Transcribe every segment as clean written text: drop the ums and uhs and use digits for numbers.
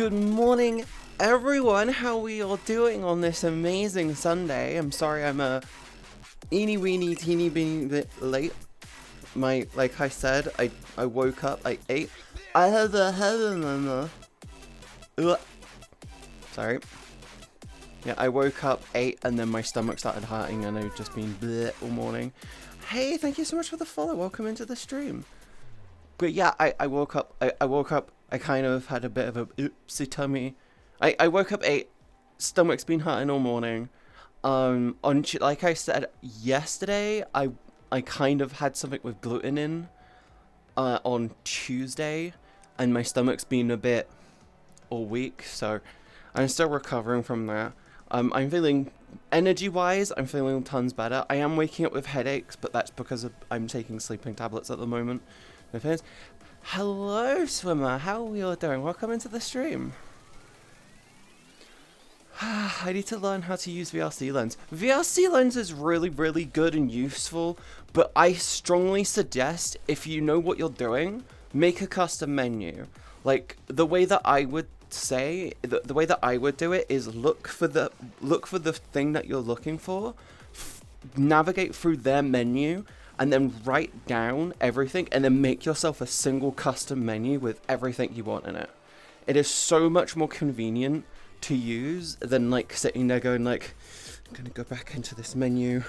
Good morning, everyone. How are we all doing on this amazing Sunday? I'm sorry I'm a eeny teeny bit late. Like I said, I woke up at 8. I had a head sorry. Yeah, I woke up 8 and then my stomach started hurting and I've just been bleh all morning. Hey, thank you so much for the follow. Welcome into the stream. But yeah, I woke up. I woke up. I kind of had a bit of a oopsie tummy. I woke up 8. Stomach's been hurting all morning. Like I said yesterday, I kind of had something with gluten in. On Tuesday, and my stomach's been a bit all week, so I'm still recovering from that. I'm feeling energy-wise, I'm feeling tons better. I am waking up with headaches, but that's because I'm taking sleeping tablets at the moment. Hello, swimmer. How are we all doing? Welcome into the stream. I need to learn how to use VRC Lens. VRC Lens is really good and useful, but I strongly suggest, if you know what you're doing, make a custom menu. Like, the way that I would say, the way that I would do it is look for the thing that you're looking for, navigate through their menu, and then write down everything, and then make yourself a single custom menu with everything you want in it. It is so much more convenient to use than like sitting there going like, I'm gonna go back into this menu,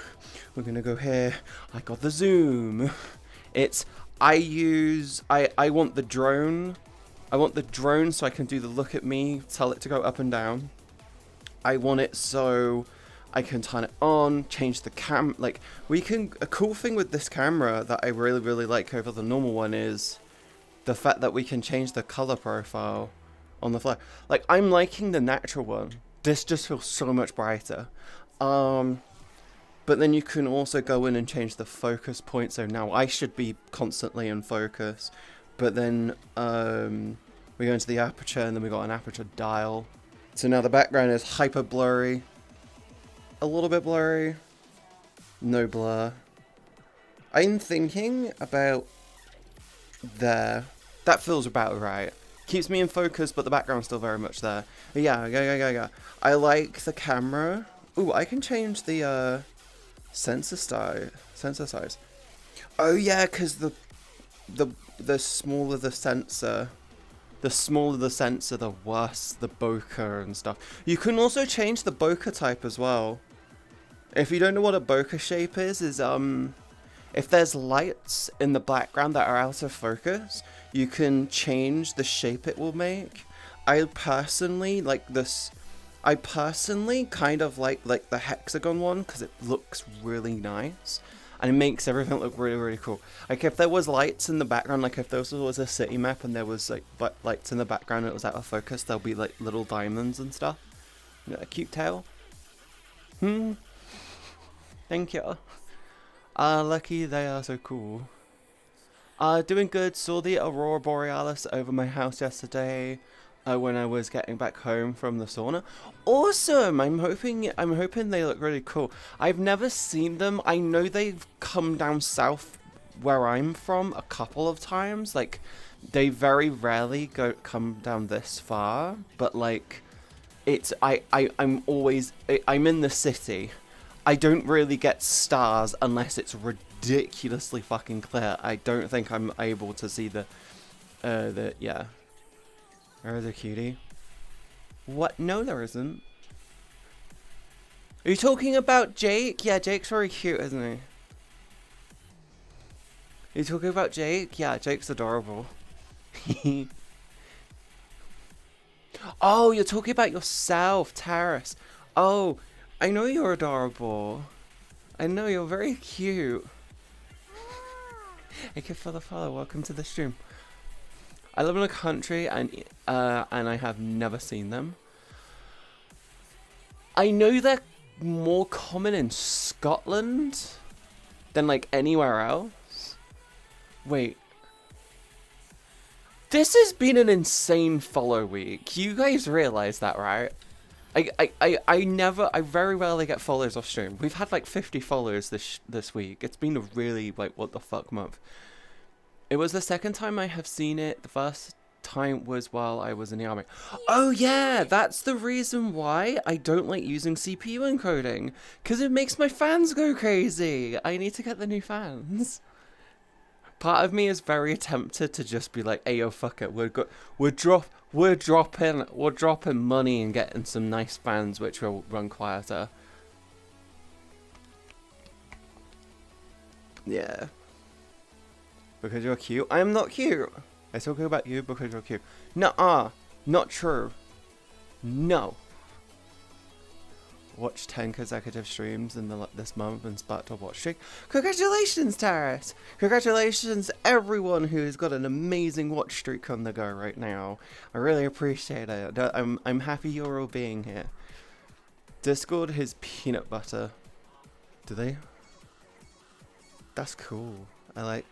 we're gonna go here, I got the zoom. I want the drone. I want the drone so I can do the look at me, tell it to go up and down. I want it so I can turn it on, change the like, a cool thing with this camera that I really like over the normal one is the fact that we can change the color profile on the fly. Like, I'm liking the natural one. This just feels so much brighter. But then you can also go in and change the focus point, so now I should be constantly in focus. But then we go into the aperture, and then we got an aperture dial. So now the background is hyper blurry. A little bit blurry. No blur. I'm thinking about there. That feels about right. Keeps me in focus, but the background's still very much there. But yeah. I like the camera. Ooh, I can change the sensor size. Oh yeah, because the smaller the sensor, the worse the bokeh and stuff. You can also change the bokeh type as well. If you don't know what a bokeh shape is if there's lights in the background that are out of focus, you can change the shape it will make. I personally kind of like the hexagon one because it looks really nice and it makes everything look really cool. Like, if there was lights in the background, like if there was a city map and there was like lights in the background and it was out of focus, there'll be like little diamonds and stuff. You know, a cute tail. Thank you. Lucky, they are so cool. Doing good. Saw the Aurora Borealis over my house yesterday when I was getting back home from the sauna. Awesome! I'm hoping they look really cool. I've never seen them. I know they've come down south where I'm from a couple of times. Like, they very rarely come down this far, but like, I'm in the city. I don't really get stars unless it's ridiculously fucking clear. I don't think I'm able to see yeah. Where is a cutie? What? No, there isn't. Are you talking about Jake? Yeah, Jake's very cute, isn't he? Are you talking about Jake? Yeah, Jake's adorable. Oh, you're talking about yourself, Taris. Oh, I know you're adorable. I know you're very cute. Thank you for the follow. Welcome to the stream. I live in a country and I have never seen them. I know they're more common in Scotland than like anywhere else. Wait. This has been an insane follow week. You guys realize that, right? I very rarely get followers off stream. We've had like 50 followers this week. It's been a really like what the fuck month. It was the second time I have seen it. The first time was while I was in the army. Oh yeah, that's the reason why I don't like using CPU encoding. Because it makes my fans go crazy. I need to get the new fans. Part of me is very tempted to just be like, "Hey, yo, fuck it. We're dropping money and getting some nice fans, which will run quieter." Yeah. Because you're cute. I am not cute. I still go about you because you're cute. Nuh-uh. Not true. No. Watched 10 consecutive streams in this month and sparked a watch streak. Congratulations, Taris! Congratulations, everyone who's got an amazing watch streak on the go right now. I really appreciate it. I'm happy you're all being here. Discord has peanut butter. Do they? That's cool. I like.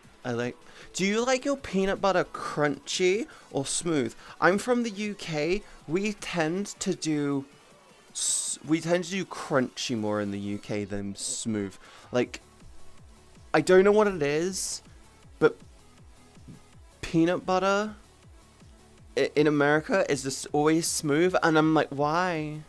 Do you like your peanut butter crunchy or smooth? I'm from the UK. We tend to do crunchy more in the UK than smooth. Like, I don't know what it is, but peanut butter in America is just always smooth, and I'm like, why?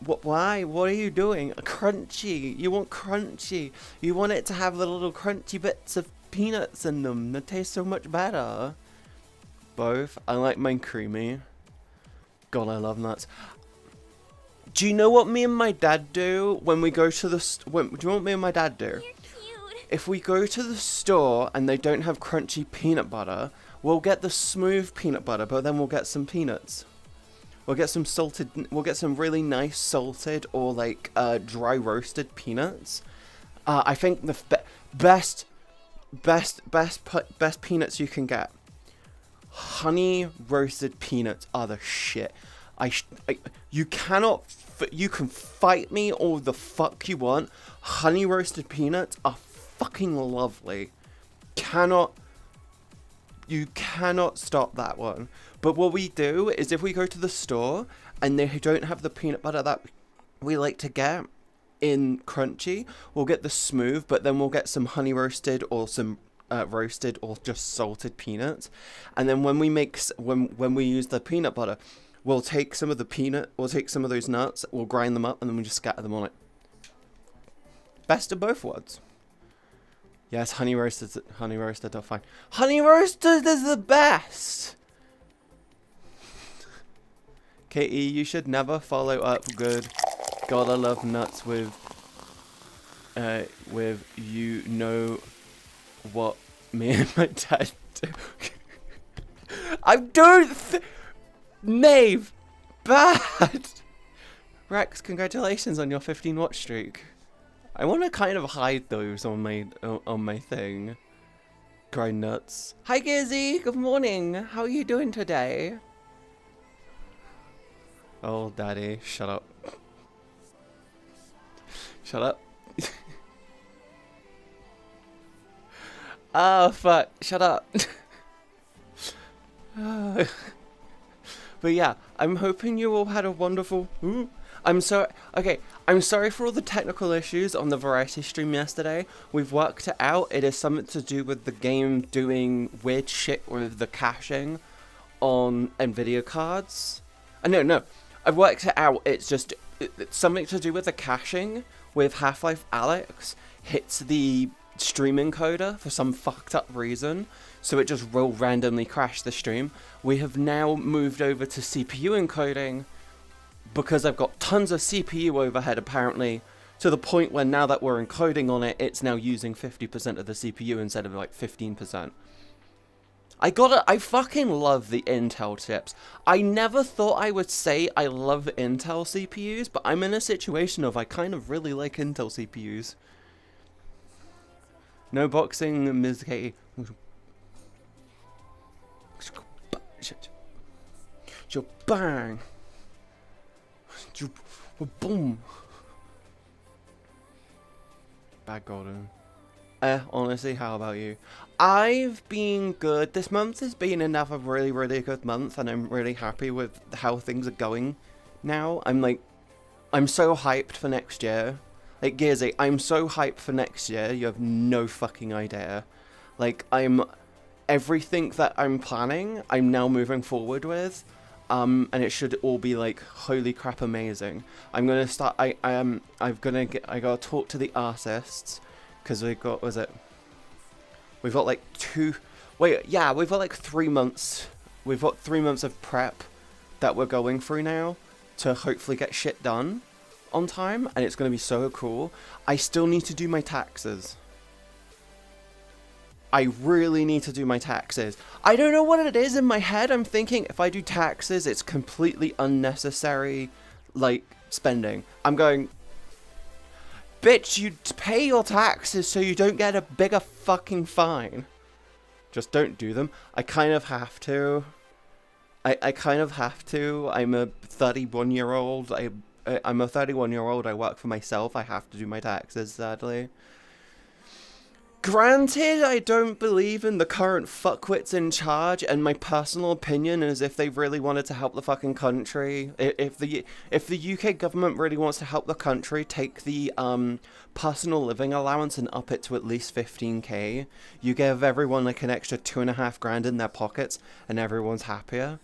Why? What are you doing? Crunchy. You want crunchy. You want it to have the little crunchy bits of peanuts in them that taste so much better. Both. I like mine creamy. God, I love nuts. Do you know what me and my dad do when we go to the do you know what me and my dad do? You're cute. If we go to the store and they don't have crunchy peanut butter, we'll get the smooth peanut butter, but then we'll get some peanuts. We'll get some really nice salted or like dry roasted peanuts. I think the best peanuts you can get. Honey roasted peanuts are the shit. You can fight me all the fuck you want. Honey roasted peanuts are fucking lovely. You cannot stop that one. But what we do is if we go to the store and they don't have the peanut butter that we like to get in crunchy, we'll get the smooth, but then we'll get some honey roasted or some roasted or just salted peanuts. And then when we use the peanut butter, we'll take some of those nuts, we'll grind them up, and then we just scatter them on it. Best of both worlds. Yes, honey roasted are fine. Honey roasted is the best! Katie, you should never follow up good gotta love nuts with you know what me and my dad do. I don't Maeve! Bad! Rex, congratulations on your 15 watch streak. I want to kind of hide those on my thing. Grind nuts. Hi Gizzy, good morning. How are you doing today? Oh, daddy, shut up. Shut up. Oh, fuck, shut up. But yeah, I'm hoping you all had a wonderful... I'm sorry for all the technical issues on the variety stream yesterday. We've worked it out. It is something to do with the game doing weird shit with the caching on NVIDIA cards. No. I've worked it out. It's something to do with the caching with Half-Life Alyx hits the stream encoder for some fucked up reason. So it just will randomly crash the stream. We have now moved over to CPU encoding because I've got tons of CPU overhead apparently, to the point where now that we're encoding on it, it's now using 50% of the CPU instead of like 15%. I fucking love the Intel chips. I never thought I would say I love Intel CPUs, but I'm in a situation of I kind of really like Intel CPUs. No boxing, MzCatieB. Bang. Boom. Bad golden. Honestly, how about you? I've been good. This month has been another really, really good month, and I'm really happy with how things are going now. I'm so hyped for next year. Like, Gearsy, I'm so hyped for next year, you have no fucking idea. Like, everything that I'm planning, I'm now moving forward with. And it should all be like, holy crap, amazing. I'm gonna start, I gotta talk to the artists, because we've got, we've got like 3 months, we've got 3 months of prep that we're going through now, to hopefully get shit done on time, and it's gonna be so cool. I still need to do my taxes. I really need to do my taxes. I don't know what it is in my head. I'm thinking if I do taxes, it's completely unnecessary, like, spending. I'm going, bitch, you pay your taxes so you don't get a bigger fucking fine. Just don't do them. I kind of have to. I kind of have to. I'm a 31-year-old. I'm a 31-year-old. I work for myself. I have to do my taxes, sadly. Granted, I don't believe in the current fuckwits in charge, and my personal opinion is if they really wanted to help the fucking country, if the UK government really wants to help the country, take the personal living allowance and up it to at least 15k. You give everyone like an extra 2.5 grand in their pockets, and everyone's happier.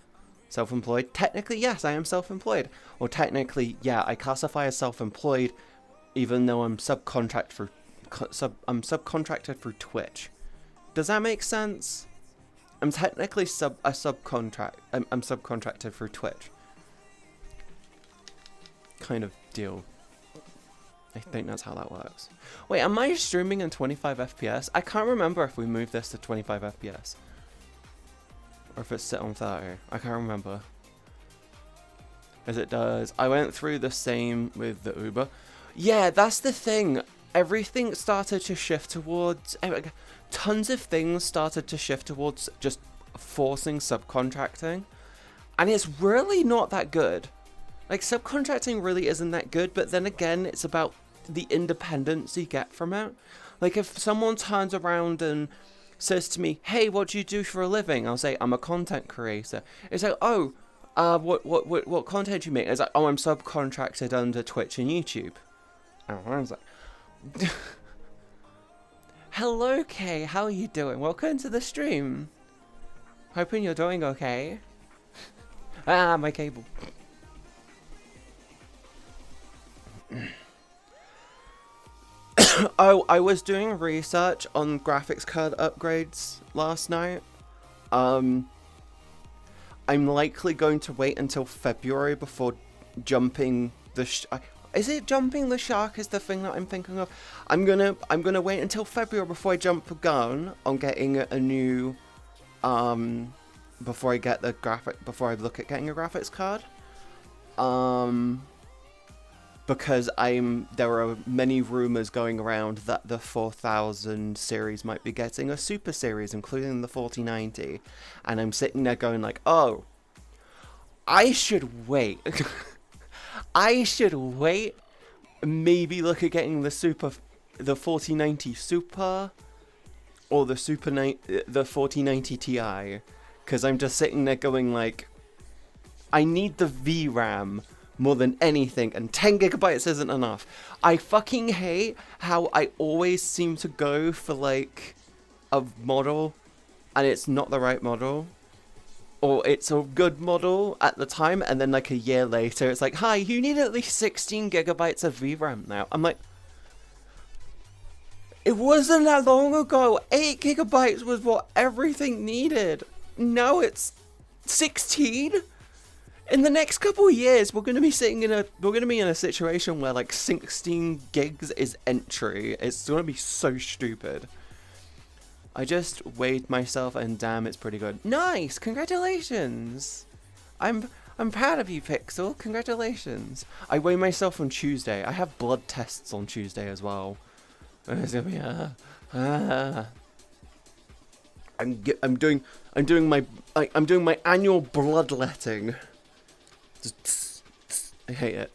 Self-employed? Technically, yes, I am self-employed. Or technically, yeah, I classify as self-employed, even though I'm subcontracted through Twitch. Does that make sense? I'm technically I'm subcontracted through Twitch. Kind of deal. I think that's how that works. Wait, am I streaming in 25 FPS? I can't remember if we moved this to 25 FPS. Or if it's set on 30. I can't remember. As it does. I went through the same with the Uber. Yeah, that's the thing. Everything started to shift towards, tons of things started to shift towards just forcing subcontracting, and it's really not that good. Like, subcontracting really isn't that good, but then again, it's about the independence you get from it. Like, if someone turns around and says to me, hey, what do you do for a living? I'll say, I'm a content creator. It's like, oh, what content do you make? It's like, oh, I'm subcontracted under Twitch and YouTube. And I was like, hello, Kay. How are you doing? Welcome to the stream. Hoping you're doing okay. Ah, my cable. Oh, I was doing research on graphics card upgrades last night. I'm likely going to wait until February before jumping the is it jumping the shark is the thing that I'm thinking of? I'm gonna wait until February before I jump the gun on getting a new before I look at getting a graphics card. Because there are many rumors going around that the 4000 series might be getting a super series, including the 4090, and I'm sitting there going like, oh, I should wait. I should wait, maybe look at getting the 4090 Super, or the 4090 Ti, because I'm just sitting there going like, I need the VRAM more than anything, and 10 gigabytes isn't enough. I fucking hate how I always seem to go for like a model, and it's not the right model. Or it's a good model at the time, and then like a year later, it's like, hi, you need at least 16 gigabytes of VRAM now. I'm like, it wasn't that long ago. 8 gigabytes was what everything needed. Now it's 16. In the next couple of years, we're going to be in a situation where like 16 gigs is entry. It's going to be so stupid. I just weighed myself, and damn, it's pretty good. Nice! Congratulations! I'm proud of you, Pixel. Congratulations. I weigh myself on Tuesday. I have blood tests on Tuesday as well. It's gonna be I'm doing my annual bloodletting. I hate it.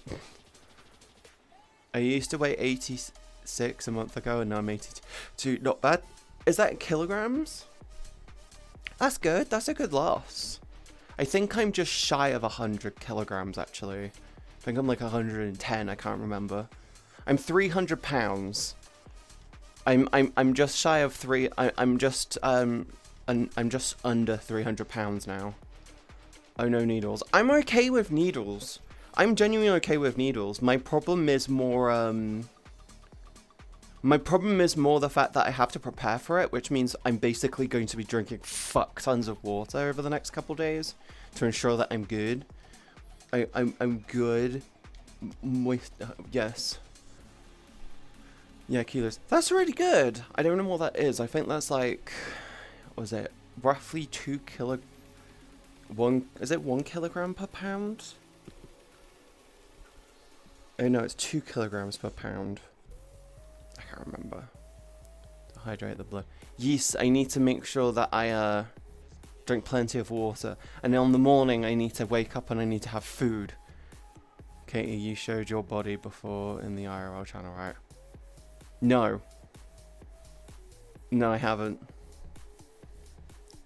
I used to weigh 86 a month ago, and now I'm 82. Not bad. Is that in kilograms? That's good. That's a good loss. I think I'm just shy of 100 kilograms, actually. I think I'm like 110. I can't remember. I'm 300 pounds. I'm just shy of I'm just I'm just under 300 pounds now. Oh no, needles. I'm okay with needles. I'm genuinely okay with needles. My problem is more the fact that I have to prepare for it, which means I'm basically going to be drinking fuck tons of water over the next couple days to ensure that I'm good. I'm good. Yes. Yeah, kilos. That's really good. I don't know what that is. I think that's like, what was it? Roughly 2 kilo. Is it 1 kilogram per pound? Oh no, it's 2 kilograms per pound. I can't remember. To hydrate the blood. Yes, I need to make sure that I drink plenty of water. And then in the morning, I need to wake up and I need to have food. Katie, you showed your body before in the IRL channel, right? No. No, I haven't.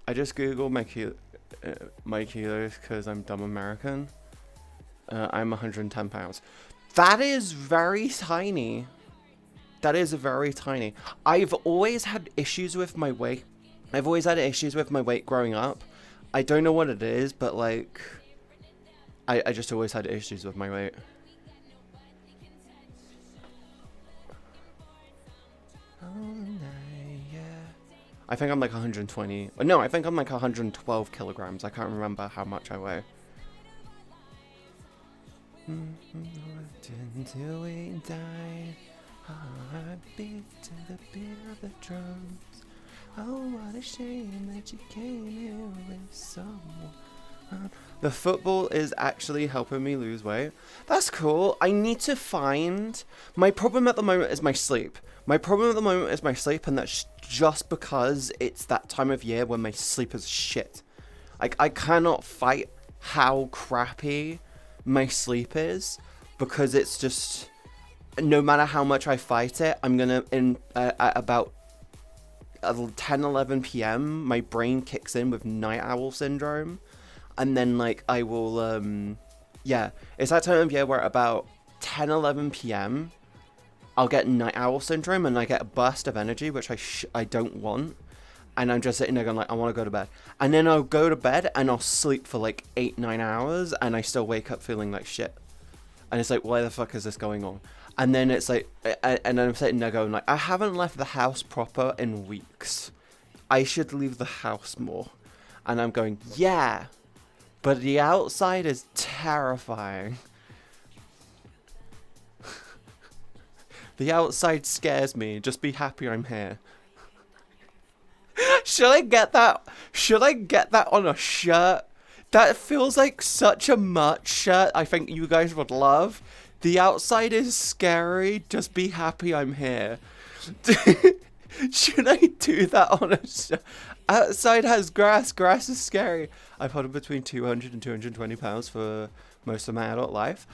I just googled my kilos because I'm dumb American. I'm 110 pounds. That is very tiny. That is very tiny. I've always had issues with my weight. I've always had issues with my weight growing up. I don't know what it is, but like, I just always had issues with my weight. I think I'm like 120. No, I think I'm like 112 kilograms. I can't remember how much I weigh. Until we die, heartbeat to the beat of the drums. Oh, what a shame that you came here with someone. The football is actually helping me lose weight. That's cool. I need to find... My problem at the moment is my sleep. My problem at the moment is my sleep, and that's just because it's that time of year when my sleep is shit. Like, I cannot fight how crappy my sleep is, because it's just... No matter how much I fight it, I'm gonna... At about 10, 11 p.m., my brain kicks in with night owl syndrome. And then, like, I will, yeah, it's that time of year where at about 10, 11 p.m., I'll get night owl syndrome, and I get a burst of energy, which I don't want. And I'm just sitting there going, like, I want to go to bed. And then I'll go to bed, and I'll sleep for, like, 8, 9 hours, and I still wake up feeling like shit. And it's like, why the fuck is this going on? And then it's like, and then I'm sitting there going, like, I haven't left the house proper in weeks. I should leave the house more. And I'm going, yeah. But the outside is terrifying. The outside scares me. Just be happy I'm here. Should I get that? Should I get that on a shirt? That feels like such a merch shirt I think you guys would love. The outside is scary. Just be happy I'm here. Should I do that on a shirt? Outside has grass. Grass is scary. I've had between 200 and 220 pounds for most of my adult life.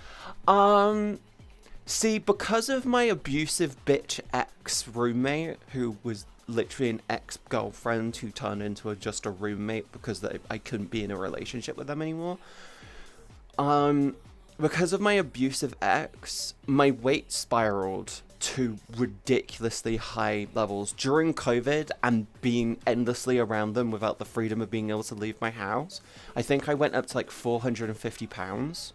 See, because of my abusive bitch ex-roommate, who was literally an ex-girlfriend who turned into just a roommate because I couldn't be in a relationship with them anymore. Because of my abusive ex, my weight spiraled to ridiculously high levels during COVID and being endlessly around them without the freedom of being able to leave my house. I think I went up to like 450 pounds.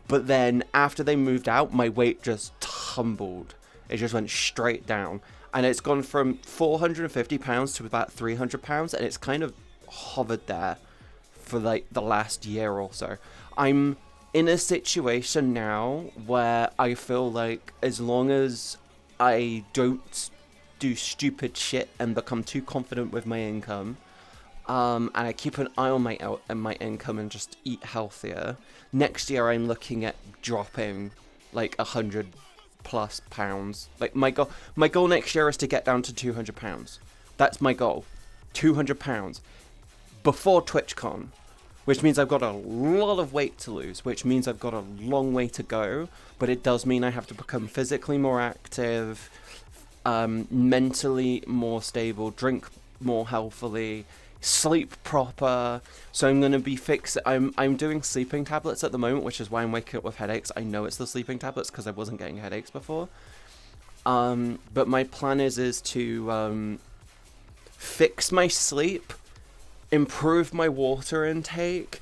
But then after they moved out, my weight just tumbled. It just went straight down. And it's gone from 450 pounds to about 300 pounds. And it's kind of hovered there for like the last year or so. I'm in a situation now where I feel like as long as I don't do stupid shit and become too confident with my income, and I keep an eye on my income and just eat healthier, next year I'm looking at dropping like 100 plus pounds. Like my goal next year is to get down to 200 pounds. That's my goal. 200 pounds before TwitchCon, which means I've got a lot of weight to lose, which means I've got a long way to go, but it does mean I have to become physically more active, mentally more stable, drink more healthily, sleep proper. So I'm going to be I'm doing sleeping tablets at the moment, which is why I'm waking up with headaches. I know it's the sleeping tablets because I wasn't getting headaches before. But my plan is to fix my sleep, improve my water intake,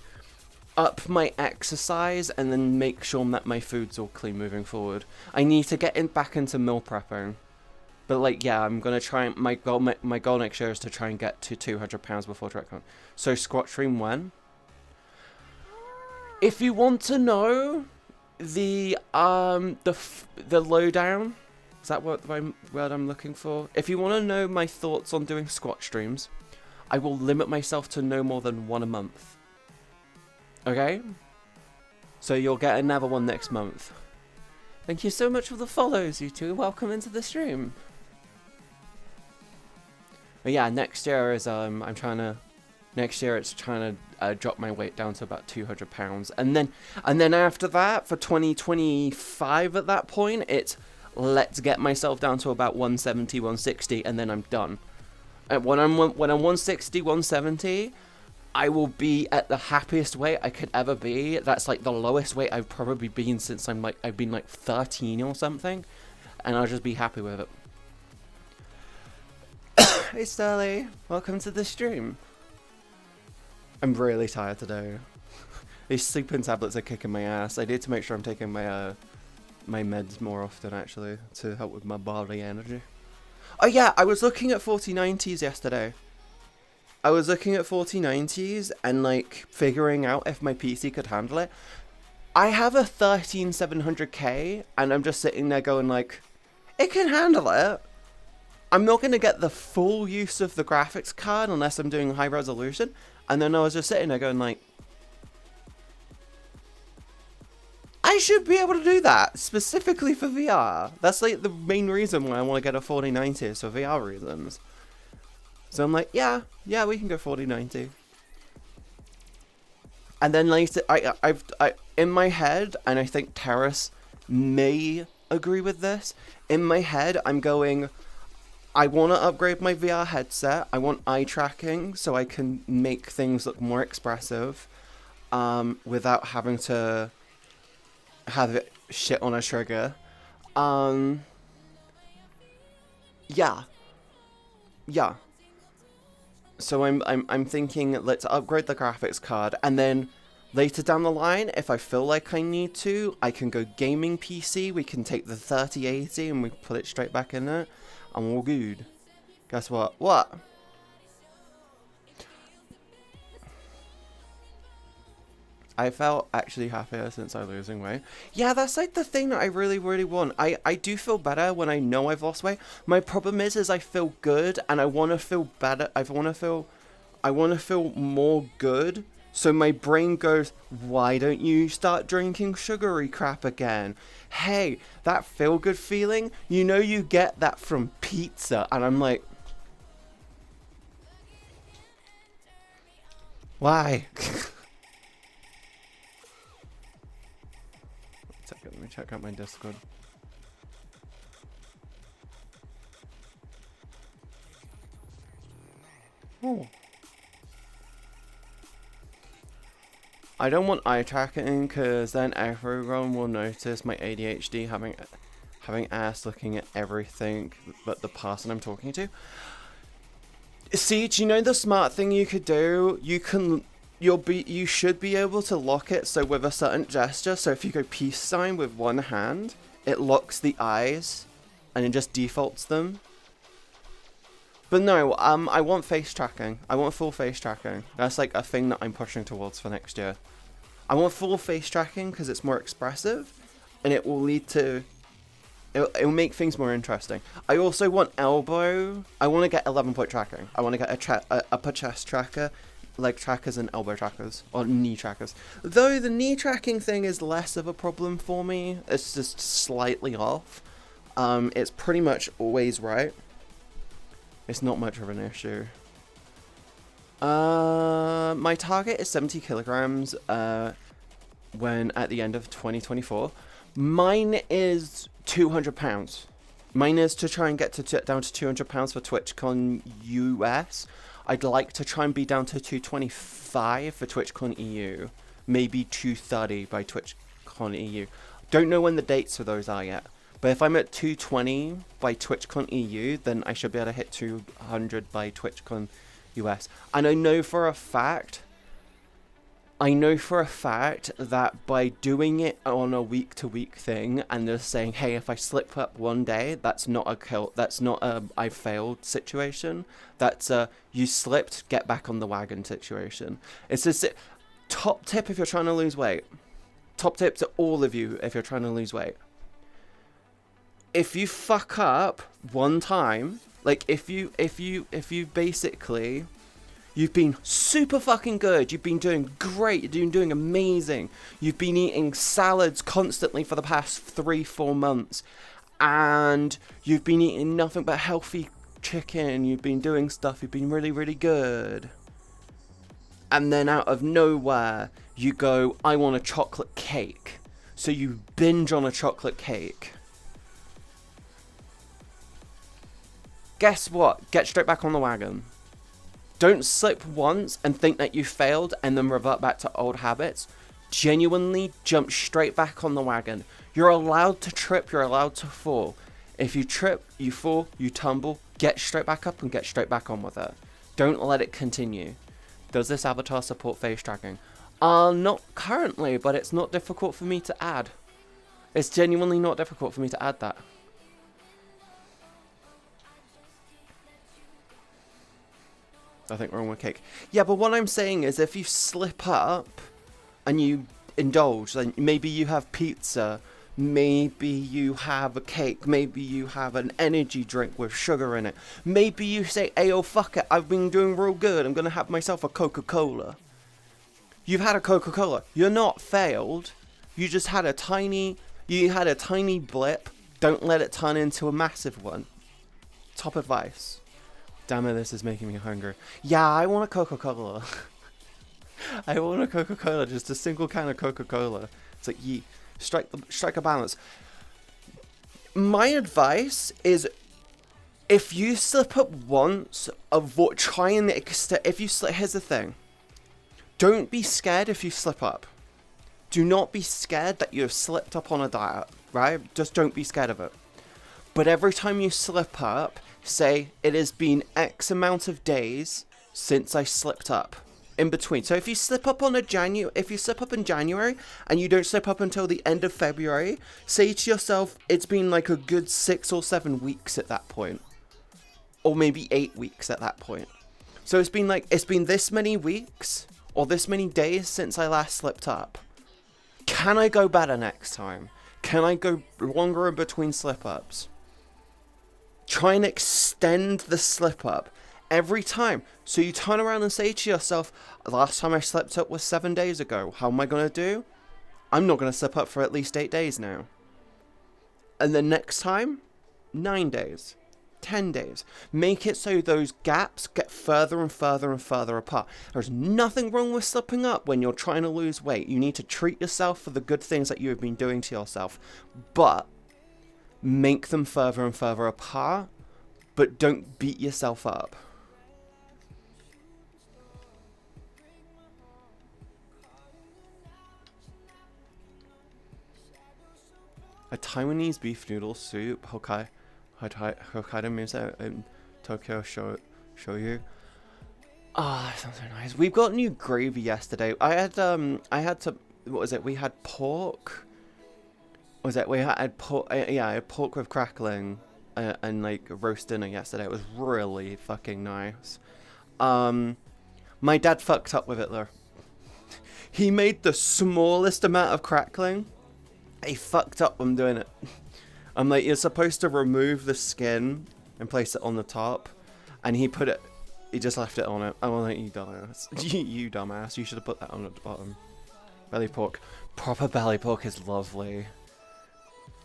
up my exercise, and then make sure that my food's all clean moving forward. I need to get back into meal prepping. But like, yeah, I'm gonna try. My goal next year is to try and get to 200 pounds before TrekCon. So squat stream when? If you want to know the lowdown, is that what the word I'm looking for? If you want to know my thoughts on doing squat streams, I will limit myself to no more than one a month. Okay? So you'll get another one next month. Thank you so much for the follows, you two. Welcome into the stream. But yeah, next year is next year it's trying to drop my weight down to about 200 pounds, and then after that, for 2025, at that point, it's let's get myself down to about 170, 160, and then I'm done. And when I'm 160, 170, I will be at the happiest weight I could ever be. That's like the lowest weight I've probably been since I've been like 13 or something, and I'll just be happy with it. Hey Sterling, welcome to the stream. I'm really tired today. These sleeping tablets are kicking my ass. I need to make sure I'm taking my my meds more often, actually, to help with my body energy. Oh yeah, I was looking at 4090s yesterday. I was looking at 4090s and like figuring out if my PC could handle it. I have a 13700K and I'm just sitting there going like, it can handle it. I'm not going to get the full use of the graphics card unless I'm doing high resolution. And then I was just sitting there going like, I should be able to do that, specifically for VR. That's like the main reason why I want to get a 4090 is for VR reasons. So I'm like, yeah, we can go 4090. And then later, I in my head, and I think Terrace may agree with this, in my head, I'm going, I want to upgrade my VR headset. I want eye tracking so I can make things look more expressive without having to have it shit on a trigger. Yeah. So I'm thinking let's upgrade the graphics card, and then later down the line, if I feel like I need to, I can go gaming PC. We can take the 3080 and we put it straight back in it. I'm all good. Guess what? What? I felt actually happier since I'm losing weight. Yeah, that's like the thing that I really, really want. I do feel better when I know I've lost weight. My problem is I feel good and I want to feel better. I want to feel more good. So my brain goes, why don't you start drinking sugary crap again? Hey, that feel-good feeling, you know you get that from pizza. And I'm like, why? Let me check out my Discord. Oh. I don't want eye tracking because then everyone will notice my ADHD having ass looking at everything but the person I'm talking to. See, do you know the smart thing you could do? You should be able to lock it so with a certain gesture. So if you go peace sign with one hand, it locks the eyes and it just defaults them. But no, I want face tracking. I want full face tracking. That's like a thing that I'm pushing towards for next year. I want full face tracking because it's more expressive and it will lead to... It'll make things more interesting. I also want elbow... I want to get 11-point tracking. I want to get a upper chest tracker, leg trackers and elbow trackers. Or knee trackers. Though the knee tracking thing is less of a problem for me. It's just slightly off. It's pretty much always right. It's not much of an issue. My target is 70 kilograms when at the end of 2024. Mine is 200 pounds. Mine is to try and get down to 200 pounds for TwitchCon US. I'd like to try and be down to 225 for TwitchCon EU. Maybe 230 by TwitchCon EU. Don't know when the dates for those are yet. But if I'm at 220 by TwitchCon EU, then I should be able to hit 200 by TwitchCon US. And I know for a fact that by doing it on a week-to-week thing and just saying, hey, if I slip up one day, that's not a I failed situation. That's a you slipped, get back on the wagon situation. It's just top tip if you're trying to lose weight. Top tip to all of you if you're trying to lose weight. If you fuck up one time, like if you basically, you've been super fucking good, you've been doing great, you've been doing amazing, you've been eating salads constantly for the past 3-4 months, and you've been eating nothing but healthy chicken, you've been doing stuff, you've been really, really good. And then out of nowhere, you go, I want a chocolate cake. So you binge on a chocolate cake. Guess what? Get straight back on the wagon. Don't slip once and think that you failed and then revert back to old habits. Genuinely jump straight back on the wagon. You're allowed to trip, you're allowed to fall. If you trip, you fall, you tumble, get straight back up and get straight back on with it. Don't let it continue. Does this avatar support face tracking? Not currently, but it's not difficult for me to add. It's genuinely not difficult for me to add that. I think we're on with cake. Yeah, but what I'm saying is if you slip up and you indulge, then maybe you have pizza, maybe you have a cake, maybe you have an energy drink with sugar in it. Maybe you say, ayo, fuck it, I've been doing real good, I'm gonna have myself a Coca-Cola. You've had a Coca-Cola. You're not failed. You just had a tiny blip. Don't let it turn into a massive one. Top advice. Damn it, this is making me hungry. Yeah, I want a Coca-Cola. I want a Coca-Cola, just a single can of Coca-Cola. It's like, strike a balance. My advice is, if you slip up once, try and here's the thing. Don't be scared if you slip up. Do not be scared that you have slipped up on a diet, right? Just don't be scared of it. But every time you slip up, say, it has been X amount of days since I slipped up. In between. So if you slip up in January and you don't slip up until the end of February, say to yourself, it's been like a good 6 or 7 weeks at that point. Or maybe 8 weeks at that point. So it's been this many weeks or this many days since I last slipped up. Can I go better next time? Can I go longer in between slip-ups? Try and extend the slip-up every time. So you turn around and say to yourself, last time I slept up was 7 days ago. How am I going to do? I'm not going to slip up for at least 8 days now. And then next time, 9 days, 10 days. Make it so those gaps get further and further and further apart. There's nothing wrong with slipping up when you're trying to lose weight. You need to treat yourself for the good things that you have been doing to yourself. But make them further and further apart. But don't beat yourself up. A Taiwanese beef noodle soup, Hokkaido miso in Tokyo shoyu. Ah, that sounds so nice. We've got new gravy yesterday. I had to, what was it? We had pork. Was it? We had pork. Yeah, I had pork with crackling and like roast dinner yesterday. It was really fucking nice. My dad fucked up with it though. He made the smallest amount of crackling. He fucked up when doing it. I'm like, you're supposed to remove the skin and place it on the top, and he just left it on it. I'm like, you dumbass. You dumbass. You should have put that on the bottom. Belly pork. Proper belly pork is lovely.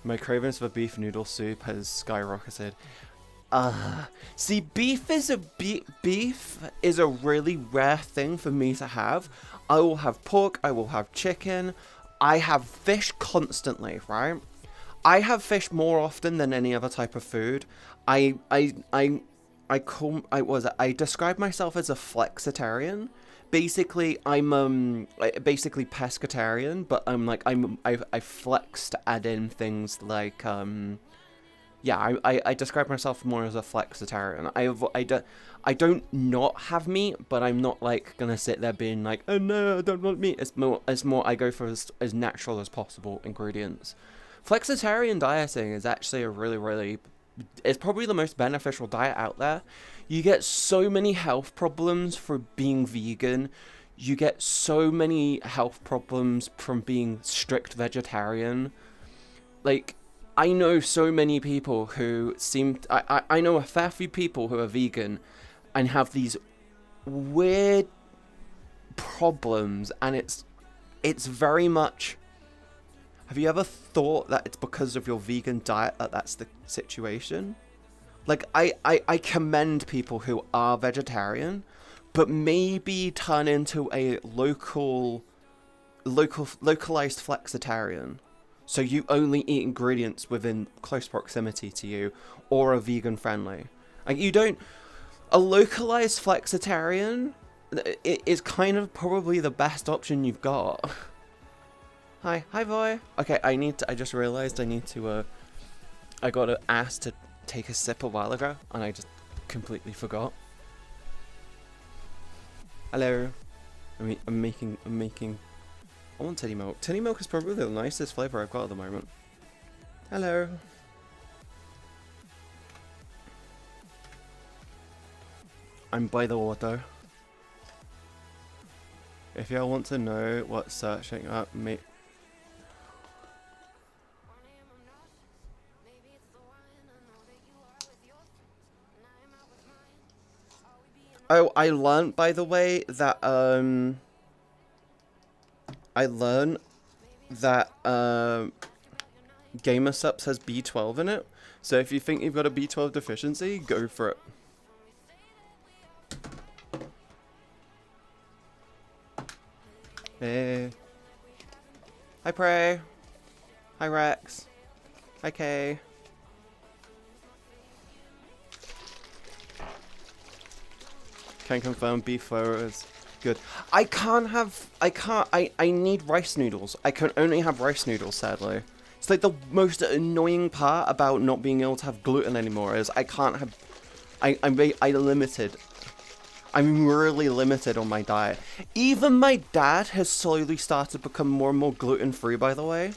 My cravings for beef noodle soup has skyrocketed. See, beef is a really rare thing for me to have. I will have pork, I will have chicken, I have fish constantly, right? I have fish more often than any other type of food. I describe myself as a flexitarian. Basically, I'm basically pescatarian, but I flex to add in things like yeah, I describe myself more as a flexitarian. I don't not have meat, but I'm not like gonna sit there being like, oh no, I don't want meat. It's more I go for as natural as possible ingredients. Flexitarian dieting is actually a really, it's probably the most beneficial diet out there. You get so many health problems for being vegan. You get so many health problems from being strict vegetarian. Like, I know so many people who I know a fair few people who are vegan and have these weird problems, and it's very much... Have you ever thought that it's because of your vegan diet that's the situation? Like, I commend people who are vegetarian, but maybe turn into a localized flexitarian. So you only eat ingredients within close proximity to you, or are vegan friendly. Like, you don't... A localized flexitarian is kind of probably the best option you've got. Hi boy. Okay, I just realized I need to, I got asked to take a sip a while ago, and I just completely forgot. Hello. I'm making, I want titty milk. Titty milk is probably the nicest flavor I've got at the moment. Hello. I'm by the water. If y'all want to know what searching up me... Oh, I learned, by the way, that, Gamer Sups has B12 in it. So if you think you've got a B12 deficiency, go for it. Hey. Hi, Prey. Hi, Rex. Hi, Kay. Can confirm beef pho is good. I need rice noodles. I can only have rice noodles, sadly. It's like the most annoying part about not being able to have gluten anymore is I can't have... I'm limited. I'm really limited on my diet. Even my dad has slowly started to become more and more gluten-free, by the way.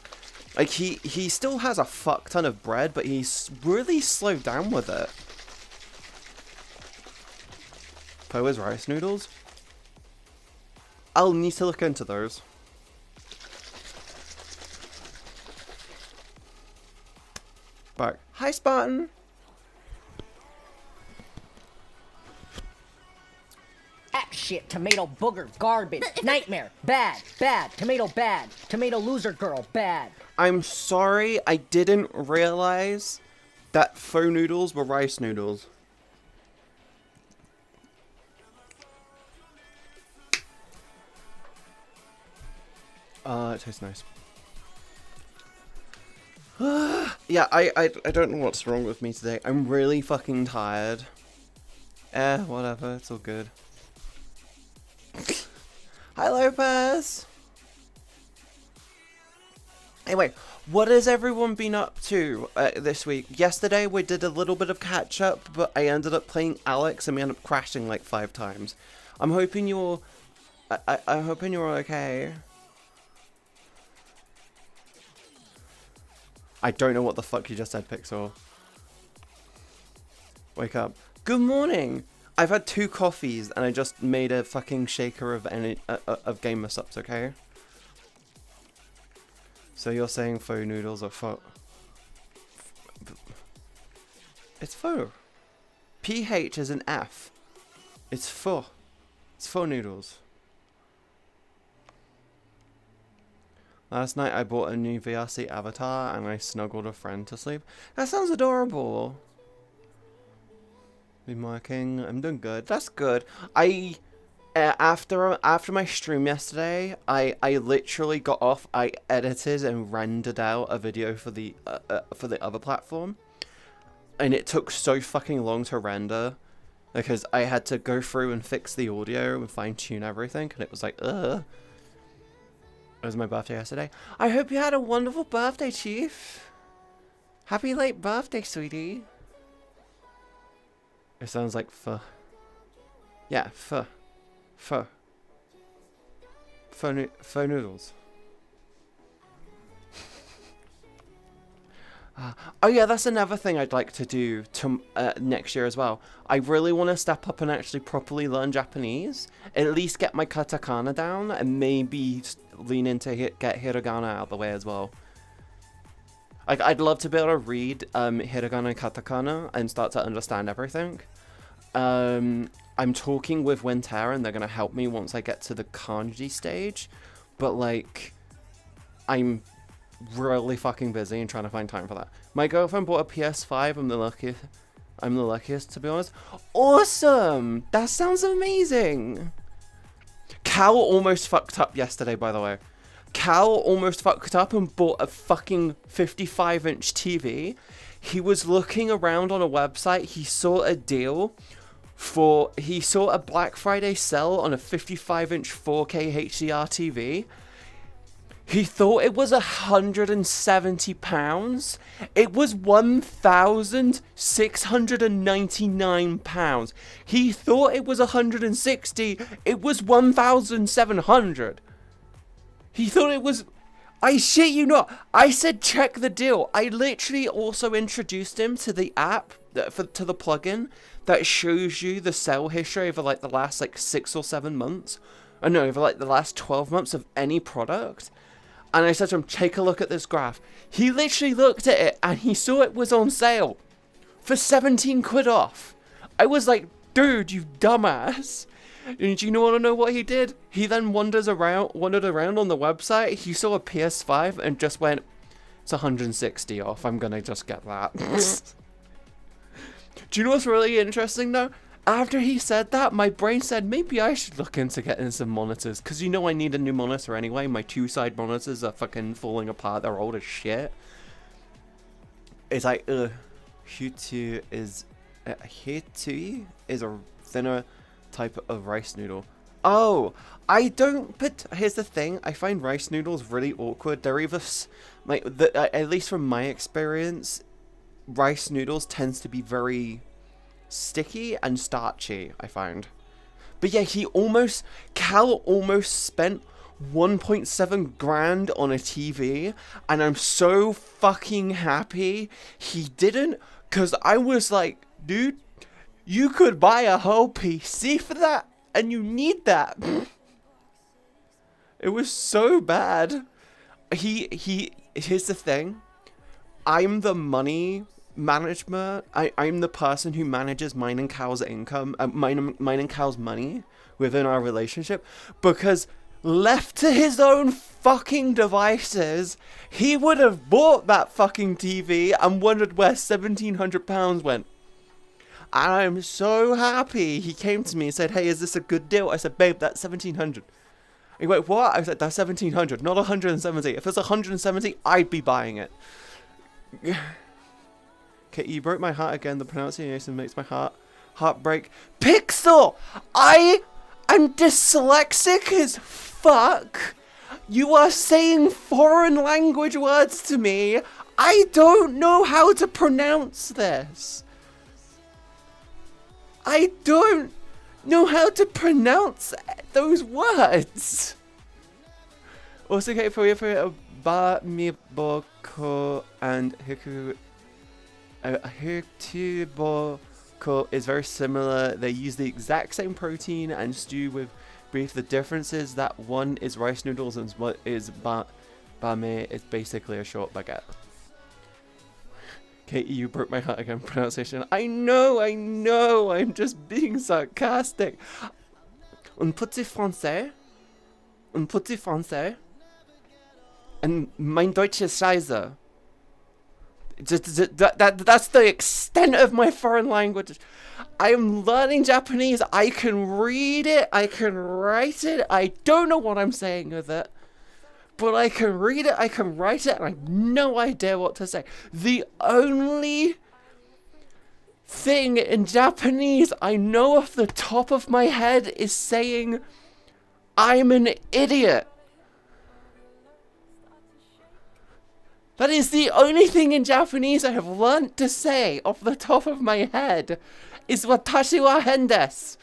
Like, he still has a fuck ton of bread, but he's really slowed down with it. Pho is rice noodles? I'll need to look into those. Back. Hi, Spartan! Shit, tomato booger, garbage, nightmare, bad, tomato loser girl, bad. I'm sorry, I didn't realize that pho noodles were rice noodles. It tastes nice. Yeah, I don't know what's wrong with me today. I'm really fucking tired. Whatever, it's all good. Hi, Lopez! Anyway, what has everyone been up to this week? Yesterday we did a little bit of catch up, but I ended up playing Alex and we ended up crashing like 5 times. I'm hoping you're... I'm hoping you're okay. I don't know what the fuck you just said, Pixel. Wake up. Good morning! I've had 2 coffees and I just made a fucking shaker of Gamer Sups, okay? So you're saying pho noodles are pho? It's pho. PH is an F. It's pho. It's pho noodles. Last night I bought a new VRC avatar and I snuggled a friend to sleep. That sounds adorable. Been working. I'm doing good. That's good. After my stream yesterday, I literally got off. I edited and rendered out a video for the other platform, and it took so fucking long to render because I had to go through and fix the audio and fine tune everything, and it was like, ugh. It was my birthday yesterday. I hope you had a wonderful birthday, Chief. Happy late birthday, sweetie. It sounds like pho. Yeah, pho. Pho. Pho noodles. Oh yeah, that's another thing I'd like to do next year as well. I really want to step up and actually properly learn Japanese. At least get my katakana down and maybe lean into get hiragana out of the way as well. Like, I'd love to be able to read hiragana and katakana and start to understand everything. I'm talking with Winterra and they're going to help me once I get to the kanji stage. But like, I'm really fucking busy and trying to find time for that. My girlfriend bought a PS5. I'm the luckiest, to be honest. Awesome! That sounds amazing! Cal almost fucked up yesterday, by the way. Cal almost fucked up and bought a fucking 55-inch TV. He was looking around on a website. He saw a deal he saw a Black Friday sale on a 55-inch 4K HDR TV. He thought it was £170. It was £1,699. He thought it was 160. It was 1,700. He thought it was... I shit you not. I said check the deal. I literally also introduced him to the app, to the plugin that shows you the sale history over like the last like 6 or 7 months. Oh no, over like the last 12 months of any product. And I said to him, take a look at this graph. He literally looked at it and he saw it was on sale for 17 quid off. I was like, dude, you dumbass. And do you want to know what he did? He then wandered around on the website. He saw a PS5 and just went, it's 160 off. I'm going to just get that. Do you know what's really interesting though? After he said that, my brain said, maybe I should look into getting some monitors. Because you know I need a new monitor anyway. My 2-side monitors are fucking falling apart. They're old as shit. It's like, Hitui is a thinner type of rice noodle. Oh, I don't, but here's the thing. I find rice noodles really awkward. They're either, like, at least from my experience, rice noodles tends to be very sticky and starchy, I find. But yeah, Cal almost spent 1.7 grand on a TV, and I'm so fucking happy he didn't, because I was like, dude, you could buy a whole PC for that, and you need that. It was so bad. Here's the thing. I'm the money management. I'm the person who manages mine and Cal's income, mine and Cal's money within our relationship, because left to his own fucking devices, he would have bought that fucking TV and wondered where £1,700 went. And I'm so happy he came to me and said, hey, is this a good deal? I said, babe, that's 1,700. He went, what? I said, that's 1,700, not 170. If it's 170, I'd be buying it. Okay, you broke my heart again. The pronunciation makes my heart break. Pixel! I am dyslexic as fuck. You are saying foreign language words to me. I don't know how to pronounce this. I don't know how to pronounce those words. Also, okay, for ba mi boko and hiku. Hituboko is very similar. They use the exact same protein and stew with beef. The difference is that one is rice noodles and what is bame is basically a short baguette. Okay, you broke my heart again. Pronunciation. I know. I'm just being sarcastic. Un petit français. And mein Deutsch ist scheiße. That's the extent of my foreign language. I am learning Japanese. I can read it. I can write it. I don't know what I'm saying with it. But I can read it. I can write it. And I have no idea what to say. The only thing in Japanese I know off the top of my head is saying, I'm an idiot. That is the only thing in Japanese I have learnt to say off the top of my head is watashi wa hen desu.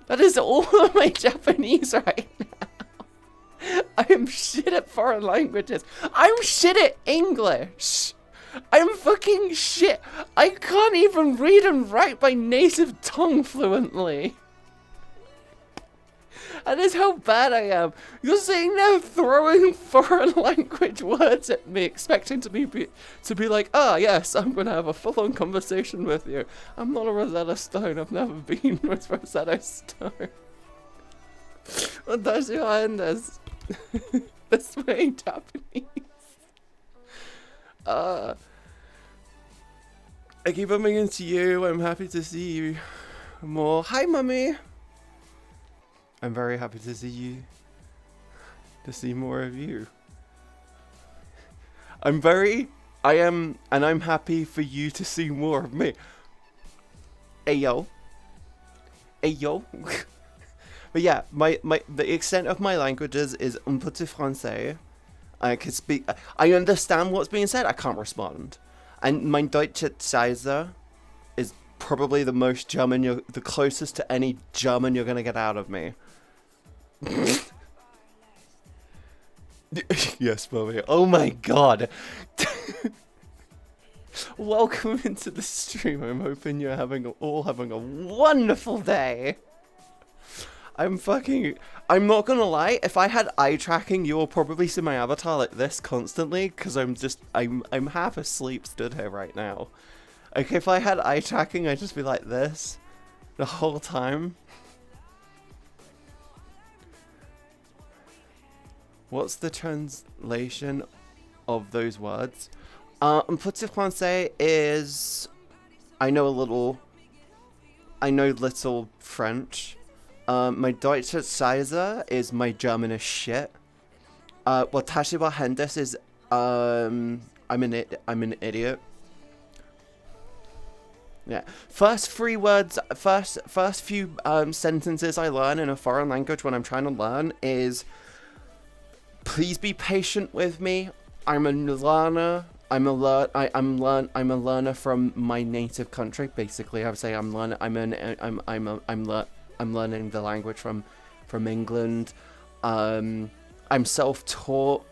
That is all of my Japanese right now. I am shit at foreign languages. I'm shit at English. I'm fucking shit. I can't even read and write my native tongue fluently. That is how bad I am. You're sitting there throwing foreign language words at me, expecting to be like, ah, yes, I'm going to have a full-on conversation with you. I'm not a Rosetta Stone. I've never been with Rosetta Stone. Watashi wa hen desu. That's my Japanese. I keep bumping into you. I'm happy to see you more. Hi, mummy. I'm very happy to see you. To see more of you. I'm happy for you to see more of me. Ayo. Ayo. But yeah, the extent of my languages is un petit français. I can speak. I understand what's being said. I can't respond. And mein Deutsche Scheiße is probably the most German, the closest to any German you're gonna get out of me. Yes, mommy. Oh my god. Welcome into the stream. I'm hoping you're all having a wonderful day. I'm not gonna lie, if I had eye tracking, you will probably see my avatar like this constantly, because I'm half asleep stood here right now. Okay, if I had eye tracking, I'd just be like this the whole time. What's the translation of those words? Un petit français is... I know little French. My Deutsche Scheiße is my German is shit. Watashi wa hen desu is I'm an idiot. Yeah. First few sentences I learn in a foreign language when I'm trying to learn is, please be patient with me. I'm a learner. I'm a learner from my native country. Basically, I would say I'm learning the language from England. I'm self-taught,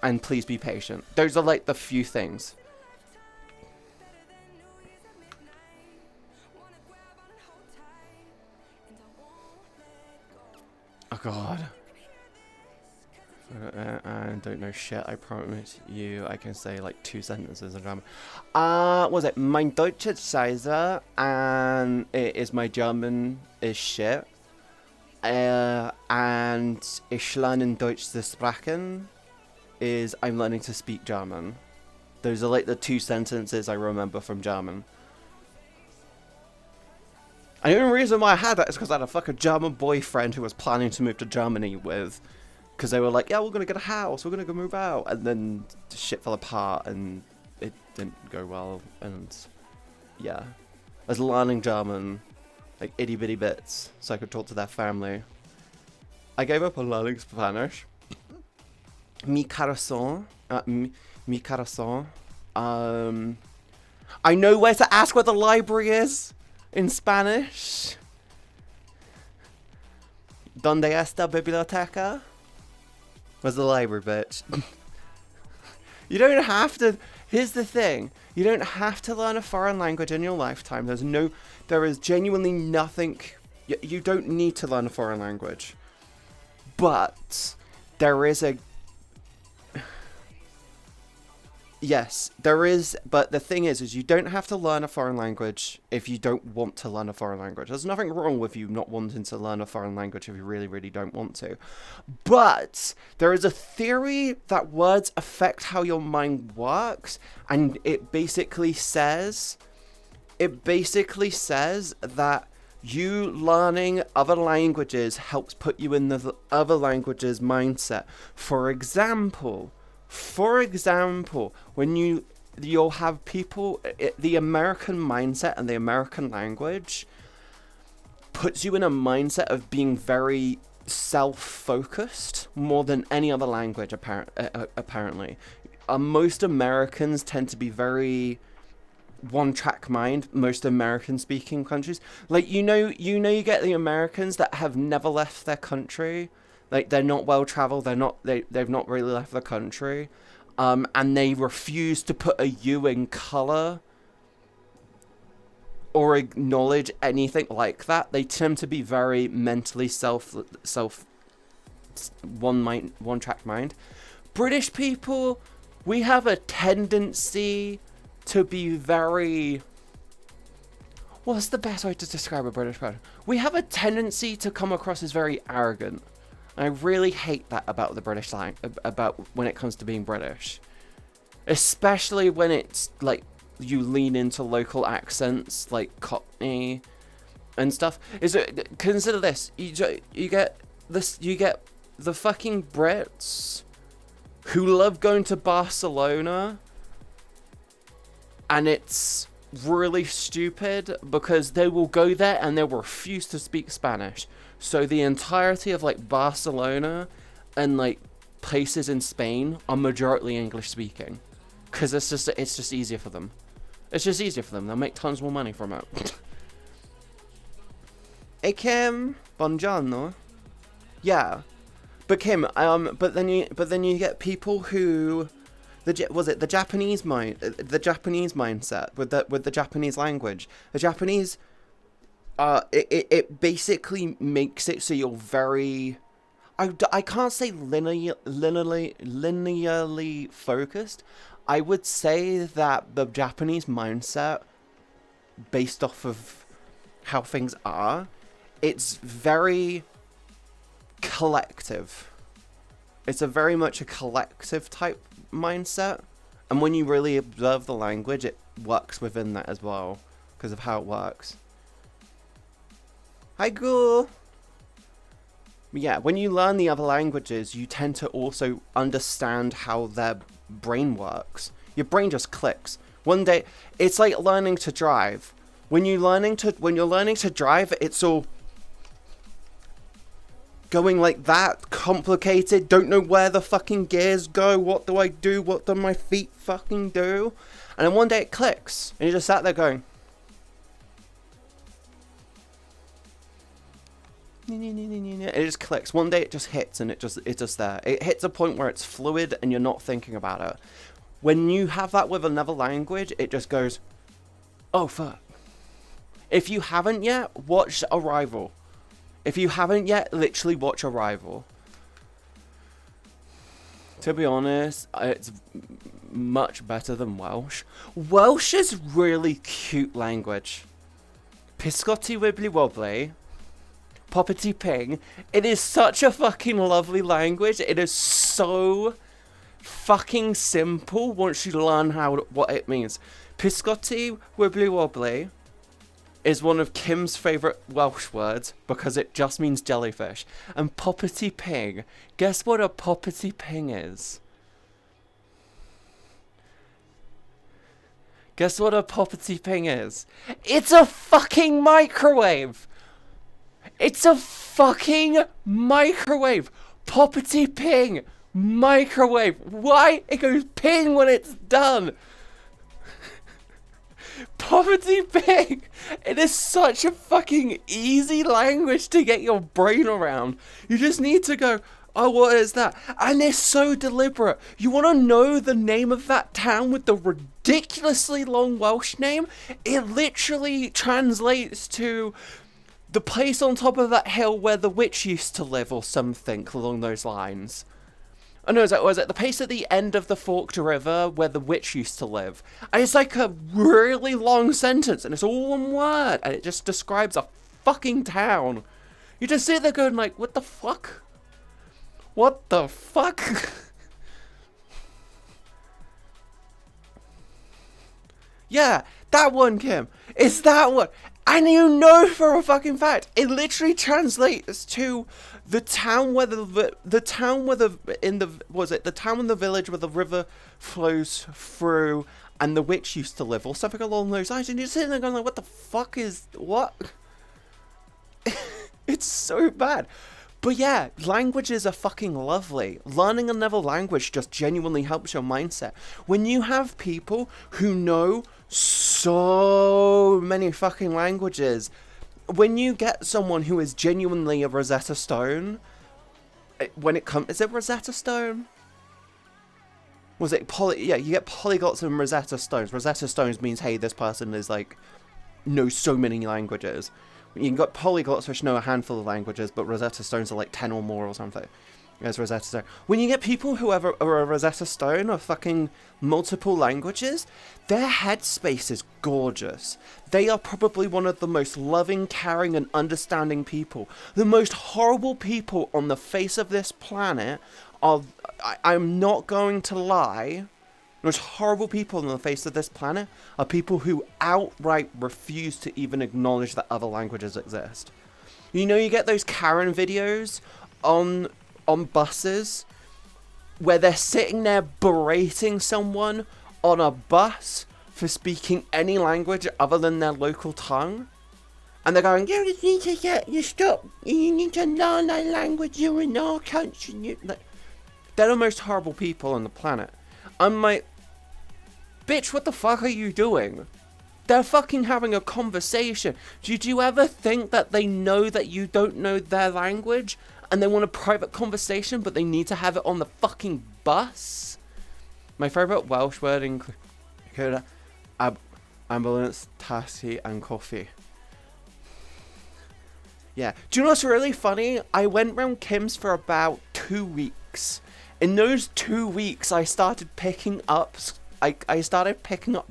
and please be patient. Those are like the few things. Oh god. I don't know shit. I promise you I can say like 2 sentences in German. What was it? Mein Deutsche Scheiße, and it is my German is shit. And ich lerne Deutsch zu sprechen is I'm learning to speak German. Those are like the 2 sentences I remember from German. And the only reason why I had that is because I had a fucking German boyfriend who was planning to move to Germany with. Because they were like, yeah, we're going to get a house, we're going to go move out. And then shit fell apart and it didn't go well. And yeah. I was learning German, like itty bitty bits, so I could talk to their family. I gave up on learning Spanish. Mi corazón. Mi corazón. I know where to ask where the library is in Spanish. ¿Dónde está biblioteca? Where's the library, bitch? You don't have to... Here's the thing. You don't have to learn a foreign language in your lifetime. There is genuinely nothing... You don't need to learn a foreign language. But there is a... Yes, there is, but the thing is you don't have to learn a foreign language if you don't want to learn a foreign language. There's nothing wrong with you not wanting to learn a foreign language if you really, really don't want to. But there is a theory that words affect how your mind works, and it basically says that you learning other languages helps put you in the other language's mindset. For example, when you'll have people, the American mindset and the American language puts you in a mindset of being very self-focused more than any other language, apparently. Most Americans tend to be very one-track mind. Most American-speaking countries, like you get the Americans that have never left their country, like they're not well-traveled, they've not really left the country, and they refuse to put a U in color or acknowledge anything like that. They tend to be very mentally one-track mind. British people, we have a tendency to be very... What's the best way to describe a British person? We have a tendency to come across as very arrogant. I really hate that about the British about when it comes to being British. Especially when it's like you lean into local accents like Cockney and stuff. Consider this. You get the fucking Brits who love going to Barcelona, and it's really stupid because they will go there and they'll refuse to speak Spanish. So the entirety of like Barcelona and like places in Spain are majority English speaking, because it's just easier for them. It's just easier for them. They'll make tons more money from it. Hey Kim, buongiorno. Yeah, but Kim, but then you get people who, the Japanese mindset with the Japanese language. The Japanese, it basically makes it so you're very, I can't say linearly focused. I would say that the Japanese mindset, based off of how things are, it's very collective. It's very much a collective type mindset, and when you really observe the language, it works within that as well because of how it works. Hi, Ghoul. Yeah, when you learn the other languages, you tend to also understand how their brain works. Your brain just clicks. One day, it's like learning to drive. When you're learning to drive, it's all going like that, complicated, don't know where the fucking gears go, what do I do, what do my feet fucking do? And then one day it clicks, and you just sat there going, it just clicks. One day it just hits, and it's just there. It hits a point where it's fluid and you're not thinking about it. When you have that with another language, it just goes, oh fuck. If you haven't yet, watch Arrival. If you haven't yet, literally watch Arrival. To be honest, it's much better than Welsh. Welsh is really cute language. Piscotti wibbly wobbly. Poppity ping. It is such a fucking lovely language. It is so fucking simple once you learn what it means. Piscotti wibbly wobbly is one of Kim's favourite Welsh words because it just means jellyfish. And poppity ping. Guess what a poppity ping is? Guess what a poppity ping is? It's a fucking microwave! It's a fucking microwave! Poppity ping! Microwave! Why? It goes ping when it's done! Poverty pig! It is such a fucking easy language to get your brain around. You just need to go, oh, what is that? And they're so deliberate. You want to know the name of that town with the ridiculously long Welsh name? It literally translates to the place on top of that hill where the witch used to live, or something along those lines. Oh no, was it the place at the end of the forked river where the witch used to live? And it's like a really long sentence, and it's all one word, and it just describes a fucking town. You just sit there going like, what the fuck? What the fuck? Yeah, that one, Kim. It's that one. And you know for a fucking fact, it literally translates to the town where the town where the village where the river flows through, and the witch used to live, or something along those lines. And you're sitting there going like, what the fuck is what? It's so bad. But yeah, languages are fucking lovely. Learning another language just genuinely helps your mindset. When you have people who know so many fucking languages, when you get someone who is genuinely a Rosetta Stone, when it comes, is it Rosetta Stone? Was it yeah, you get polyglots and Rosetta Stones. Rosetta Stones means, hey, this person is like, knows so many languages. You can got polyglots which know a handful of languages, but Rosetta Stones are like 10 or more or something. There's Rosetta Stone. When you get people who are a Rosetta Stone of fucking multiple languages, their headspace is gorgeous. They are probably one of the most loving, caring, and understanding people. The most horrible people on the face of this planet are, I'm not going to lie, the most horrible people on the face of this planet are people who outright refuse to even acknowledge that other languages exist. You know, you get those Karen videos on buses where they're sitting there berating someone on a bus for speaking any language other than their local tongue. And they're going, you need to you need to learn that language, you're in our country. They're the most horrible people on the planet. I'm like, bitch, what the fuck are you doing? They're fucking having a conversation. Did you ever think that they know that you don't know their language and they want a private conversation, but they need to have it on the fucking bus? My favourite Welsh word include ambulance, taxi, and coffee. Yeah. Do you know what's really funny? I went round Kim's for about 2 weeks. In those 2 weeks, I started picking up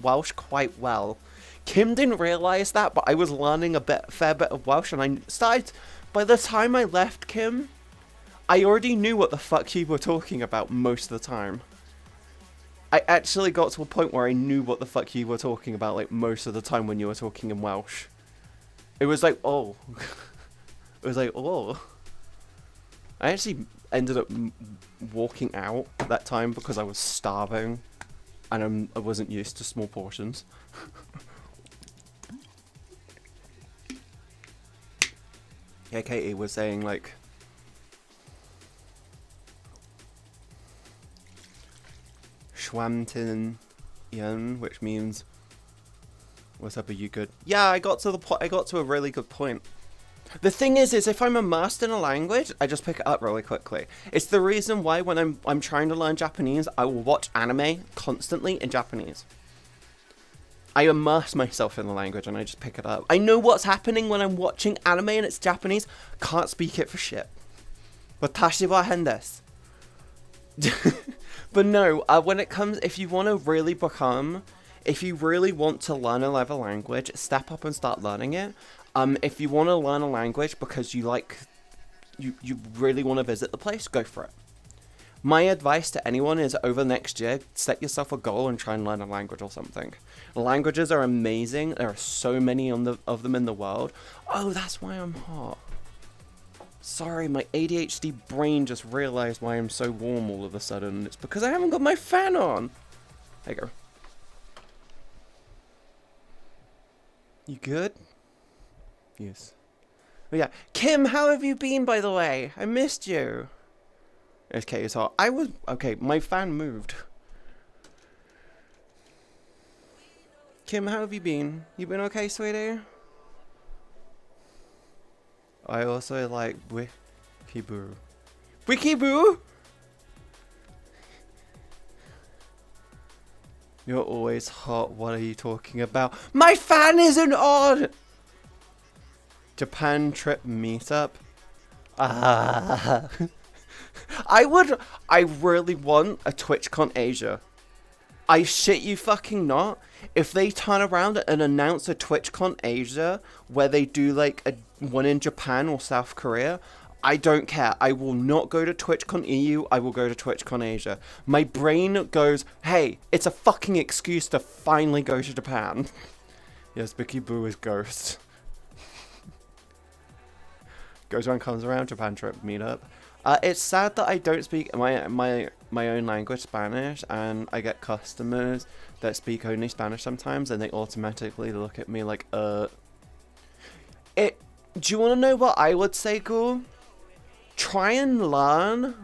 Welsh quite well. Kim didn't realise that, but I was learning fair bit of Welsh, and I started. By the time I left Kim, I already knew what the fuck you were talking about most of the time. I actually got to a point where I knew what the fuck you were talking about, like, most of the time when you were talking in Welsh. It was like, oh. It was like, oh. I actually ended up walking out that time because I was starving and I wasn't used to small portions. Yeah, Katie was saying, like, Schwamtin Yen, which means, what's up, are you good? Yeah, I got to a really good point. The thing is if I'm immersed in a language, I just pick it up really quickly. It's the reason why when I'm trying to learn Japanese, I will watch anime constantly in Japanese. I immerse myself in the language and I just pick it up. I know what's happening when I'm watching anime and it's Japanese. Can't speak it for shit. Watashi wa hen desu. But no, when it comes, if you want to learn another language, step up and start learning it. If you want to learn a language because you really want to visit the place, go for it. My advice to anyone is over next year, set yourself a goal and try and learn a language or something. Languages are amazing. There are so many of them in the world. Oh, that's why I'm hot. Sorry, my ADHD brain just realized why I'm so warm all of a sudden. It's because I haven't got my fan on. There you go. You good? Yes. But yeah, Kim, how have you been, by the way? I missed you. Okay, so okay, my fan moved. Kim, how have you been? You been okay, sweetie? I also like Wikiboo. Wikiboo? You're always hot, what are you talking about? My fan isn't on! Japan trip meetup. I really want a TwitchCon Asia. I shit you fucking not. If they turn around and announce a TwitchCon Asia where they do like one in Japan or South Korea, I don't care. I will not go to TwitchCon EU. I will go to TwitchCon Asia. My brain goes, hey, it's a fucking excuse to finally go to Japan. Yes, Bicky Boo is ghost. Goes around, comes around, Japan trip meetup. It's sad that I don't speak my own language, Spanish, and I get customers that speak only Spanish sometimes, and they automatically look at me like, Do you want to know what I would say, Ghoul? try and learn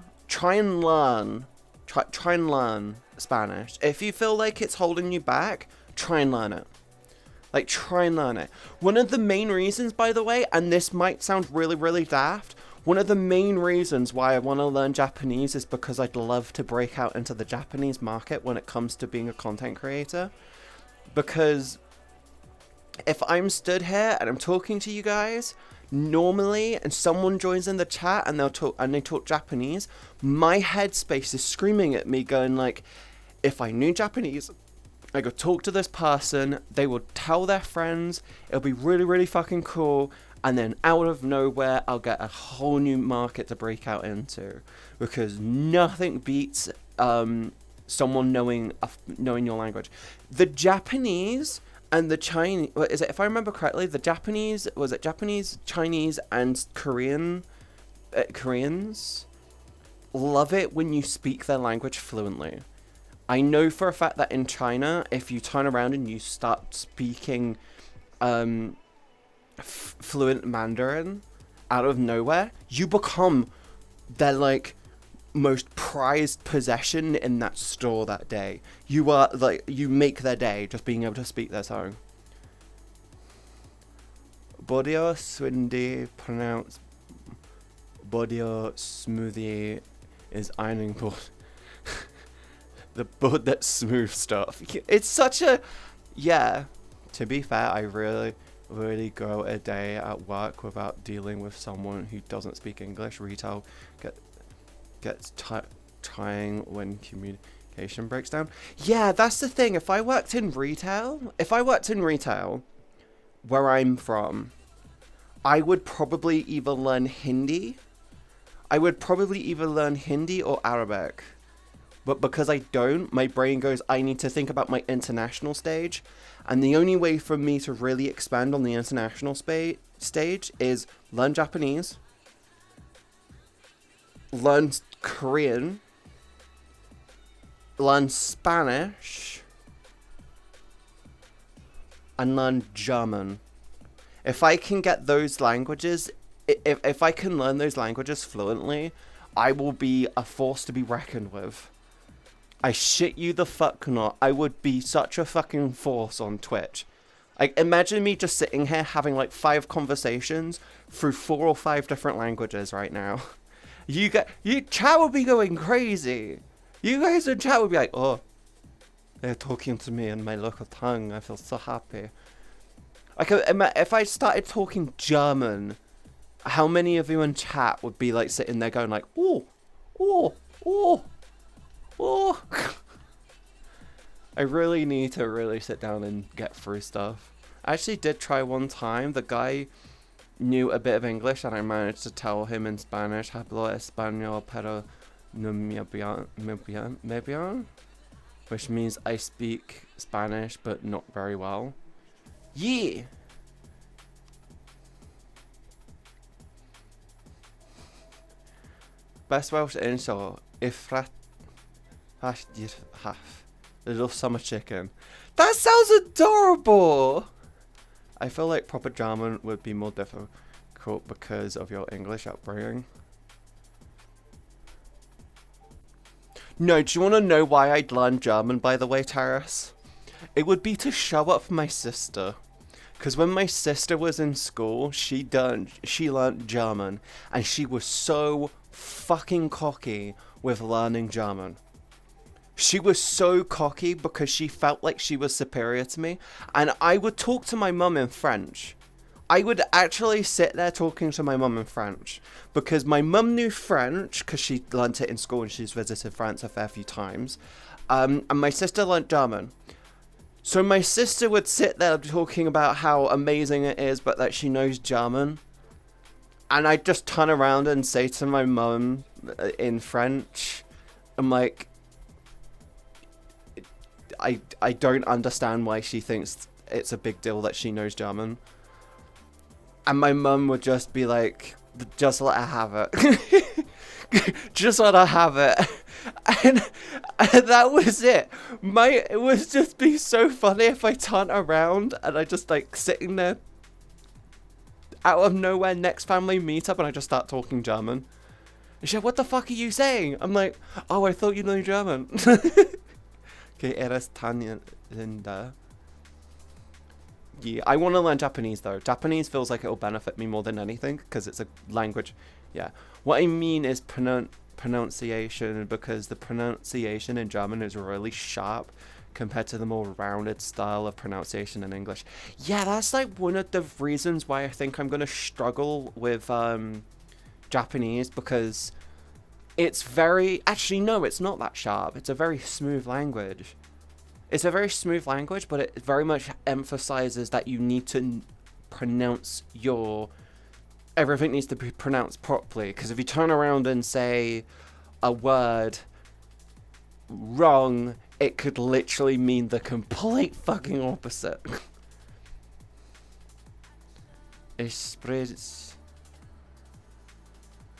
Spanish. If you feel like it's holding you back, try and learn it. Like, try and learn it. One of the main reasons, by the way, and this might sound really, really daft, one of the main reasons why I want to learn Japanese is because I'd love to break out into the Japanese market when it comes to being a content creator. Because if I'm stood here and I'm talking to you guys, normally, and someone joins in the chat and they talk Japanese, my headspace is screaming at me, going like, if I knew Japanese, I could talk to this person, they would tell their friends, it'll be really, really fucking cool, and then out of nowhere, I'll get a whole new market to break out into, because nothing beats someone knowing your language. The Japanese and the Chinese, if I remember correctly, the Japanese, Chinese, and Koreans love it when you speak their language fluently. I know for a fact that in China, if you turn around and you start speaking fluent Mandarin out of nowhere, you become their like most prized possession in that store that day. You are like, you make their day just being able to speak their tongue. Bodio Swindy, pronounced Bodio Smoothie, is ironing board. The board that's smooth stuff. It's such a, yeah. To be fair, I really go a day at work without dealing with someone who doesn't speak English. Retail gets trying when communication breaks down. Yeah, that's the thing. If I worked in retail, where I'm from, I would probably either learn Hindi. Or Arabic. But because I don't, my brain goes, I need to think about my international stage. And the only way for me to really expand on the international stage is learn Japanese, learn Korean, learn Spanish, and learn German. If I can get those languages, if I can learn those languages fluently, I will be a force to be reckoned with. I shit you the fuck not. I would be such a fucking force on Twitch. Like, imagine me just sitting here having like 5 conversations through 4 or 5 different languages right now. Chat would be going crazy. You guys in chat would be like, oh, they're talking to me in my local tongue. I feel so happy. Like, if I started talking German, how many of you in chat would be like sitting there going like, oh. I really need to really sit down and get through stuff. I actually did try one time. The guy knew a bit of English and I managed to tell him in Spanish, hablo español pero no me bien, which means I speak Spanish but not very well. Yeah! Best Welsh insult, ifrat little summer chicken. That sounds adorable! I feel like proper German would be more difficult because of your English upbringing. No, do you want to know why I'd learn German, by the way, Taras? It would be to show up for my sister. Because when my sister was in school, she learnt German. And she was so fucking cocky with learning German. She was so cocky because she felt like she was superior to me. And I would talk to my mum in French. I would actually sit there talking to my mum in French. Because my mum knew French, because she learnt it in school and she's visited France a fair few times. And my sister learnt German. So my sister would sit there talking about how amazing it is, but that she knows German. And I'd just turn around and say to my mum in French, I'm like, I don't understand why she thinks it's a big deal that she knows German. And my mum would just be like, just let her have it. Just let her have it. And that was it. It would just be so funny if I turned around and I just like sitting there out of nowhere, next family meetup, and I just start talking German. She's like, what the fuck are you saying? I'm like, oh, I thought you knew German. Okay, eres tan linda. Yeah, I want to learn Japanese though. Japanese feels like it'll benefit me more than anything because it's a language. Yeah. What I mean is pronunciation, because the pronunciation in German is really sharp compared to the more rounded style of pronunciation in English. Yeah, that's like one of the reasons why I think I'm going to struggle with Japanese, because it's very... Actually, no, it's not that sharp. It's a very smooth language. It's a very smooth language, but it very much emphasizes that you need to pronounce your... Everything needs to be pronounced properly, because if you turn around and say a word wrong, it could literally mean the complete fucking opposite. Ich spreche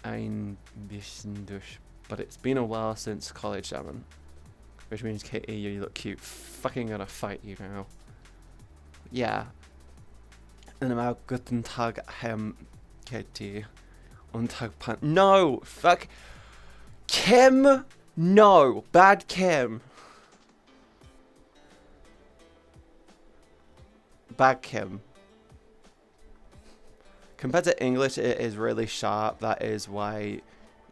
ein bisschen durch, but it's been a while since college German. Which means, Katie, you look cute. Fucking gonna fight you now. Yeah. And about guten Tag, Katie. Und Tag Pan. No! Fuck. Kim! No! Bad Kim. Bad Kim. Compared to English, it is really sharp. That is why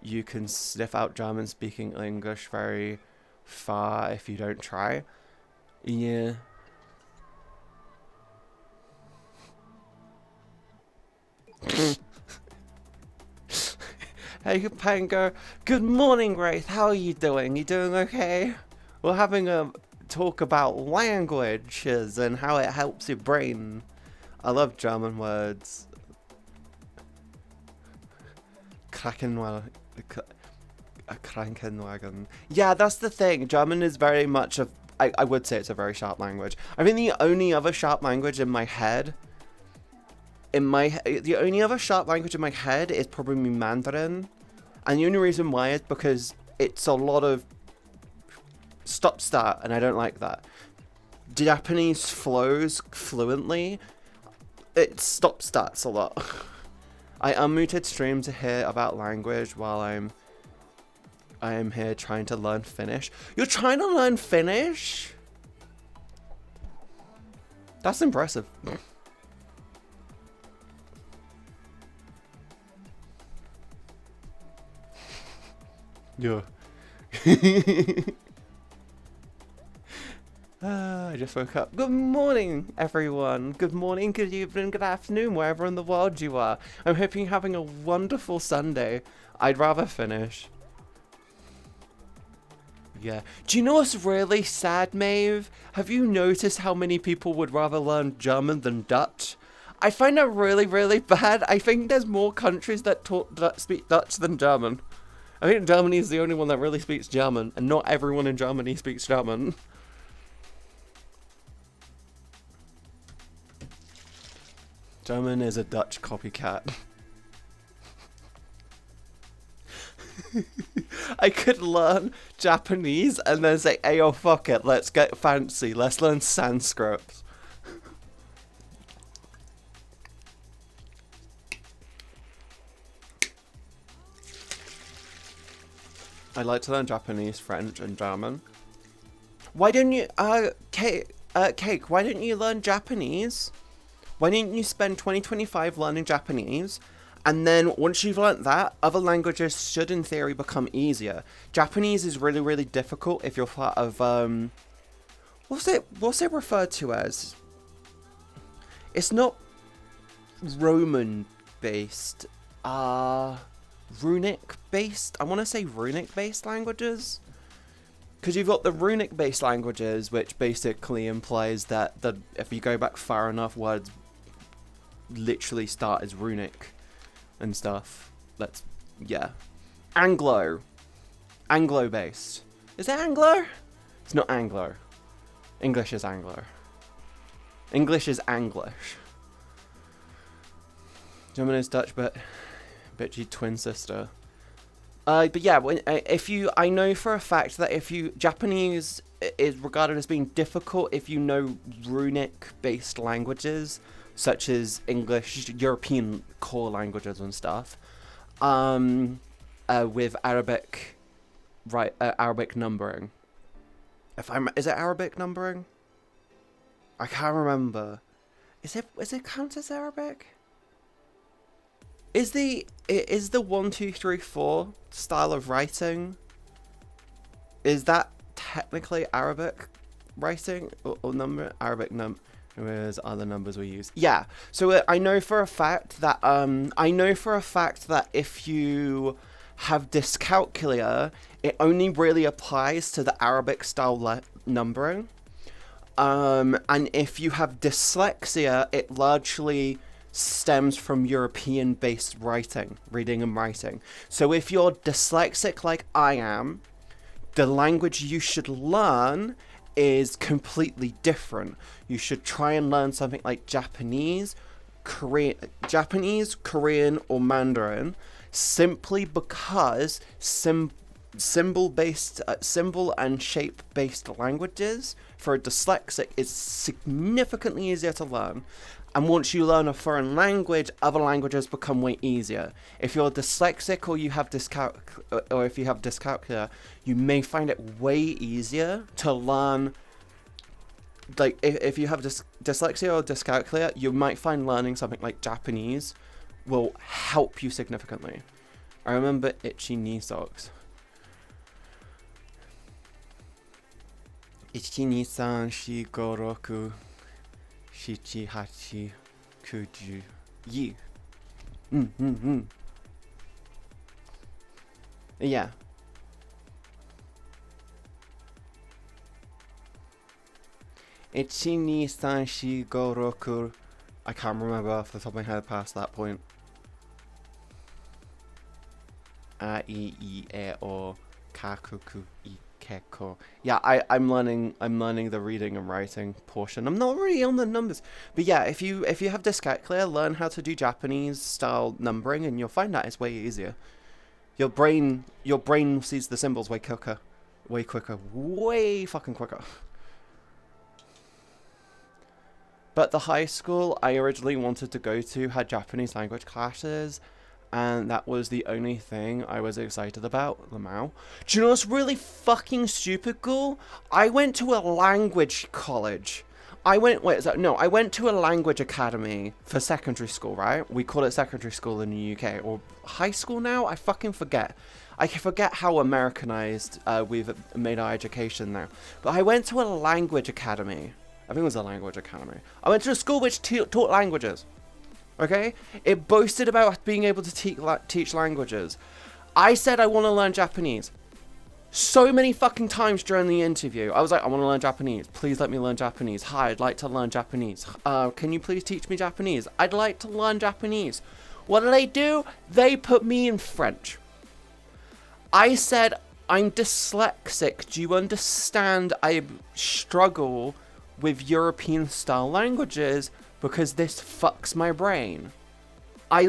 you can sniff out German speaking English very far if you don't try. Yeah. Hey Pango, good morning Wraith, how are you doing? You doing okay? We're having a talk about languages and how it helps your brain. I love German words. Krankenwagen. Yeah, that's the thing. German is very much a... I would say it's a very sharp language. I think the only other sharp language in my head... The only other sharp language in my head is probably Mandarin. And the only reason why is because it's a lot of stop-start, and I don't like that. Japanese flows fluently. It stop-starts a lot. I unmuted stream to hear about language while I am here trying to learn Finnish. You're trying to learn Finnish? That's impressive. Yeah. I just woke up. Good morning, everyone. Good morning, good evening, good afternoon, wherever in the world you are. I'm hoping you're having a wonderful Sunday. I'd rather finish. Yeah. Do you know what's really sad, Maeve? Have you noticed how many people would rather learn German than Dutch? I find that really, really bad. I think there's more countries that speak Dutch than German. I think Germany is the only one that really speaks German, and not everyone in Germany speaks German. German is a Dutch copycat. I could learn Japanese and then say, hey, oh, fuck it, let's get fancy, let's learn Sanskrit. I'd like to learn Japanese, French, and German. Why don't you, Cake, why don't you learn Japanese? Why didn't you spend 2025 learning Japanese? And then once you've learnt that, other languages should in theory become easier. Japanese is really, really difficult if you're part of, what's it referred to as? It's not Roman based, runic based? I want to say runic based languages. Because you've got the runic based languages, which basically implies that if you go back far enough, words literally start as runic and stuff. Yeah. Anglo based. Is it Anglo? It's not Anglo. English is Anglo. English is Anglish. German is Dutch, but bitchy twin sister. But yeah, I know for a fact that Japanese is regarded as being difficult if you know runic-based languages, such as English, European core languages and stuff. with Arabic, right? Arabic numbering. Is it Arabic numbering? I can't remember. Is it count as Arabic? Is the 1, 2, 3, 4 style of writing? Is that technically Arabic writing or number? Arabic numbers are the numbers we use. Yeah. So I know for a fact that if you have dyscalculia, it only really applies to the Arabic style numbering. And if you have dyslexia, it largely stems from European-based reading and writing. So if you're dyslexic like I am, the language you should learn is completely different. You should try and learn something like Japanese, Korean, or Mandarin, simply because symbol and shape-based languages for a dyslexic is significantly easier to learn. And once you learn a foreign language, other languages become way easier. If you're dyslexic or if you have dyscalculia, you may find it way easier to learn. Like if you have dyslexia or dyscalculia, you might find learning something like Japanese will help you significantly. I remember itchy knee socks. Ichi ni san shi go roku shichi hachi kuju yi. Yeah. Ichi ni san shi go roku. I can't remember off the top of my head past that point. A I I E O kakuku I. Cool. Yeah, I'm learning the reading and writing portion. I'm not really on the numbers, but yeah, if you have dyscalculia, learn how to do Japanese style numbering, and you'll find that it's way easier. Your brain sees the symbols way quicker, way fucking quicker. But the high school I originally wanted to go to had Japanese language classes. And that was the only thing I was excited about, Lamau. Do you know what's really fucking stupid, Ghoul? I went to a language college. I went to a language academy for secondary school, right? We call it secondary school in the UK. Or high school now? I fucking forget. I forget how Americanized we've made our education now. But I went to a language academy. I think it was a language academy. I went to a school which taught languages. Okay? It boasted about being able to teach languages. I said I want to learn Japanese. So many fucking times during the interview. I was like, I want to learn Japanese. Please let me learn Japanese. Hi, I'd like to learn Japanese. Can you please teach me Japanese? I'd like to learn Japanese. What do? They put me in French. I said, I'm dyslexic. Do you understand I struggle with European style languages? Because this fucks my brain. I'm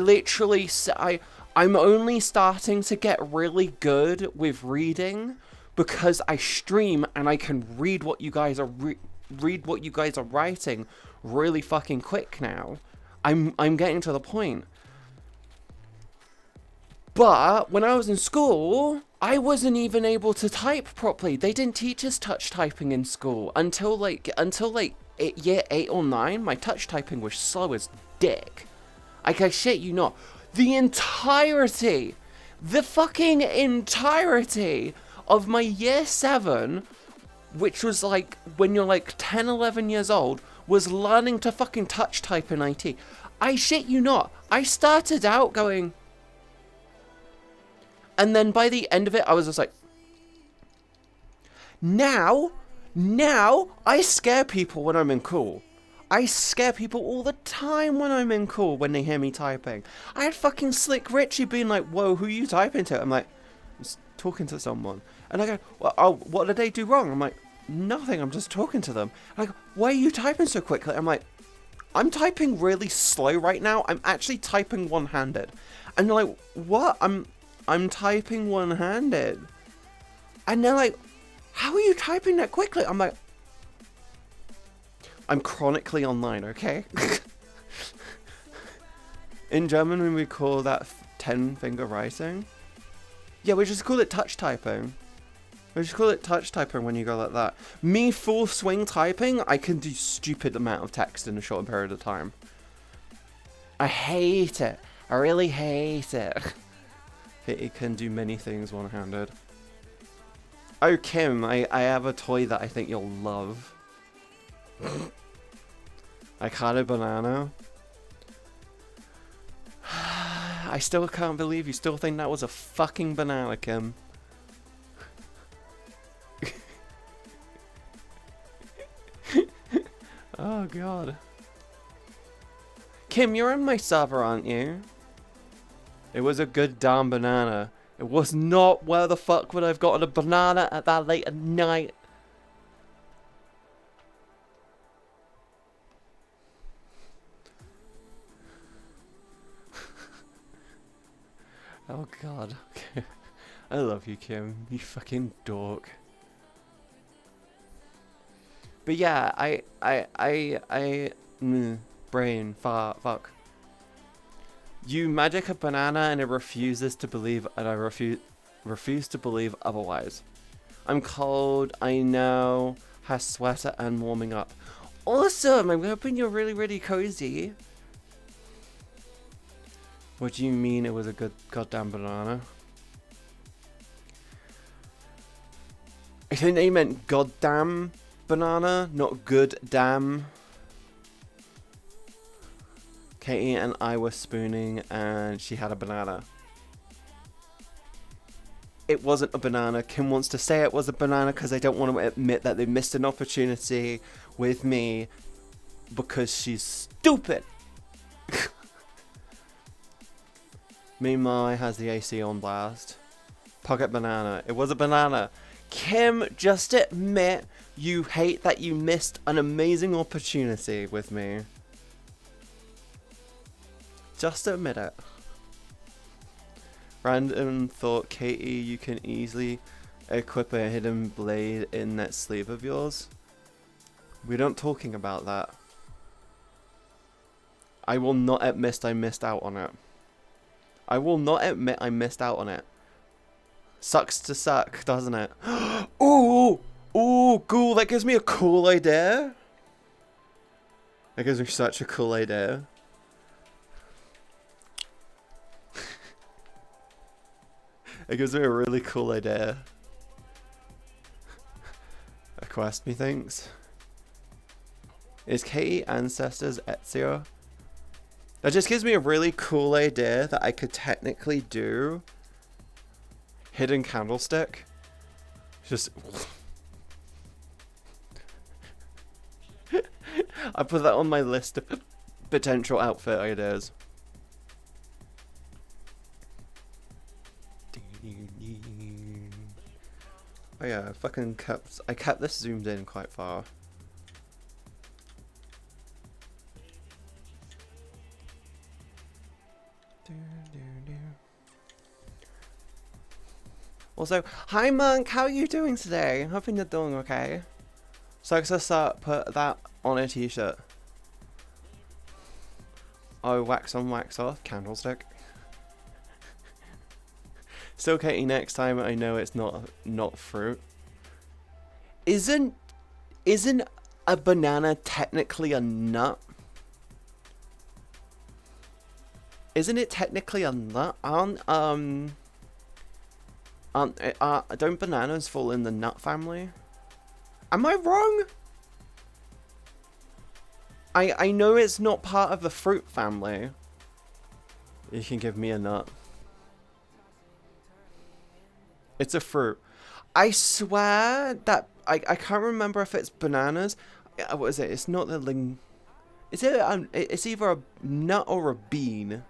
only starting to get really good with reading because I stream and I can read what you guys are writing really fucking quick now. I'm getting to the point. But when I was in school, I wasn't even able to type properly. They didn't teach us touch typing in school until year 8 or 9, my touch typing was slow as dick. I shit you not. The fucking entirety of my year 7, which was like when you're like 10, 11 years old, was learning to fucking touch type in IT. I shit you not. I started out going, and then by the end of it, I was just like, Now, I scare people when I'm in cool. I scare people all the time when I'm in cool when they hear me typing. I had fucking Slick Richie being like, whoa, who are you typing to? I'm like, I'm just talking to someone. And I go, well, what did they do wrong? I'm like, nothing, I'm just talking to them. And I go, why are you typing so quickly? I'm like, I'm typing really slow right now. I'm actually typing one-handed. And they're like, what? I'm typing one-handed. And they're like, how are you typing that quickly? I'm like, I'm chronically online, okay? In German, we call that 10-finger writing. Yeah, we just call it touch typing. We just call it touch typing when you go like that. Me full swing typing, I can do stupid amount of text in a short period of time. I hate it. I really hate it. It can do many things one-handed. Oh, Kim, I have a toy that I think you'll love. I caught a banana. I still can't believe you still think that was a fucking banana, Kim. Oh, God. Kim, you're on my server, aren't you? It was a good damn banana. It was not. Where the fuck would I have gotten a banana at that late at night? Oh, God. I love you, Kim. You fucking dork. But yeah, brain, fuck. You magic a banana and it refuses to believe, and I refuse to believe otherwise. I'm cold, I know, has sweater and warming up. Awesome, I'm hoping you're really, really cozy. What do you mean it was a good goddamn banana? I think they meant goddamn banana, not good damn. Katie and I were spooning and she had a banana. It wasn't a banana. Kim wants to say it was a banana because they don't want to admit that they missed an opportunity with me because she's stupid. Meanwhile, has the AC on blast. Pocket banana. It was a banana. Kim, just admit you hate that you missed an amazing opportunity with me. Just admit it. Random thought, Katie, you can easily equip a hidden blade in that sleeve of yours. We're not talking about that. I will not admit I missed out on it. I will not admit I missed out on it. Sucks to suck, doesn't it? Ooh! Ooh, cool. That gives me a cool idea. That gives me such a cool idea. It gives me a really cool idea. A quest, methinks. Is Katie Ancestors Ezio? That just gives me a really cool idea that I could technically do hidden candlestick. Just I put that on my list of potential outfit ideas. Oh yeah, I kept this zoomed in quite far. Also, hi Monk, how are you doing today? Hoping you're doing okay. Success put that on a t-shirt. Oh, wax on, wax off, candlestick. Still Katie, next time I know it's not fruit. Isn't a banana technically a nut? Isn't it technically a nut? Don't bananas fall in the nut family? Am I wrong? I know it's not part of the fruit family. You can give me a nut. It's a fruit. I swear that I can't remember if it's bananas. What is it? It's not the it's either a nut or a bean.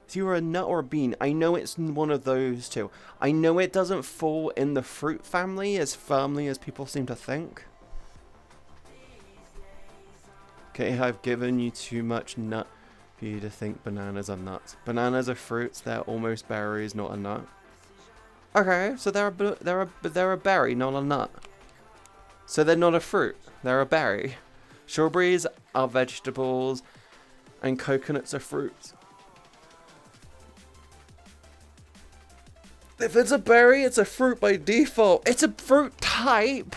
It's either a nut or a bean. I know it's one of those two. I know it doesn't fall in the fruit family as firmly as people seem to think. Okay, I've given you too much nut for you to think bananas are nuts. Bananas are fruits. They're almost berries, not a nut. Okay, so they're a berry, not a nut. So they're not a fruit. They're a berry. Strawberries are vegetables, and coconuts are fruits. If it's a berry, it's a fruit by default. It's a fruit type,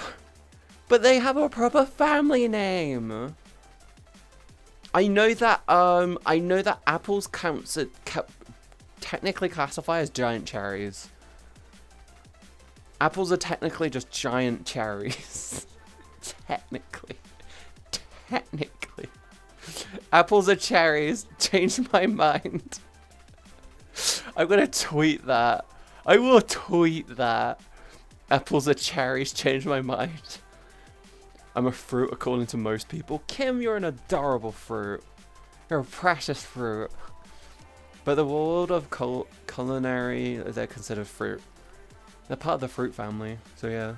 but they have a proper family name. I know that apples technically classify as giant cherries. Apples are technically just giant cherries. Technically. Apples are cherries. Changed my mind. I'm gonna tweet that. I will tweet that. Apples are cherries. Changed my mind. I'm a fruit according to most people. Kim, you're an adorable fruit. You're a precious fruit. But the world of culinary, they're considered fruit. They're part of the fruit family, so yeah.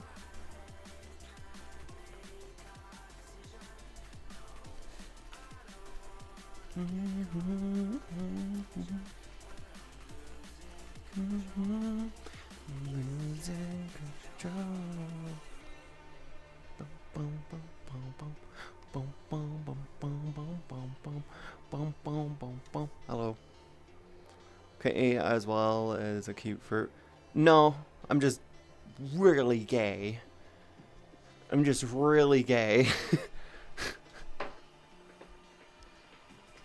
Hello. Kitty as well is a cute fruit. No, I'm just really gay. I'm just really gay.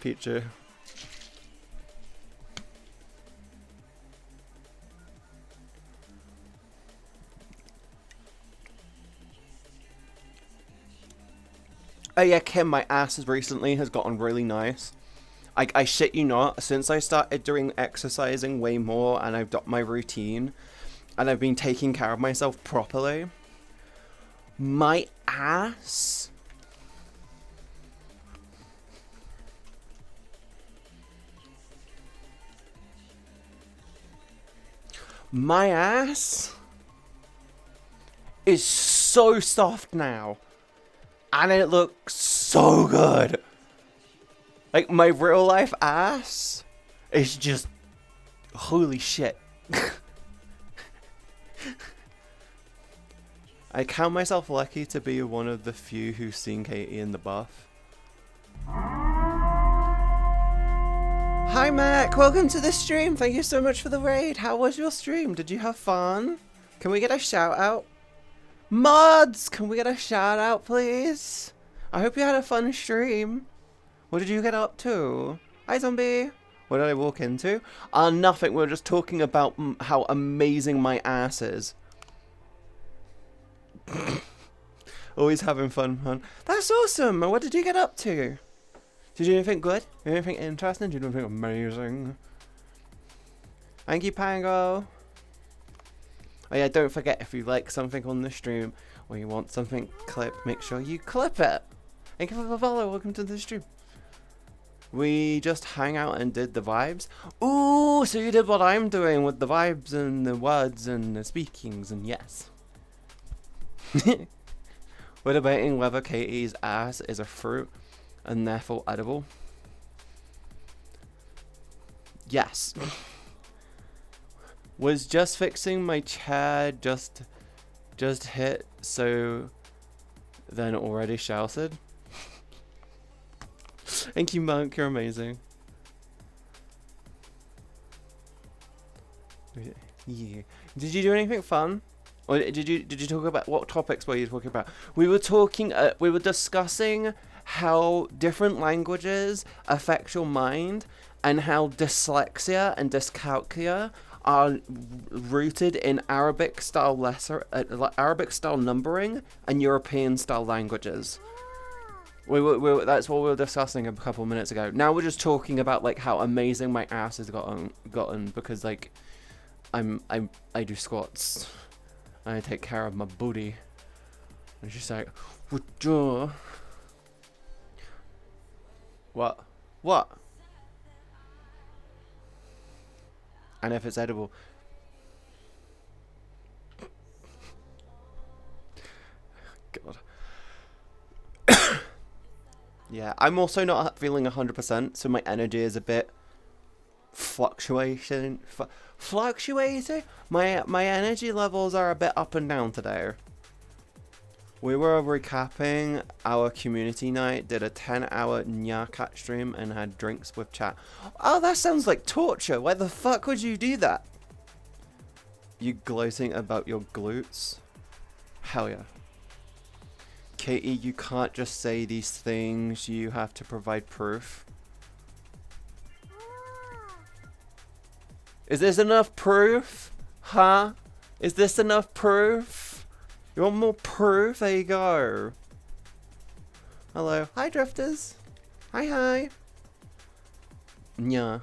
Picture. Oh yeah, Kim, my ass has gotten really nice. I shit you not, since I started doing exercising way more and I've got my routine and I've been taking care of myself properly, my ass is so soft now and it looks so good. Like, my real life ass is just, holy shit. I count myself lucky to be one of the few who've seen Katie in the buff. Hi Mac, welcome to the stream. Thank you so much for the raid. How was your stream? Did you have fun? Can we get a shout out? Mods, can we get a shout out please? I hope you had a fun stream. What did you get up to? Hi, zombie. What did I walk into? Nothing. We were just talking about how amazing my ass is. Always having fun. That's awesome. What did you get up to? Did you do anything good? Anything interesting? Did you do anything amazing? Thank you, Pango. Oh yeah, don't forget, if you like something on the stream or you want something clipped, make sure you clip it. Thank you for the follow. Welcome to the stream. We just hang out and did the vibes. Ooh, so you did what I'm doing with the vibes and the words and the speakings and yes. We're debating whether Katie's ass is a fruit and therefore edible. Yes. Was just fixing my chair just hit, so then already shouted. Thank you, Monk. You're amazing. Yeah. Did you do anything fun? Or did you talk about, what topics were you talking about? We were talking. We were discussing how different languages affect your mind, and how dyslexia and dyscalculia are rooted in Arabic style numbering and European style languages. That's what we were discussing a couple minutes ago. Now we're just talking about like how amazing my ass has gotten because like I do squats. And I take care of my booty. And she's like, what? And if it's edible. God. Yeah, I'm also not feeling 100%, so my energy is a bit fluctuating. My energy levels are a bit up and down today. We were recapping our community night, did a 10-hour Nyakat stream, and had drinks with chat. Oh, that sounds like torture. Why the fuck would you do that? You gloating about your glutes? Hell yeah. Katie, you can't just say these things. You have to provide proof. Is this enough proof? Huh? Is this enough proof? You want more proof? There you go. Hello. Hi, drifters. Hi. Nya.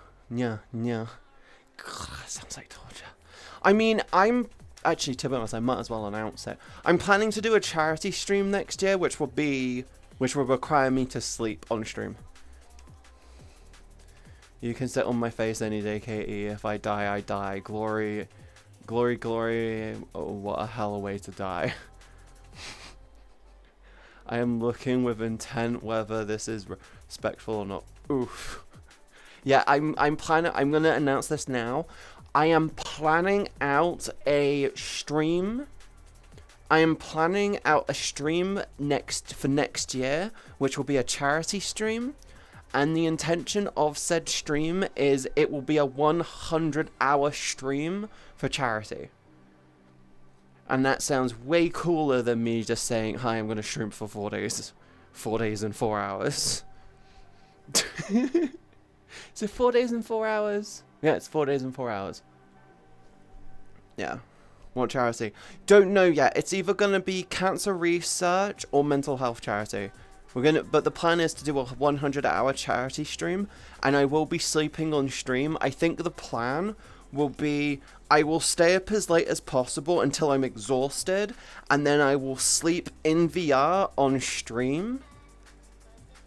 Sounds like torture. I mean, I'm... Actually, to be honest, I might as well announce it. I'm planning to do a charity stream next year, which will require me to sleep on stream. You can sit on my face any day, Katie. If I die, I die. Glory. Oh, what a hell way to die. I am looking with intent whether this is respectful or not. Oof. Yeah, I'm gonna announce this now. I am planning out a stream. I am planning out a stream for next year, which will be a charity stream. And the intention of said stream is it will be a 100-hour stream for charity. And that sounds way cooler than me just saying, hi, I'm going to stream for 4 days. 4 days and 4 hours. Is it 4 days and 4 hours? Yeah, it's 4 days and 4 hours. Yeah. What charity? Don't know yet. It's either going to be cancer research or mental health charity. But the plan is to do a 100-hour charity stream, and I will be sleeping on stream. I think the plan will be I will stay up as late as possible until I'm exhausted, and then I will sleep in VR on stream,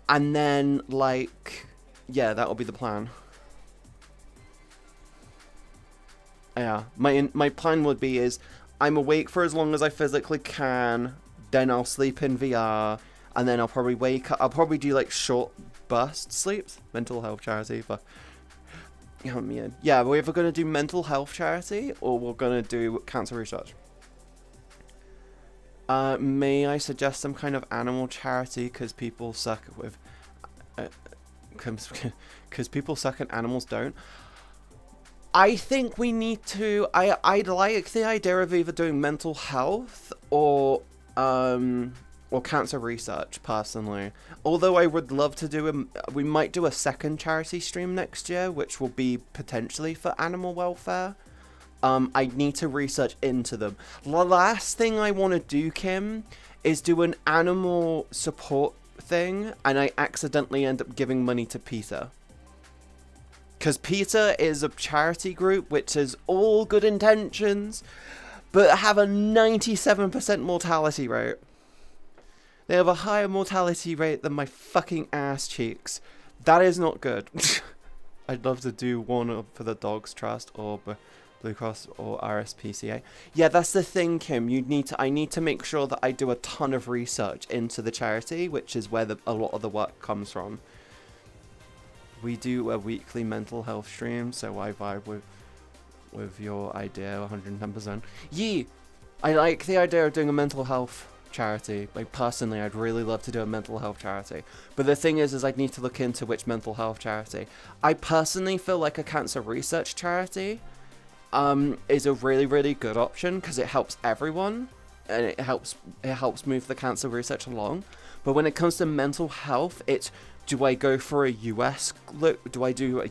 and then, like, yeah, that will be the plan. Yeah, my plan would be is I'm awake for as long as I physically can, then I'll sleep in VR, and then I'll probably wake up. I'll probably do like short burst sleeps. Mental health charity, but yeah, we're either gonna do mental health charity or we're gonna do cancer research. May I suggest some kind of animal charity? Because people suck with, because people suck and animals don't. I think we need to. I like the idea of either doing mental health or cancer research, personally. Although I would love to do we might do a second charity stream next year, which will be potentially for animal welfare. I need to research into them. The last thing I want to do, Kim, is do an animal support thing, and I accidentally end up giving money to PETA. Because PETA is a charity group which is all good intentions, but have a 97% mortality rate. They have a higher mortality rate than my fucking ass cheeks. That is not good. I'd love to do one for the Dogs Trust or Blue Cross or RSPCA. Yeah, that's the thing, Kim. I need to make sure that I do a ton of research into the charity, which is where a lot of the work comes from. We do a weekly mental health stream, so I vibe with your idea 110%. Yee! I like the idea of doing a mental health charity. Like, personally, I'd really love to do a mental health charity. But the thing is I'd need to look into which mental health charity. I personally feel like a cancer research charity is a really, really good option because it helps everyone and it helps move the cancer research along. But when it comes to mental health, it's, do I go for a US look? Do I do a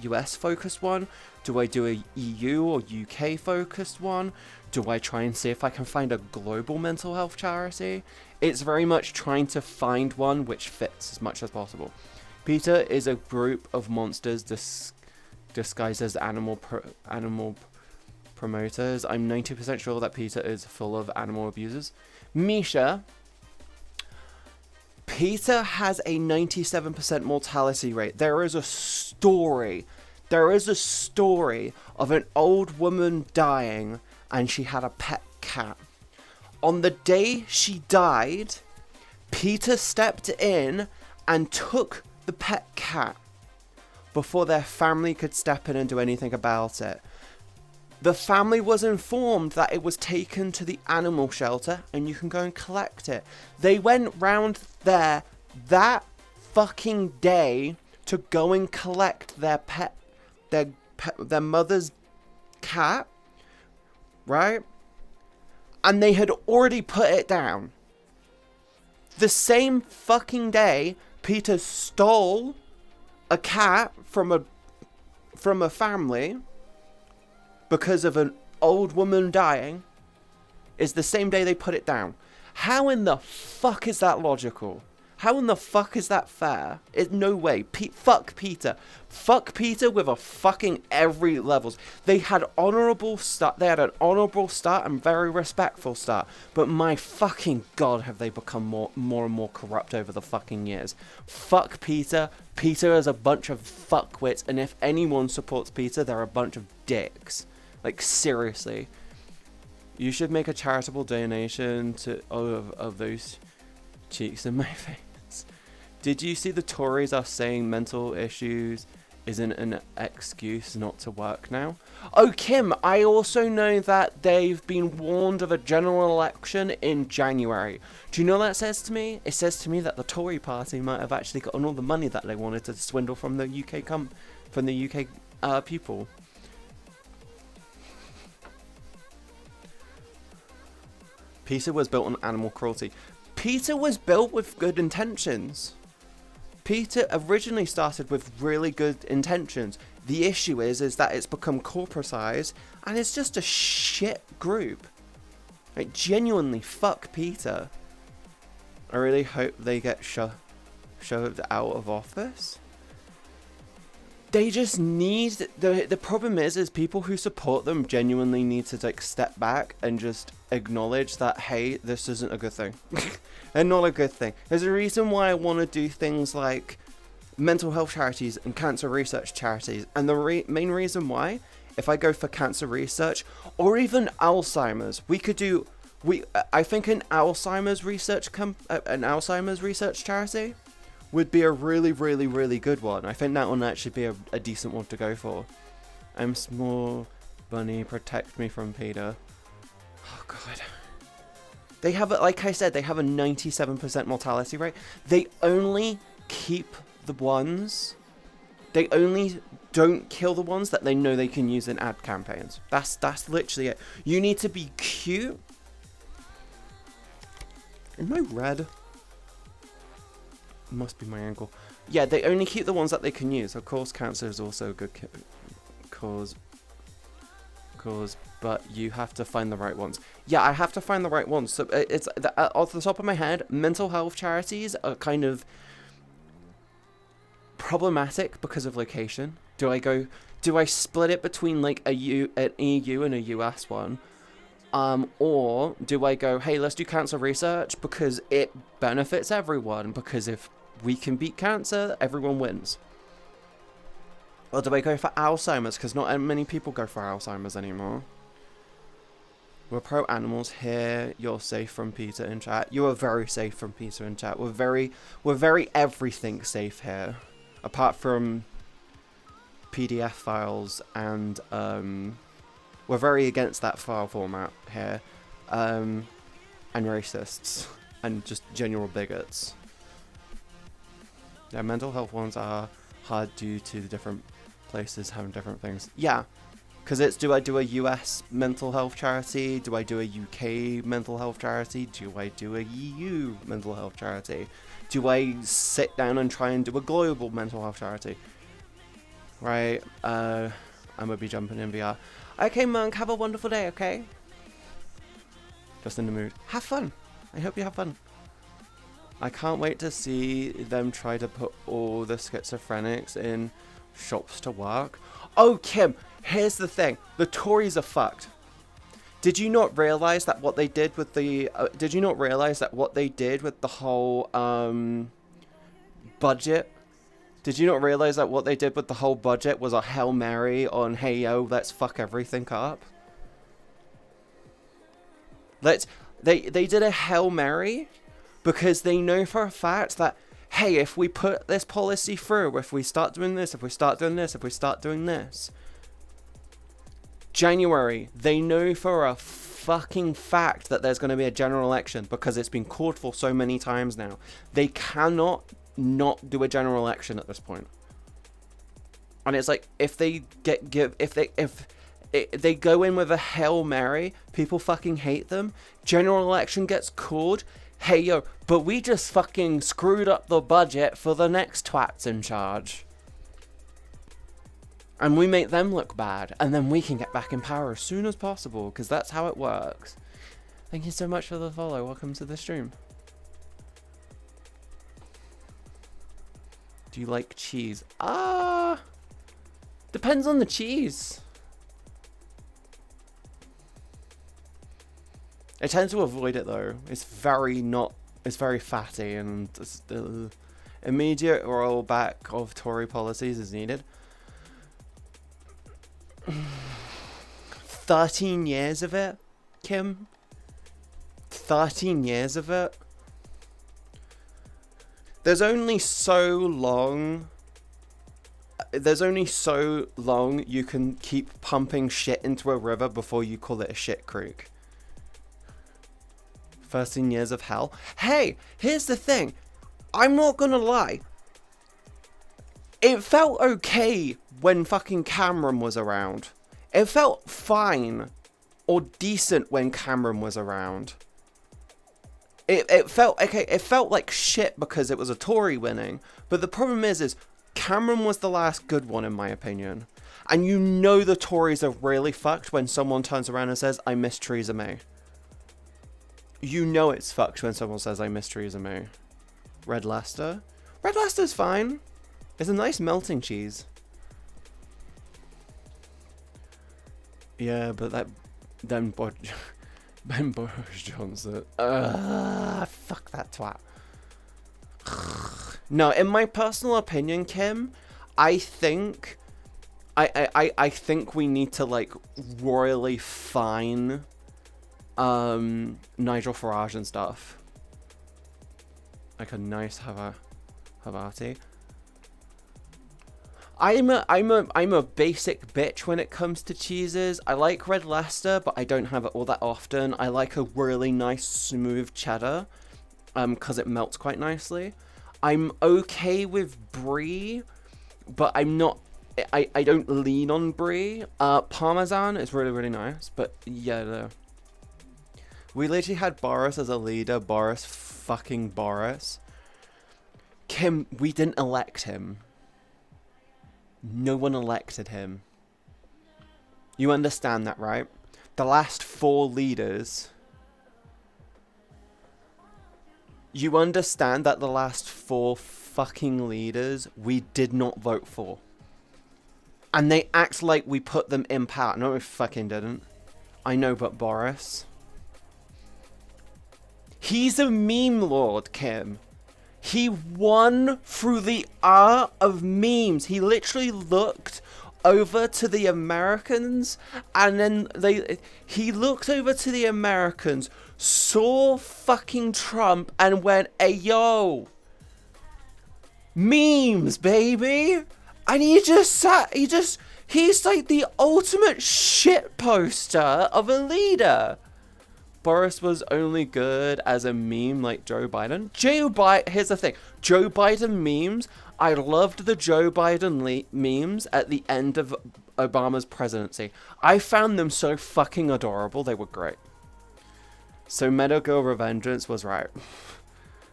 US focused one? Do I do a EU or UK focused one? Do I try and see if I can find a global mental health charity? It's very much trying to find one which fits as much as possible. PETA is a group of monsters disguised as animal promoters. I'm 90% sure that PETA is full of animal abusers. Misha, PETA has a 97% mortality rate. There is a story of an old woman dying and she had a pet cat. On the day she died, PETA stepped in and took the pet cat before their family could step in and do anything about it. The family was informed that it was taken to the animal shelter and you can go and collect it. They went round there that fucking day to go and collect their mother's cat. right? And they had already put it down. The same fucking day, Peter stole a cat from a family because of an old woman dying, is the same day they put it down. How in the fuck is that logical? How in the fuck is that fair? No way. Fuck Peter. Fuck Peter with a fucking every levels. They had honorable start. They had an honorable start and very respectful start. But my fucking god, have they become more and more corrupt over the fucking years. Fuck Peter. Peter is a bunch of fuckwits, and if anyone supports Peter, they're a bunch of dicks. Like, seriously. You should make a charitable donation to of those cheeks in my face. Did you see the Tories are saying mental issues isn't an excuse not to work now? Oh, Kim, I also know that they've been warned of a general election in January. Do you know what that says to me? It says to me that the Tory party might have actually gotten all the money that they wanted to swindle from the UK people. Peter was built on animal cruelty. Peter was built with good intentions. Peter originally started with really good intentions. The issue is that it's become corporatized and it's just a shit group. Like, genuinely, fuck Peter. I really hope they get shoved out of office. They just need... The problem is people who support them genuinely need to, like, step back and just acknowledge that, hey, this isn't a good thing. And not a good thing. There's a reason why I want to do things like mental health charities and cancer research charities. And the main reason why, if I go for cancer research or even Alzheimer's, we could do... I think an Alzheimer's research charity would be a really, really, really good one. I think that one actually be a decent one to go for. I'm small, bunny, protect me from Peter. Oh god. They have, like I said, they have a 97% mortality rate. They only keep the ones... They only don't kill the ones that they know they can use in ad campaigns. That's literally it. You need to be cute. Am I red? Must be my ankle. Yeah, they only keep the ones that they can use. Of course, cancer is also a good cause, but you have to find the right ones. Yeah, I have to find the right ones. So it's off the top of my head, mental health charities are kind of problematic because of location. Do I split it between like an EU and a US one? Or do I go, hey, let's do cancer research because it benefits everyone, because if we can beat cancer, everyone wins? Or do I go for Alzheimer's, because not many people go for Alzheimer's anymore? We're pro animals here. You're safe from Peter in chat. You are very safe from Peter in chat. We're very everything safe here, apart from PDF files and we're very against that file format here, and racists, and just general bigots. Yeah, mental health ones are hard due to the different places having different things. Yeah, because it's, do I do a US mental health charity? Do I do a UK mental health charity? Do I do a EU mental health charity? Do I sit down and try and do a global mental health charity? Right, I'm gonna be jumping in VR. Okay, Monk, have a wonderful day, okay? Just in the mood. Have fun. I hope you have fun. I can't wait to see them try to put all the schizophrenics in shops to work. Oh, Kim, here's the thing. The Tories are fucked. Did you not realize that what they did with the... did you not realize that what they did with the whole budget... Did you not realize that what they did with the whole budget was a Hail Mary on, hey, yo, let's fuck everything up? They did a Hail Mary because they know for a fact that, hey, if we put this policy through, if we start doing this, if we start doing this, if we start doing this, January, they know for a fucking fact that there's going to be a general election because it's been called for so many times now. They cannot not do a general election at this point. And it's like, if they go in with a Hail Mary. People fucking hate them. General election gets called. Hey, yo, but we just fucking screwed up the budget for the next twats in charge. And we make them look bad. And then we can get back in power as soon as possible. Because that's how it works. Thank you so much for the follow. Welcome to the stream. Do you like cheese? Depends on the cheese. I tend to avoid it though. It's very fatty and immediate rollback of Tory policies is needed. 13 years of it, Kim. 13 years of it. There's only so long you can keep pumping shit into a river before you call it a shit creek. 13 years of hell. Hey, here's the thing. I'm not gonna lie. It felt okay when fucking Cameron was around. It felt fine or decent when Cameron was around. It felt okay. It felt like shit because it was a Tory winning. But the problem is Cameron was the last good one in my opinion. And you know the Tories are really fucked when someone turns around and says, I miss Theresa May. You know it's fucked when someone says, I miss Theresa May. Red Leicester? Red Leicester's fine. It's a nice melting cheese. Yeah, but Ben Boris Johnson. Fuck that twat. No, in my personal opinion, Kim, I think we need to like royally fine Nigel Farage and stuff. Like a nice Havarti. I'm a basic bitch when it comes to cheeses. I like Red Leicester, but I don't have it all that often. I like a really nice smooth cheddar, because it melts quite nicely. I'm okay with brie, but I'm not. I don't lean on brie. Parmesan is really, really nice, but yeah, no. We literally had Boris as a leader. Boris fucking Boris. Kim, we didn't elect him. No one elected him. You understand that, right? The last 4 leaders. You understand that the last 4 fucking leaders we did not vote for. And they act like we put them in power. No, we fucking didn't. I know, but Boris. He's a meme lord, Kim. He won through the art of memes. He literally looked over to the Americans and then he looked over to the Americans, saw fucking Trump and went, hey yo, memes, baby. And he's like the ultimate shit poster of a leader. Boris was only good as a meme like Joe Biden. Here's the thing. Joe Biden memes, I loved the Joe Biden memes at the end of Obama's presidency. I found them so fucking adorable. They were great. So Meadow Girl Revengeance was right.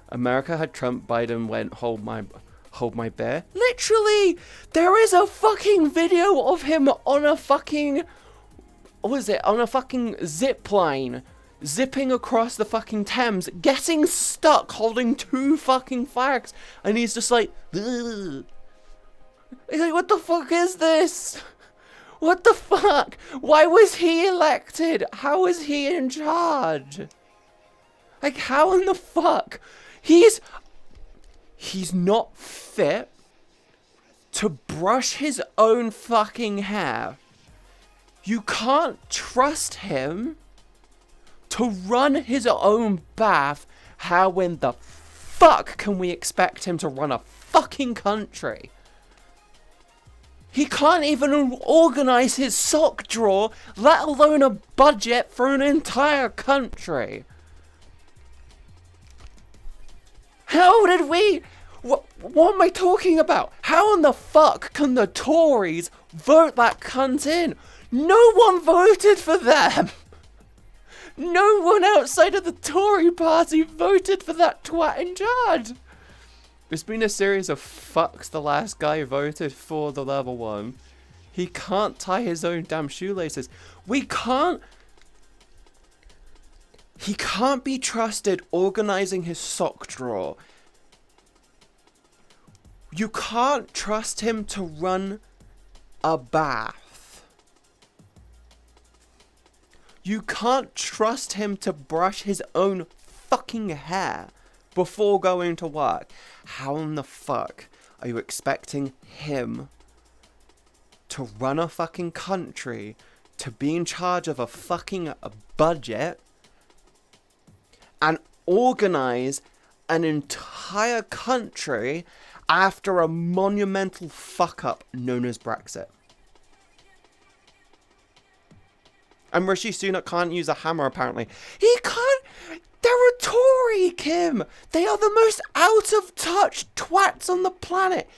America had Trump, Biden went, hold my beer. Literally, there is a fucking video of him on a fucking, on a fucking zip line. Zipping across the fucking Thames, getting stuck holding 2 fucking flags, and he's just like, ugh. He's like, what the fuck is this? What the fuck? Why was he elected? How is he in charge? Like, how in the fuck? He's not fit to brush his own fucking hair. You can't trust him to run his own bath. How in the fuck can we expect him to run a fucking country? He can't even organize his sock drawer, let alone a budget for an entire country. How did we... What am I talking about? How in the fuck can the Tories vote that cunt in? No one voted for them. No one outside of the Tory party voted for that twat in charge. It's been a series of fucks the last guy voted for the level 1. He can't tie his own damn shoelaces. He can't be trusted organizing his sock drawer. You can't trust him to run a bath. You can't trust him to brush his own fucking hair before going to work. How in the fuck are you expecting him to run a fucking country, to be in charge of a fucking budget, and organize an entire country after a monumental fuck up known as Brexit? And Rishi Sunak can't use a hammer, apparently. He can't. They're a Tory, Kim. They are the most out of touch twats on the planet.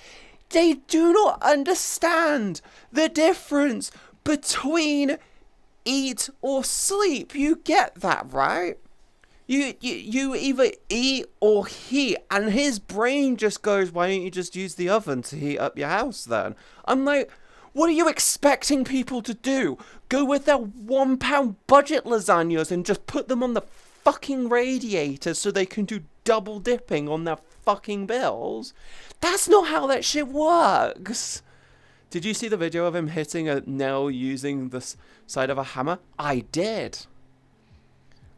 They do not understand the difference between eat or sleep. You get that, right? You either eat or heat, and his brain just goes, why don't you just use the oven to heat up your house then? I'm like, what are you expecting people to do? Go with their £1 budget lasagnas and just put them on the fucking radiator so they can do double dipping on their fucking bills? That's not how that shit works. Did you see the video of him hitting a nail using the side of a hammer? I did.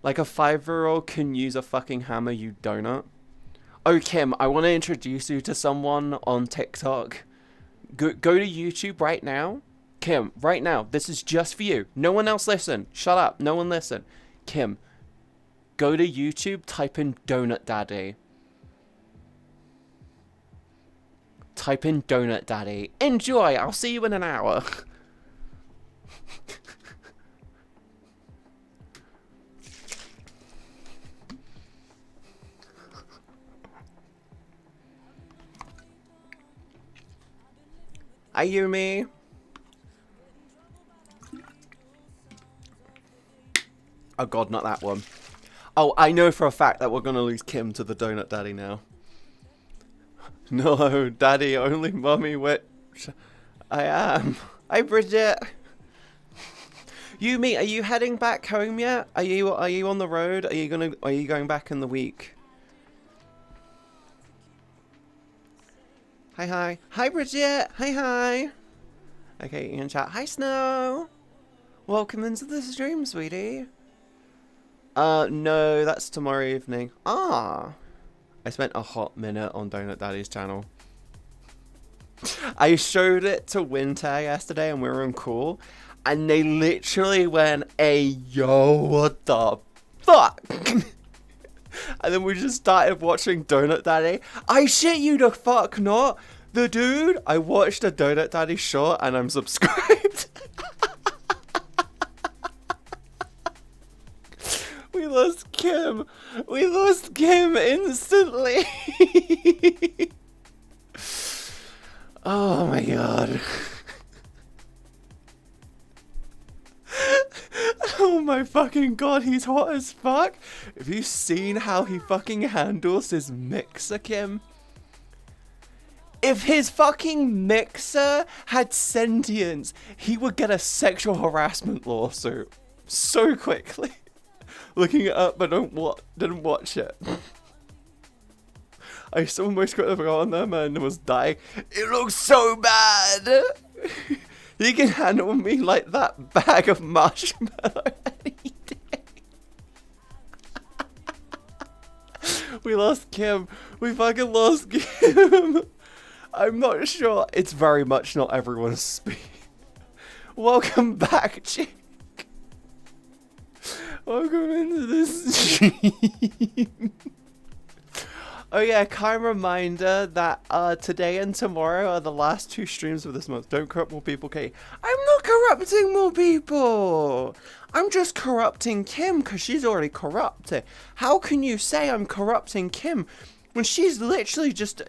Like a 5-year-old can use a fucking hammer, you donut. Oh, Kim, I want to introduce you to someone on TikTok. Go to YouTube right now. Kim, right now. This is just for you. No one else listen. Shut up. No one listen. Kim, go to YouTube, type in Donut Daddy. Type in Donut Daddy. Enjoy. I'll see you in an hour. Ayumi. Oh god, not that one. Oh, I know for a fact that we're gonna lose Kim to the Donut Daddy now. No, Daddy, only Mummy, which I am. Hi, Bridget. Yumi, are you heading back home yet? Are you on the road? Are you going back in the week? Hi, hi. Hi, Bridget. Hi, hi. Okay, you can chat. Hi, Snow. Welcome into the stream, sweetie. No, that's tomorrow evening. Ah. I spent a hot minute on Donut Daddy's channel. I showed it to Winter yesterday and we were on call. And they literally went, hey, yo, what the fuck? And then we just started watching Donut Daddy. I shit you the fuck not. The dude, I watched a Donut Daddy short and I'm subscribed. We lost Kim. We lost Kim instantly. Oh my god. Oh my fucking god, he's hot as fuck. Have you seen how he fucking handles his mixer, Kim? If his fucking mixer had sentience, he would get a sexual harassment lawsuit so quickly. Looking it up, but didn't watch it. I almost could have gone there, man, and was dying. It looks so bad. He can handle me like that bag of marshmallow any day. We lost Kim. We fucking lost Kim. I'm not sure. It's very much not everyone's speed. Welcome back, chick. Welcome into this stream. Oh yeah, kind reminder that today and tomorrow are the last 2 streams of this month. Don't corrupt more people, Kate. I'm not corrupting more people. I'm just corrupting Kim because she's already corrupted. How can you say I'm corrupting Kim when she's literally just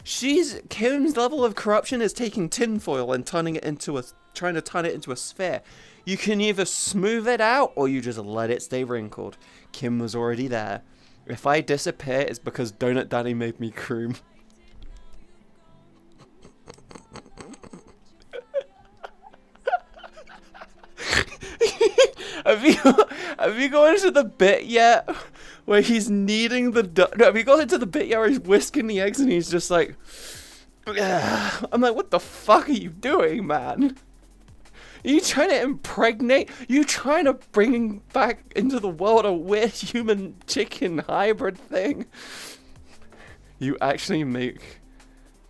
she's Kim's level of corruption is taking tinfoil and turning it into a trying to turn it into a sphere. You can either smooth it out or you just let it stay wrinkled. Kim was already there. If I disappear, it's because Donut Daddy made me cream. Have you gone into the bit yet where he's kneading the dough? No, have you gone into the bit yet where he's whisking the eggs and he's just like... I'm like, what the fuck are you doing, man? Are you trying to impregnate? Are you trying to bring back into the world a weird human chicken hybrid thing? You actually make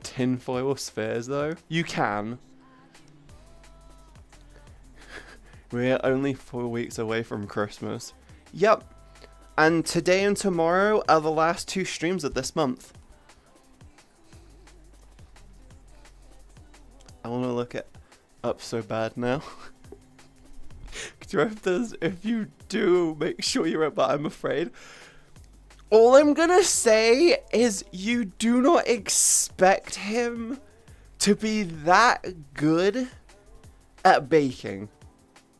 tinfoil spheres, though? You can. We're only 4 weeks away from Christmas. Yep. And today and tomorrow are the last 2 streams of this month. I want to look it up so bad now. If you do, make sure you're up, but I'm afraid. All I'm gonna say is you do not expect him to be that good at baking.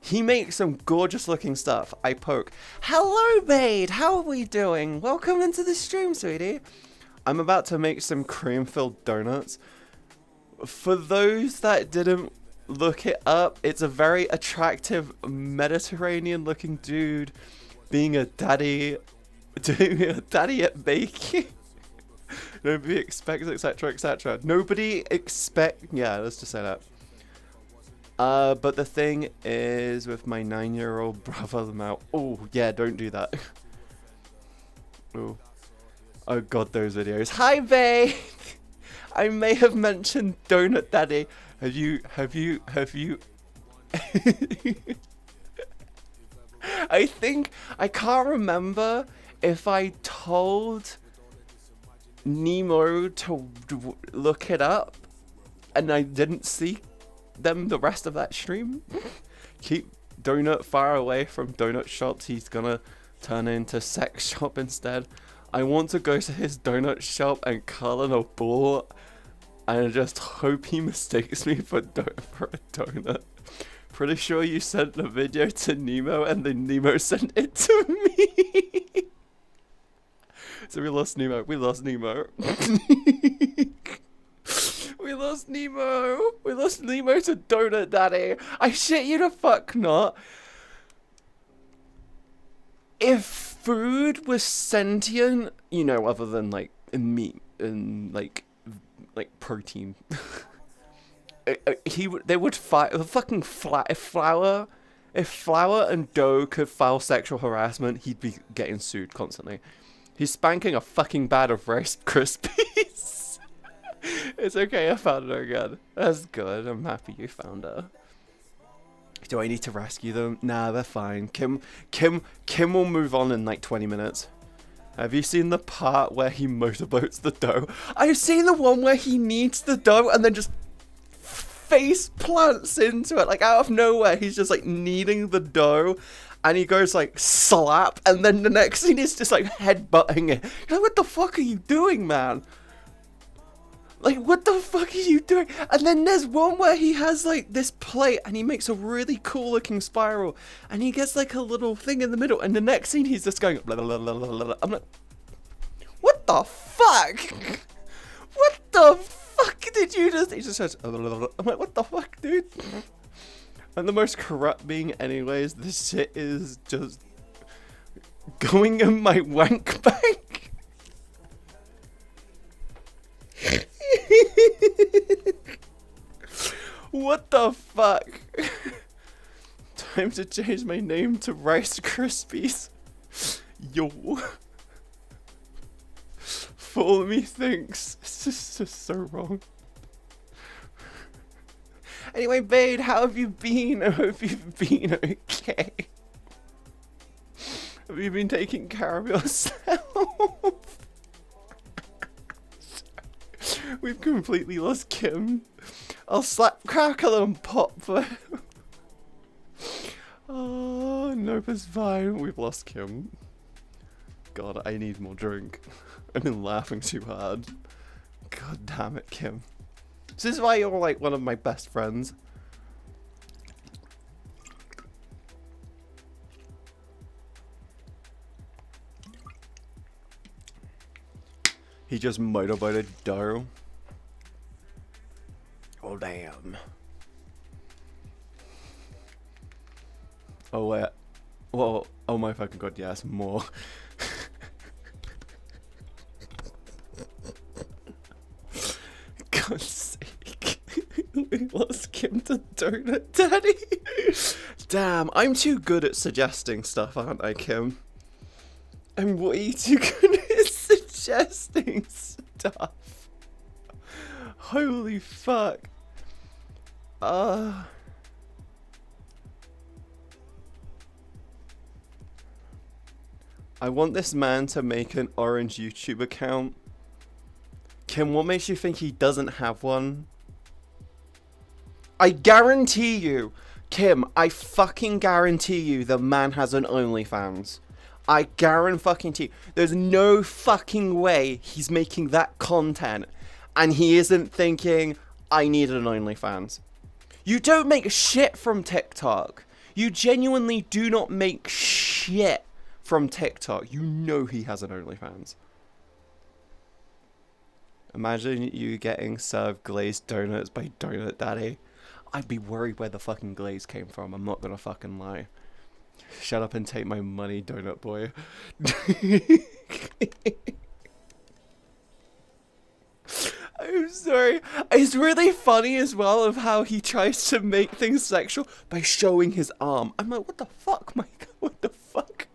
He makes some gorgeous looking stuff. I poke. Hello, Bade. How are we doing? Welcome into the stream, sweetie. I'm about to make some cream-filled donuts. For those that didn't look it up, it's a very attractive Mediterranean-looking dude being a daddy, doing a daddy at baking. Nobody expects, etc., etc. Nobody expect. Yeah, let's just say that. But the thing is, with my 9-year-old brother now. Oh, yeah, don't do that. Oh god, those videos. Hi, babe! I may have mentioned Donut Daddy. Have you... I can't remember if I told Nemo to look it up and I didn't see them the rest of that stream. Keep Donut far away from donut shops. He's gonna turn into sex shop instead. I want to go to his donut shop and color a ball, and I just hope he mistakes me for a donut. Pretty sure you sent the video to Nemo and then Nemo sent it to me. So we lost Nemo. We lost Nemo. We lost Nemo. We lost Nemo to Donut Daddy. I shit you the fuck not. If food was sentient, you know, other than like meat and like protein, they would fight. Fucking if flour and dough could file sexual harassment, he'd be getting sued constantly. He's spanking a fucking bag of Rice Krispies. It's okay, I found her again. That's good. I'm happy you found her. Do I need to rescue them? Nah, they're fine. Kim will move on in like 20 minutes. Have you seen the part where he motorboats the dough? I've seen the one where he kneads the dough and then just face plants into it. Like out of nowhere, he's just like kneading the dough and he goes like slap, and then the next scene is just like headbutting it. You're like, what the fuck are you doing, man? Like, what the fuck are you doing? And then there's one where he has, like, this plate, and he makes a really cool-looking spiral, and he gets, like, a little thing in the middle, and the next scene, he's just going, blah, blah, blah, blah, blah. I'm like, what the fuck? What the fuck did you just... He just says, blah, blah, blah. I'm like, what the fuck, dude? And the most corrupt being, anyways, this shit is just going in my wank bank. What the fuck? Time to change my name to Rice Krispies. Yo. Fool me thinks. It's just so wrong. Anyway, Bade, how have you been? I hope you've been okay. Have you been taking care of yourself? We've completely lost Kim. I'll slap, crackle, and pop for him. Oh, nope, it's fine. We've lost Kim. God, I need more drink. I've been laughing too hard. God damn it, Kim. This is why you're like one of my best friends. He just motivated dough. Oh damn. Oh wait. Whoa. Oh my fucking god, yes, more. God's sake. We lost Kim to Donut Daddy. Damn, I'm too good at suggesting stuff, aren't I, Kim? I'm way too good at suggesting stuff. Holy fuck. I want this man to make an orange YouTube account. Kim, what makes you think he doesn't have one? I guarantee you, Kim, I fucking guarantee you the man has an OnlyFans. I guarantee you. There's no fucking way he's making that content and he isn't thinking, I need an OnlyFans. You don't make shit from TikTok. You genuinely do not make shit from TikTok. You know he has an OnlyFans. Imagine you getting served glazed donuts by Donut Daddy. I'd be worried where the fucking glaze came from. I'm not gonna fucking lie. Shut up and take my money, Donut Boy. I'm sorry. It's really funny as well of how he tries to make things sexual by showing his arm. I'm like, what the fuck, Mike? What the fuck?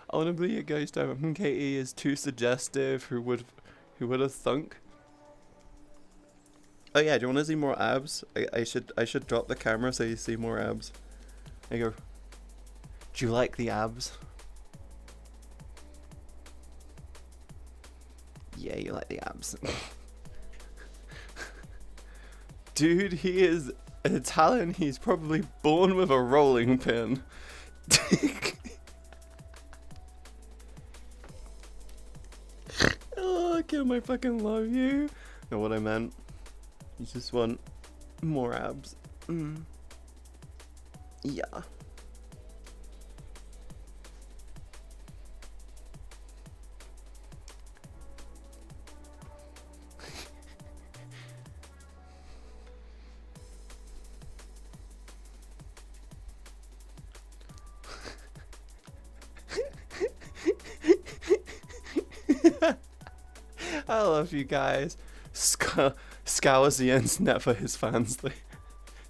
I want to believe it goes down. Katie is too suggestive. Who would have thunk? Oh yeah, do you want to see more abs? I should drop the camera so you see more abs. There you go. Do you like the abs? Yeah, you like the abs. Dude, he is Italian. He's probably born with a rolling pin. Oh, Kim, I fucking love you. Know what I meant? You just want more abs. Yeah. I love you guys. Scours the internet for his fans.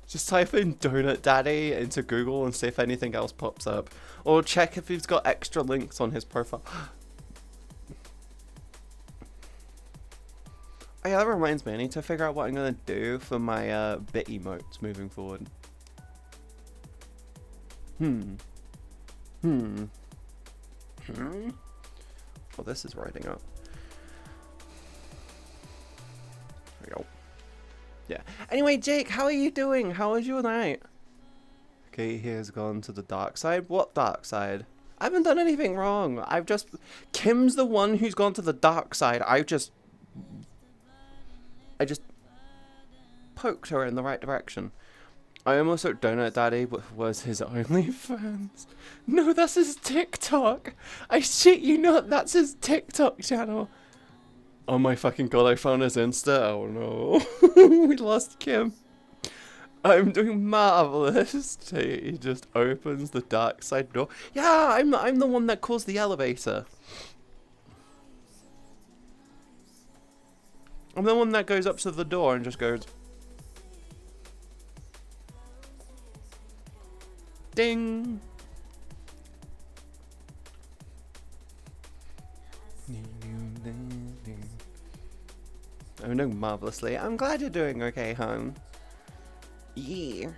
Just type in Donut Daddy into Google and see if anything else pops up. Or check if he's got extra links on his profile. Oh yeah, that reminds me. I need to figure out what I'm going to do for my bit emotes moving forward. Well, this is writing up. There we go. Yeah. Anyway, Jake, how are you doing? How was your night? Okay, he has gone to the dark side. What dark side? I haven't done anything wrong. Kim's the one who's gone to the dark side. I just poked her in the right direction. I almost thought Donut Daddy was his OnlyFans. No, that's his TikTok. I shit you not, that's his TikTok channel. Oh my fucking god, I found his Insta. Oh no. We lost Kim. I'm doing marvelous. He just opens the dark side door. Yeah, I'm the one that calls the elevator. I'm the one that goes up to the door and just goes ding. I'm doing marvelously. I'm glad you're doing okay, hon. Yeah.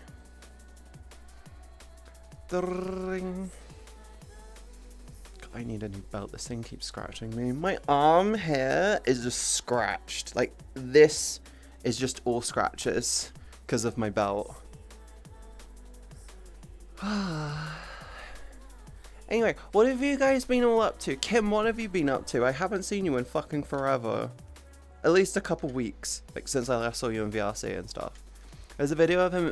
Dring. I need a new belt. This thing keeps scratching me. My arm hair is just scratched. Like, this is just all scratches because of my belt. Anyway, what have you guys been all up to? Kim, what have you been up to? I haven't seen you in fucking forever. At least a couple weeks, like since I last saw you in VRC and stuff. There's a video of him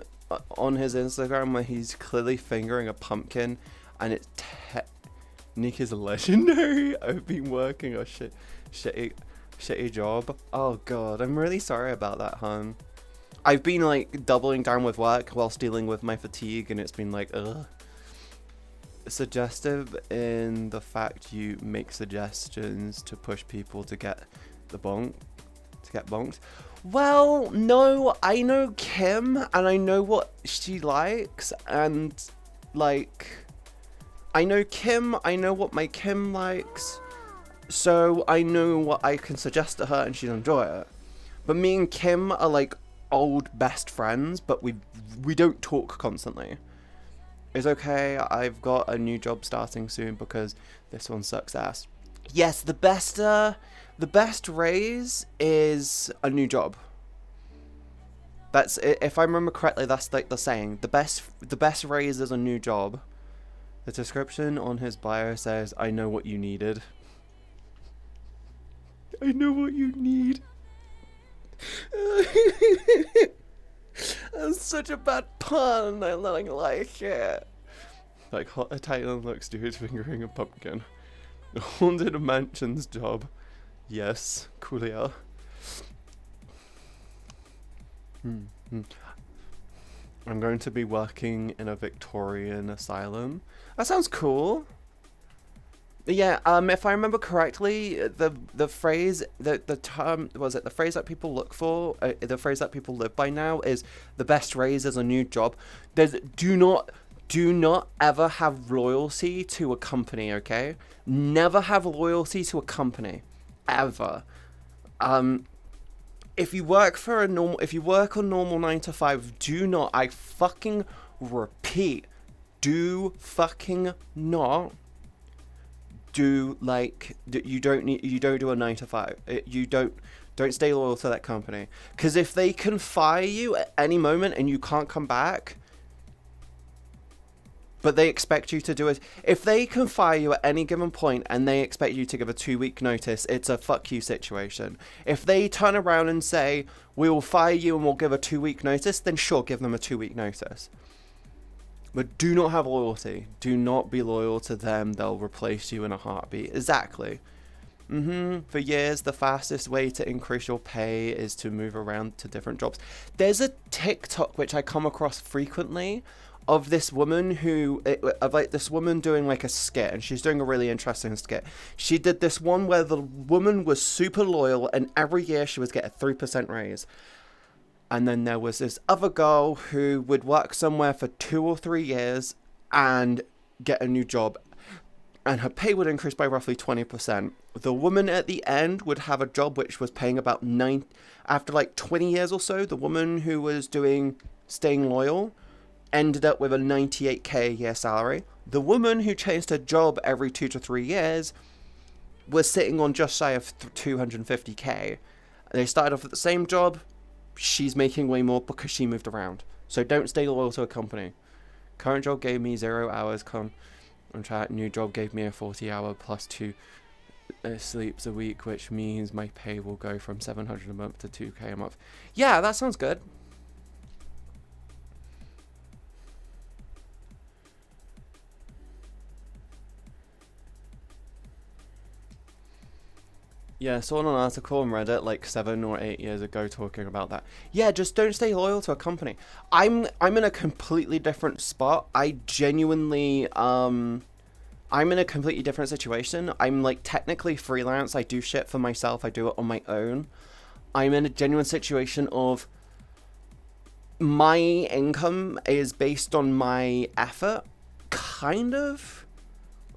on his Instagram where he's clearly fingering a pumpkin, and its technique is legendary. I've been working. Oh shit, shitty job. Oh god, I'm really sorry about that, hun. I've been like doubling down with work whilst dealing with my fatigue, and it's been like, ugh. Suggestive in the fact you make suggestions to push people to get bonked. Well, no, I know Kim, and I know what she likes, and like, I know Kim, I know what my Kim likes, so I know what I can suggest to her and she'll enjoy it. But me and Kim are like old best friends, but we don't talk constantly. It's okay, I've got a new job starting soon because this one sucks ass. Yes, the best raise is a new job. That's, if I remember correctly, that's like the saying. The best raise is a new job. The description on his bio says, "I know what you needed." I know what you need. That's such a bad pun. I like it. Like hot Italian looks dude fingering a pumpkin. The haunted mansion's job. Yes, coolio. I'm going to be working in a Victorian asylum. That sounds cool. Yeah, if I remember correctly, the phrase, the term, was it the phrase that people look for, the phrase that people live by now is the best raise is a new job. Do not ever have loyalty to a company, okay? Never have loyalty to a company, ever. If you work on normal 9 to 5, do not, I fucking repeat, do fucking not do you don't do a 9 to 5. You don't stay loyal to that company, because if they can fire you at any moment and you can't come back, but they expect you to do it, if they can fire you at any given point and they expect you to give a 2-week notice, it's a fuck you situation. If they turn around and say, we will fire you and we'll give a 2-week notice, then sure, give them a 2-week notice. But do not have loyalty. Do not be loyal to them. They'll replace you in a heartbeat. Exactly. For years, the fastest way to increase your pay is to move around to different jobs. There's a TikTok which I come across frequently of this woman doing like a skit, and she's doing a really interesting skit. She did this one where the woman was super loyal, and every year she was getting a 3% raise. And then there was this other girl who would work somewhere for 2 or 3 years and get a new job, and her pay would increase by roughly 20%. The woman at the end would have a job which was paying about after like 20 years or so, the woman who was staying loyal ended up with a 98k a year salary. The woman who changed her job every 2 to 3 years was sitting on just shy of 250k. They started off at the same job. She's making way more because she moved around. So don't stay loyal to a company. Current job gave me 0 hours contract. New job gave me a 40-hour plus 2 sleeps a week, which means my pay will go from 700 a month to 2k a month. Yeah, that sounds good. Yeah, I saw an article on Reddit like 7 or 8 years ago talking about that. Yeah, just don't stay loyal to a company. I'm in a completely different spot. I genuinely I'm in a completely different situation. I'm like technically freelance. I do shit for myself. I do it on my own. I'm in a genuine situation of my income is based on my effort, kind of.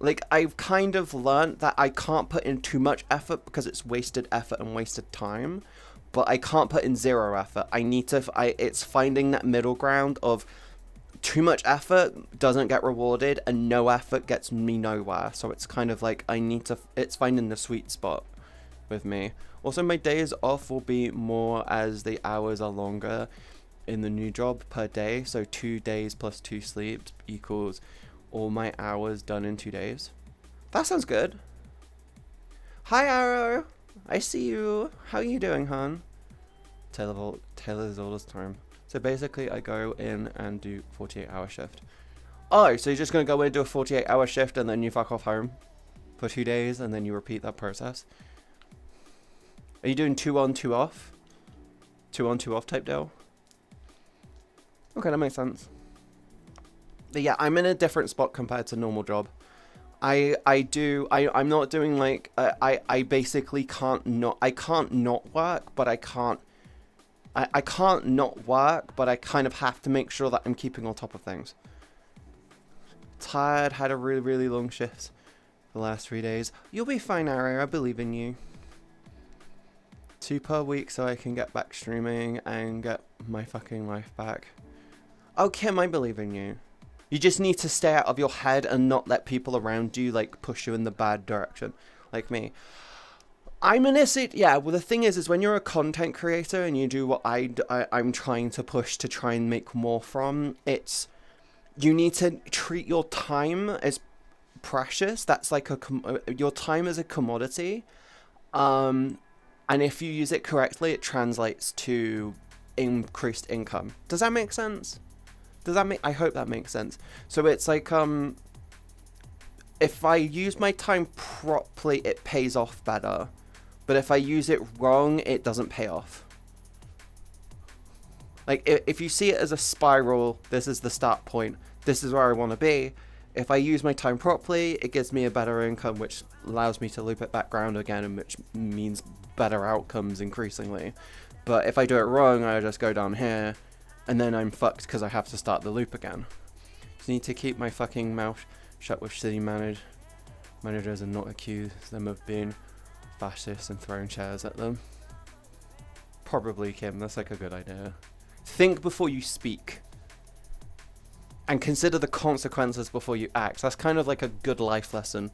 Like, I've kind of learned that I can't put in too much effort because it's wasted effort and wasted time, but I can't put in 0 effort. It's finding that middle ground of too much effort doesn't get rewarded and no effort gets me nowhere. So it's kind of like it's finding the sweet spot with me. Also, my days off will be more as the hours are longer in the new job per day. So 2 days plus 2 sleeps equals all my hours done in 2 days. That sounds good. Hi, Arrow. I see you. How are you doing, hon? Taylor's all this time. So basically, I go in and do 48-hour shift. Oh, so you're just going to go in and do a 48-hour shift and then you fuck off home for 2 days and then you repeat that process? Are you doing 2 on, 2 off? 2 on, 2 off type deal? Okay, that makes sense. But yeah, I'm in a different spot compared to normal job. I'm not doing like, I basically can't not work, but I can't not work, but I kind of have to make sure that I'm keeping on top of things. Tired, had a really, really long shift the last 3 days. You'll be fine, Ari, I believe in you. 2 per week so I can get back streaming and get my fucking life back. Oh, Kim, I believe in you. You just need to stay out of your head and not let people around you, like, push you in the bad direction. Like me. I'm in a yeah, well, the thing is when you're a content creator and you do what I'm trying to push to try and make more from, it's, you need to treat your time as precious. That's like your time is a commodity. And if you use it correctly, it translates to increased income. Does that make sense? I hope that makes sense. So it's like, if I use my time properly, it pays off better. But if I use it wrong, it doesn't pay off. Like, if you see it as a spiral, this is the start point. This is where I want to be. If I use my time properly, it gives me a better income, which allows me to loop it back around again, and which means better outcomes increasingly. But if I do it wrong, I just go down here, and then I'm fucked because I have to start the loop again. Just need to keep my fucking mouth shut with city managers and not accuse them of being fascists and throwing chairs at them. Probably, Kim, that's like a good idea. Think before you speak. And consider the consequences before you act. That's kind of like a good life lesson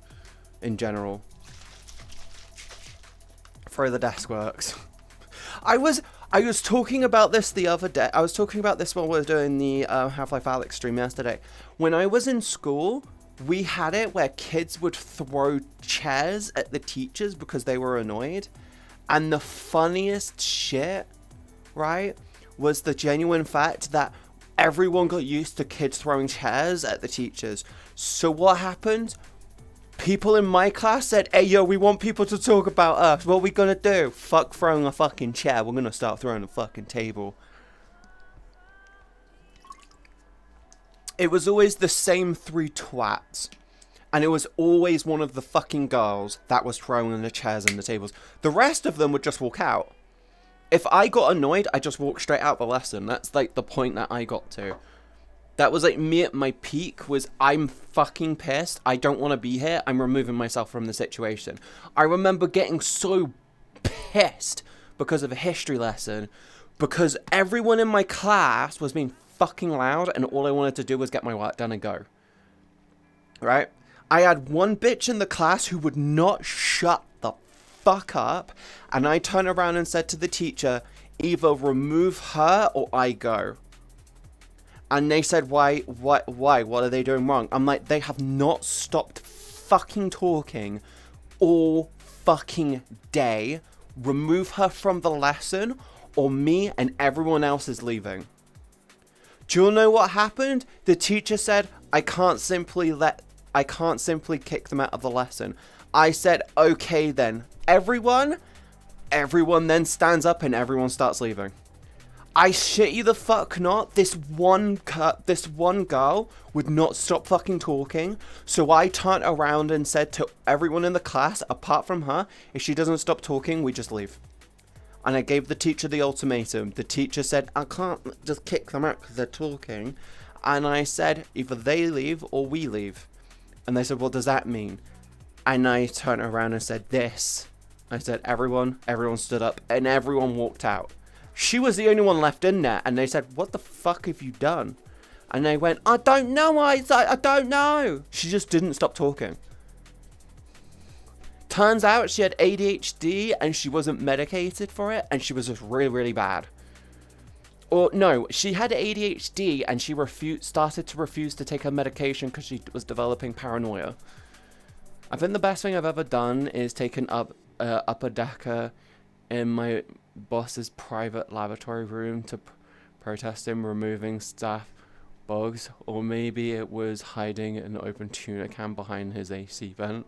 in general. Throw the desk works. I was talking about this the other day. I was talking about this when we were doing the Half-Life Alyx stream yesterday. When I was in school, we had it where kids would throw chairs at the teachers because they were annoyed. And the funniest shit, right, was the genuine fact that everyone got used to kids throwing chairs at the teachers. So what happened? People in my class said, hey, yo, we want people to talk about us. What are we gonna do? Fuck throwing a fucking chair. We're gonna start throwing a fucking table. It was always the same 3 twats. And it was always one of the fucking girls that was throwing the chairs and the tables. The rest of them would just walk out. If I got annoyed, I just walked straight out the lesson. That's like the point that I got to. That was like me at my peak, was I'm fucking pissed. I don't want to be here. I'm removing myself from the situation. I remember getting so pissed because of a history lesson, because everyone in my class was being fucking loud and all I wanted to do was get my work done and go. Right? I had one bitch in the class who would not shut the fuck up, and I turned around and said to the teacher, either remove her or I go. And they said, why, what are they doing wrong? I'm like, they have not stopped fucking talking all fucking day. Remove her from the lesson, or me and everyone else is leaving. Do you know what happened? The teacher said, I can't simply kick them out of the lesson. I said, okay then. Everyone then stands up and everyone starts leaving. I shit you the fuck not, this one girl would not stop fucking talking, so I turned around and said to everyone in the class, apart from her, if she doesn't stop talking, we just leave. And I gave the teacher the ultimatum. The teacher said, I can't just kick them out because they're talking. And I said, either they leave or we leave. And they said, what does that mean? And I turned around and said this. I said, everyone stood up and everyone walked out. She was the only one left in there, and they said, what the fuck have you done? And they went, I don't know, I don't know. She just didn't stop talking. Turns out she had ADHD, and she wasn't medicated for it, and she was just really, really bad. Or, no, she had ADHD, and she started to refuse to take her medication because she was developing paranoia. I think the best thing I've ever done is taken up upper decker in my boss's private lavatory room to protest him removing staff bugs, or maybe it was hiding an open tuna can behind his AC vent.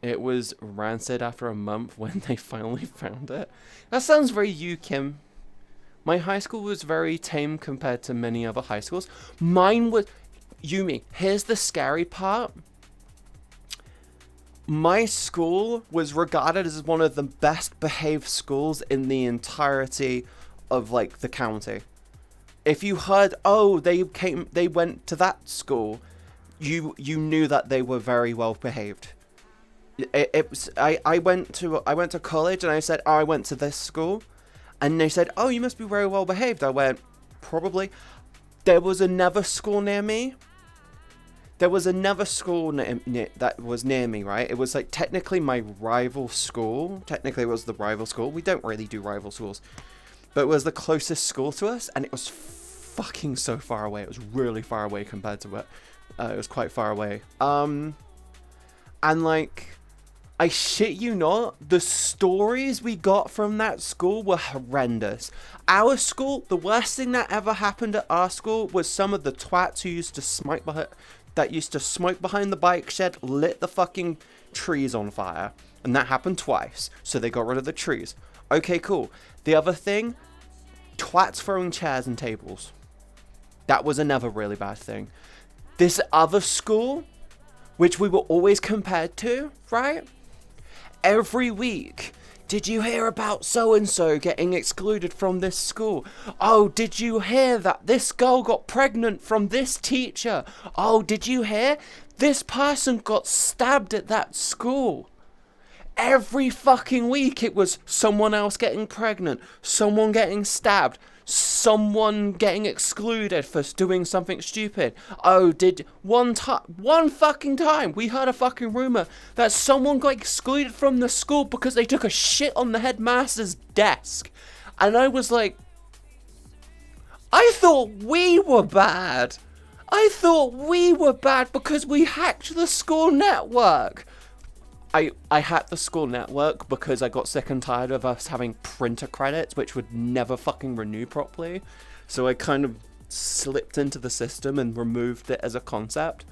It was rancid after a month when they finally found it. That sounds very you, Kim. My high school was very tame compared to many other high schools. Mine was... Yumi, here's the scary part. My school was regarded as one of the best behaved schools in the entirety of, like, the county. If you heard, oh, they went to that school, you knew that they were very well behaved. I went to college and I said, oh, I went to this school, and they said, oh, you must be very well behaved. I went, probably. There was another school near me. There was another school that was near me, right? It was like technically my rival school. Technically it was the rival school. We don't really do rival schools. But it was the closest school to us, and it was fucking so far away. It was really far away compared to it. It was quite far away. And like, I shit you not, the stories we got from that school were horrendous. Our school, the worst thing that ever happened at our school was some of the twats who used to smoke behind the bike shed lit the fucking trees on fire. And that happened twice. So they got rid of the trees. Okay, cool. The other thing, twats throwing chairs and tables. That was another really bad thing. This other school, which we were always compared to, right? Every week, did you hear about so-and-so getting excluded from this school? Oh, did you hear that this girl got pregnant from this teacher? Oh, did you hear? This person got stabbed at that school. Every fucking week it was someone else getting pregnant, someone getting stabbed, someone getting excluded for doing something stupid. Oh, one fucking time we heard a fucking rumor that someone got excluded from the school because they took a shit on the headmaster's desk. And I was like, I thought we were bad. I thought we were bad because we hacked the school network. I hacked the school network because I got sick and tired of us having printer credits, which would never fucking renew properly. So I kind of slipped into the system and removed it as a concept.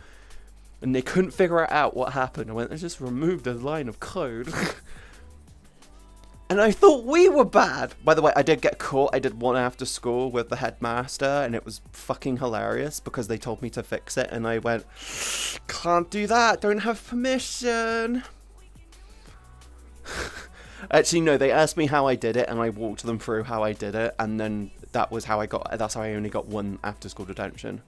And they couldn't figure out what happened. I went, I just removed a line of code. And I thought we were bad. By the way, I did get caught. I did one after school with the headmaster, and it was fucking hilarious because they told me to fix it. And I went, can't do that. Don't have permission. Actually, no, they asked me how I did it, and I walked them through how I did it, and then that's how I only got one after-school detention.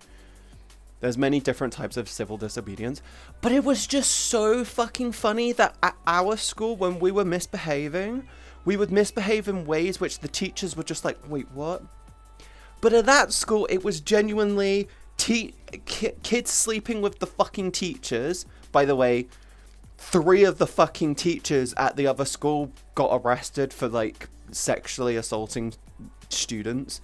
There's many different types of civil disobedience, but it was just so fucking funny that at our school, when we were misbehaving, we would misbehave in ways which the teachers were just like, wait, what? But at that school, it was genuinely kids sleeping with the fucking teachers. By the way, 3 of the fucking teachers at the other school got arrested for, like, sexually assaulting students.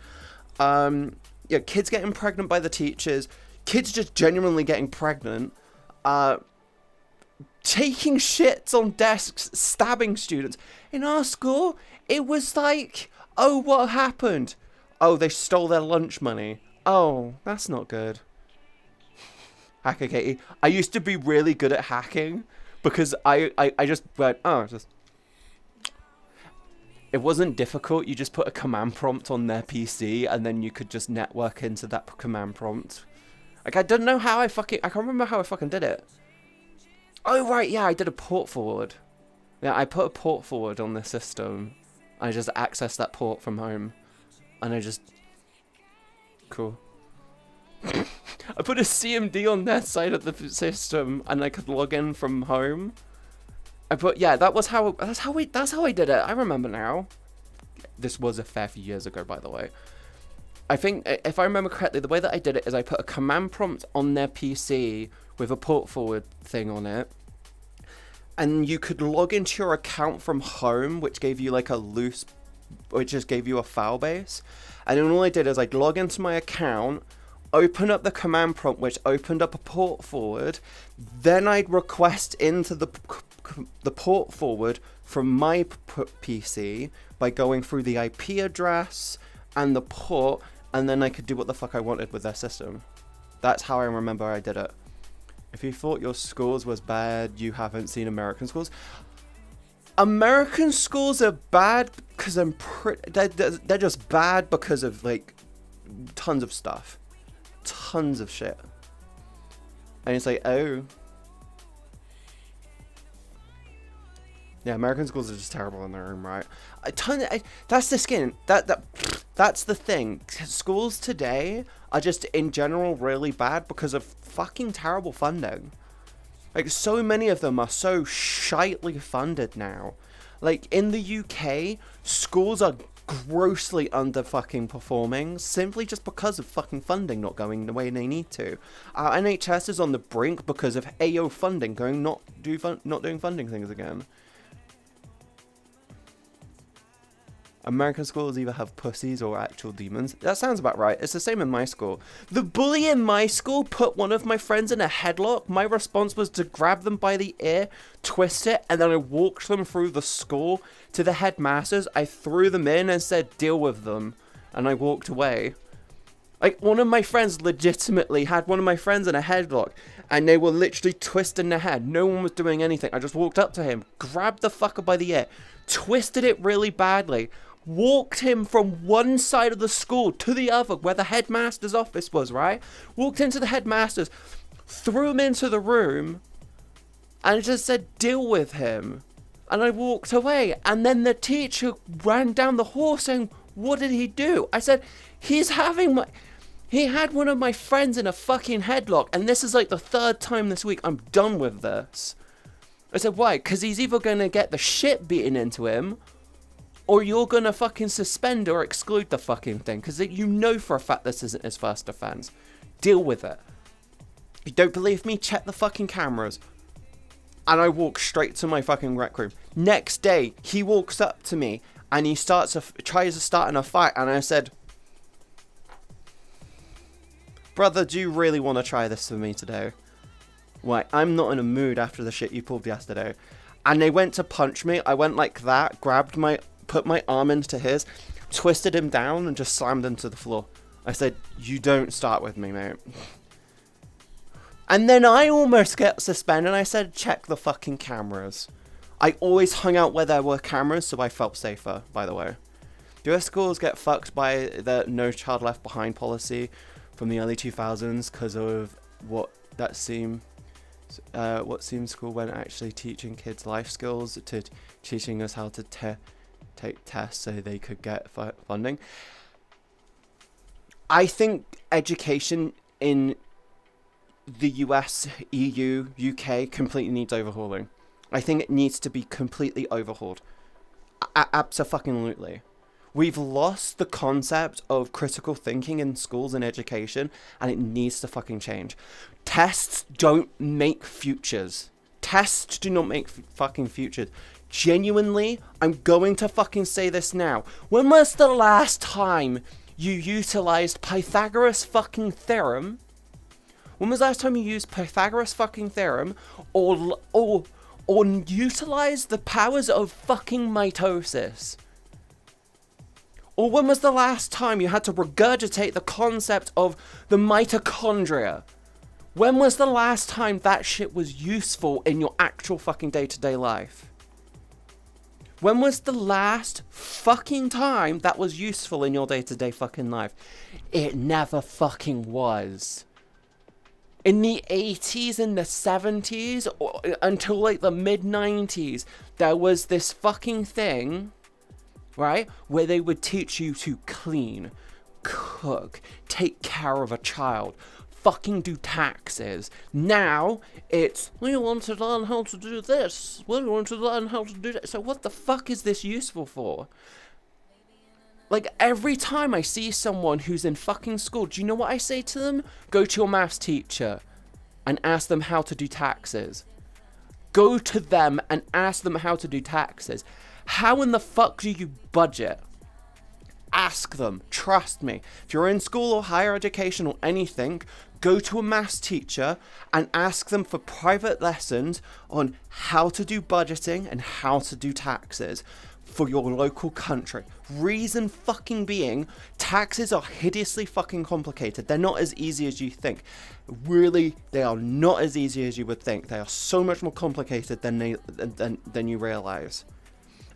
Yeah, kids getting pregnant by the teachers. Kids just genuinely getting pregnant. Taking shits on desks, stabbing students. In our school, it was like, oh, what happened? Oh, they stole their lunch money. Oh, that's not good. Hacker Katie. I used to be really good at hacking. Because I just went, oh, just... It wasn't difficult. You just put a command prompt on their PC, and then you could just network into that command prompt. Like, I don't know how I can't remember how I fucking did it. Oh, right, yeah, I did a port forward. Yeah, I put a port forward on the system. I just accessed that port from home. And I just... Cool. I put a CMD on their side of the system, and I could log in from home. That's how I did it. I remember now. This was a fair few years ago, by the way. I think, if I remember correctly, the way that I did it is I put a command prompt on their PC with a port forward thing on it. And you could log into your account from home, which gave you like which just gave you a file base. And then all I did is I'd log into my account, open up the command prompt, which opened up a port forward. Then I'd request into the port forward from my PC by going through the IP address and the port, and then I could do what the fuck I wanted with their system. That's how I remember I did it. If you thought your schools was bad, you haven't seen American schools. American schools are bad because they're just bad because of like tons of stuff, tons of shit, and it's like, oh, yeah, American schools are just terrible in their own right. That's the skin. That's the thing. Schools today are just in general really bad because of fucking terrible funding. Like, so many of them are so shitely funded now. Like, in the UK, schools are grossly under fucking performing simply just because of fucking funding not going the way they need to. Our NHS is on the brink because of AO funding not doing funding things again. American schools either have pussies or actual demons. That sounds about right. It's the same in my school. The bully in my school put one of my friends in a headlock. My response was to grab them by the ear, twist it, and then I walked them through the school to the headmasters. I threw them in and said, deal with them. And I walked away. Like, one of my friends legitimately had one of my friends in a headlock, and they were literally twisting their head. No one was doing anything. I just walked up to him, grabbed the fucker by the ear, twisted it really badly, walked him from one side of the school to the other, where the headmaster's office was, right? Walked into the headmaster's, threw him into the room, and just said, deal with him. And I walked away, and then the teacher ran down the hall saying, what did he do? I said, he had one of my friends in a fucking headlock, and this is like the third time this week. I'm done with this. I said, why? Because he's either going to get the shit beaten into him, or you're going to fucking suspend or exclude the fucking thing. Because you know for a fact this isn't his first offense. Deal with it. You don't believe me? Check the fucking cameras. And I walk straight to my fucking rec room. Next day, he walks up to me, and he tries to start in a fight, and I said, brother, do you really want to try this for me today? Why, I'm not in a mood after the shit you pulled yesterday. And they went to punch me. I went like that, put my arm into his, twisted him down, and just slammed him to the floor. I said, you don't start with me, mate. And then I almost get suspended, and I said, check the fucking cameras. I always hung out where there were cameras, so I felt safer, by the way. US schools get fucked by the No Child Left Behind policy from the early 2000s because of what seemed school went actually teaching kids life skills to teaching us how to take tests so they could get funding. I think education in the US, EU, UK completely needs overhauling. I think it needs to be completely overhauled. Abso-fucking-lutely. We've lost the concept of critical thinking in schools and education, and it needs to fucking change. Tests don't make futures. Tests do not make fucking futures. Genuinely, I'm going to fucking say this now. When was the last time you utilized Pythagoras fucking theorem? When was the last time you used Pythagoras fucking theorem or utilized the powers of fucking mitosis? Or when was the last time you had to regurgitate the concept of the mitochondria? When was the last time that shit was useful in your actual fucking day-to-day life? When was the last fucking time that was useful in your day-to-day fucking life? It never fucking was. In the 80s and the 70s, until like the mid-90s, there was this fucking thing, right, where they would teach you to clean, cook, take care of a child, fucking do taxes. Now, it's, we want to learn how to do this, we want to learn how to do that. So what the fuck is this useful for? Like, every time I see someone who's in fucking school, do you know what I say to them? Go to your maths teacher and ask them how to do taxes. Go to them and ask them how to do taxes. How in the fuck do you budget? Ask them. Trust me. If you're in school or higher education or anything, go to a maths teacher and ask them for private lessons on how to do budgeting and how to do taxes. for your local country. Reason fucking being, taxes are hideously fucking complicated. They're not as easy as you think. Really, they are not as easy as you would think. They are so much more complicated than you realize.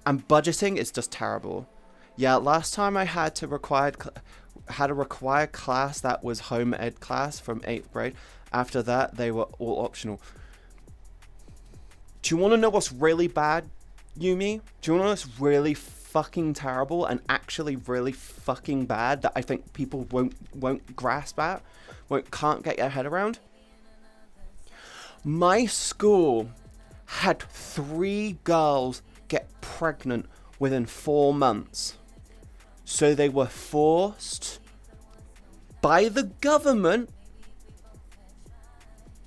And budgeting is just terrible. Yeah, last time I had a required class that was home ed class from 8th grade. After that, they were all optional. Do you want to know what's really bad, Yumi? Do you want to know what's really fucking terrible and actually really fucking bad that I think people won't grasp at, can't get their head around? My school had 3 girls get pregnant within 4 months. So they were forced by the government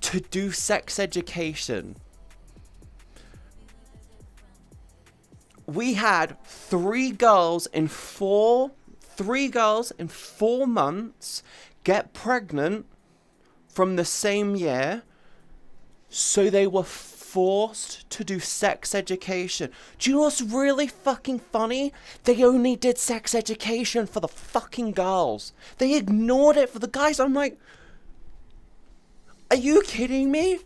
to do sex education. We had 3 girls in 4 months get pregnant from the same year, so they were forced to do sex education. Do you know what's really fucking funny? They only did sex education for the fucking girls. They ignored it for the guys. I'm like, are you kidding me?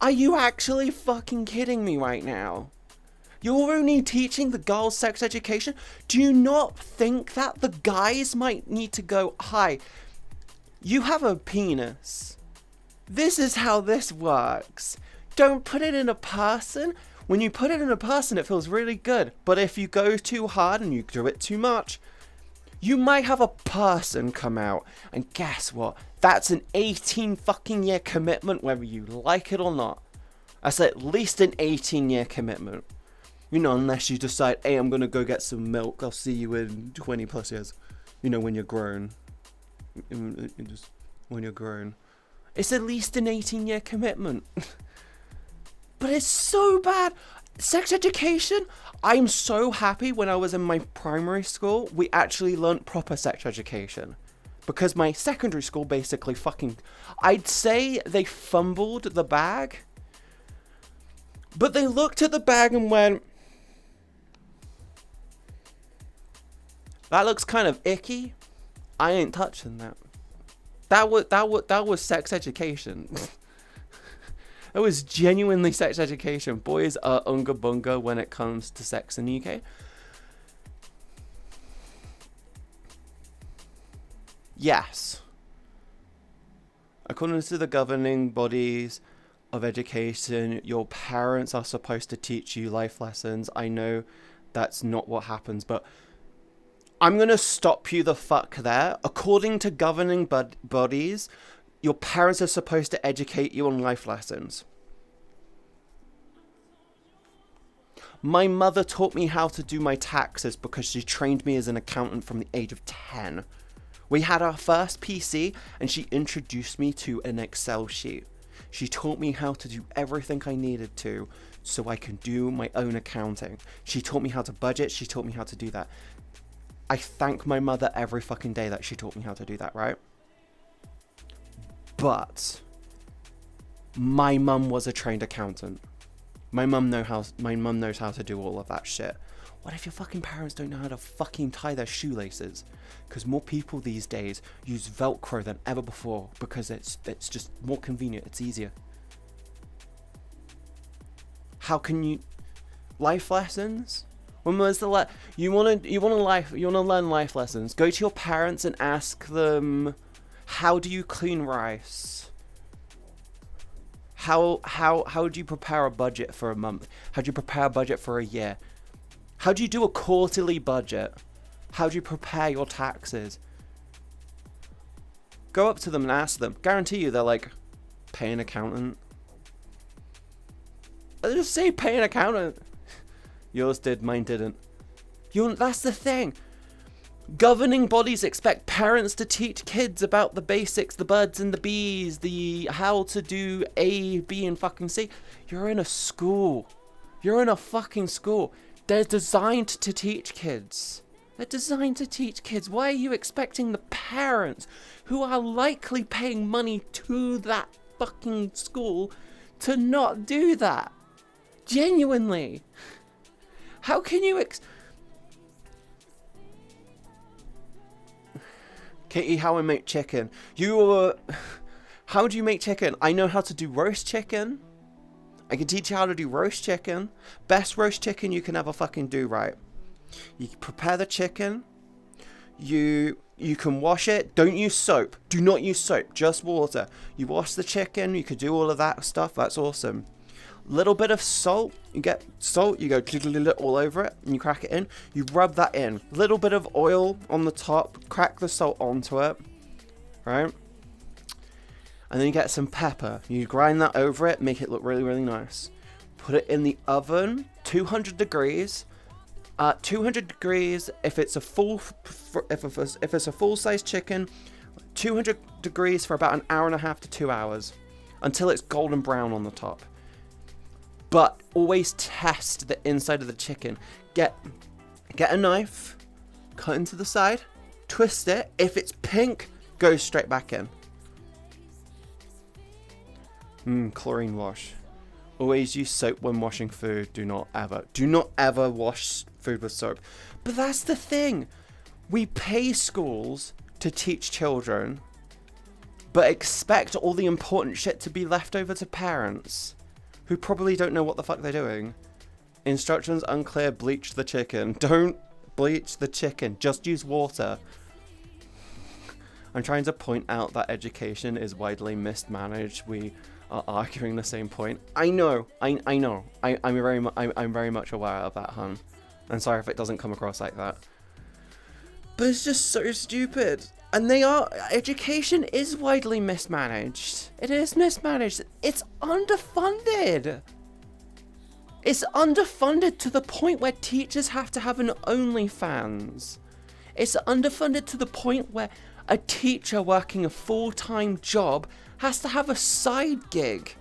Are you actually fucking kidding me right now? You're only teaching the girls sex education? Do you not think that the guys might need to go, hi, you have a penis. This is how this works. Don't put it in a person. When you put it in a person, it feels really good. But if you go too hard and you do it too much, you might have a person come out. And guess what? That's an 18 fucking year commitment, whether you like it or not. That's at least an 18-year commitment. You know, unless you decide, hey, I'm going to go get some milk. I'll see you in 20 plus years. You know, when you're grown. Just when you're grown. It's at least an 18-year commitment. But it's so bad. Sex education, I'm so happy when I was in my primary school, we actually learnt proper sex education. Because my secondary school basically fucking, I'd say they fumbled the bag. But they looked at the bag and went, that looks kind of icky. I ain't touching that. That was sex education. It was genuinely sex education. Boys are unga bunga when it comes to sex in the UK. Yes. According to the governing bodies of education, your parents are supposed to teach you life lessons. I know that's not what happens, but I'm going to stop you the fuck there. According to governing bodies, your parents are supposed to educate you on life lessons. My mother taught me how to do my taxes because she trained me as an accountant from the age of 10. We had our first PC and she introduced me to an Excel sheet. She taught me how to do everything I needed to so I can do my own accounting. She taught me how to budget. She taught me how to do that. I thank my mother every fucking day that she taught me how to do that, right? But my mum was a trained accountant. My mum knows how to do all of that shit. What if your fucking parents don't know how to fucking tie their shoelaces? Because more people these days use Velcro than ever before because it's just more convenient. It's easier. How can you life lessons? When was the you want to learn life lessons? Go to your parents and ask them, how do you clean rice? How do you prepare a budget for a month? How do you prepare a budget for a year? How do you do a quarterly budget? How do you prepare your taxes? Go up to them and ask them. Guarantee you they're like, pay an accountant. I just say pay an accountant. Yours did, mine didn't. That's the thing. Governing bodies expect parents to teach kids about the basics, the birds and the bees, the how to do A, B, and fucking C. You're in a school. You're in a fucking school. They're designed to teach kids. They're designed to teach kids. Why are you expecting the parents, who are likely paying money to that fucking school, to not do that? Genuinely. How can you Katie, how I make chicken. How do you make chicken? I know how to do roast chicken. I can teach you how to do roast chicken. Best roast chicken you can ever fucking do, right? You prepare the chicken. You can wash it. Don't use soap. Do not use soap. Just water. You wash the chicken. You could do all of that stuff. That's awesome. Little bit of salt. You get salt. You go all over it. And you crack it in. You rub that in. Little bit of oil on the top. Crack the salt onto it. Right? And then you get some pepper. You grind that over it. Make it look really, really nice. Put it in the oven. 200 degrees. 200 degrees if it's a full size chicken. 200 degrees for about an hour and a half to 2 hours until it's golden brown on the top. But always test the inside of the chicken. Get a knife, cut into the side, twist it. If it's pink, go straight back in. Chlorine wash. Always use soap when washing food. Do not ever wash food with soap. But that's the thing. We pay schools to teach children, but expect all the important shit to be left over to parents, who probably don't know what the fuck they're doing. Instructions unclear, bleach the chicken. Don't bleach the chicken. Just use water. I'm trying to point out that education is widely mismanaged. We are arguing the same point. I know. I'm very much aware of that, hun. I'm sorry if it doesn't come across like that. But it's just so stupid. And education is widely mismanaged. It is mismanaged. It's underfunded. It's underfunded to the point where teachers have to have an OnlyFans. It's underfunded to the point where a teacher working a full-time job has to have a side gig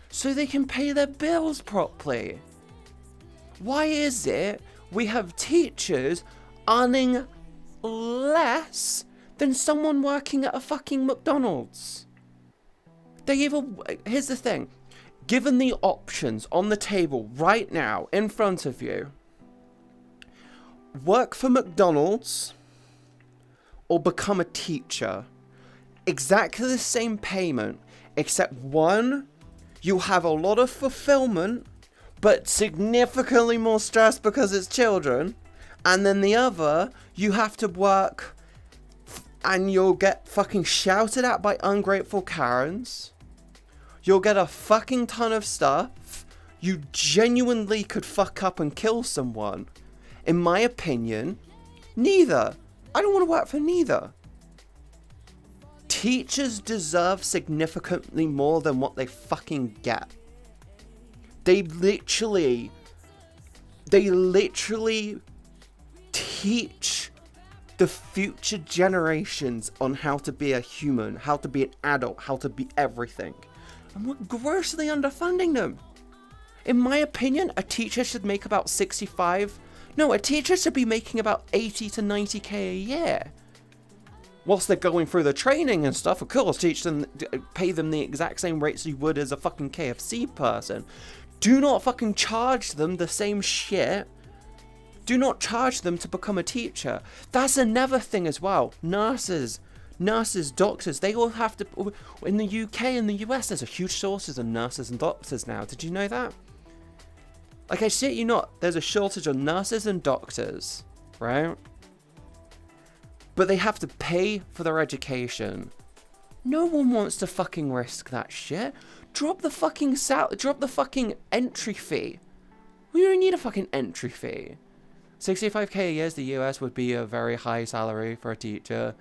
so they can pay their bills properly. Why is it we have teachers earning less than someone working at a fucking McDonald's? Here's the thing. Given the options on the table right now in front of you, work for McDonald's or become a teacher. Exactly the same payment, except one, you'll have a lot of fulfillment, but significantly more stress because it's children. And then the other, you have to work and you'll get fucking shouted at by ungrateful Karens. You'll get a fucking ton of stuff. You genuinely could fuck up and kill someone. In my opinion, neither. I don't want to work for neither. Teachers deserve significantly more than what they fucking get. They literally teach the future generations on how to be a human, how to be an adult, how to be everything. And we're grossly underfunding them. In my opinion, a teacher should make about a teacher should be making about 80 to 90k a year. Whilst they're going through the training and stuff, of course, pay them the exact same rates you would as a fucking KFC person. Do not fucking charge them the same shit. Do not charge them to become a teacher. That's another thing as well. Nurses, doctors, they all have to... In the UK and the US, there's a huge shortage of nurses and doctors now. Did you know that? Like, I shit you not, there's a shortage of nurses and doctors, right? But they have to pay for their education. No one wants to fucking risk that shit. Drop the fucking entry fee. We don't need a fucking entry fee. 65k a year in the US would be a very high salary for a teacher.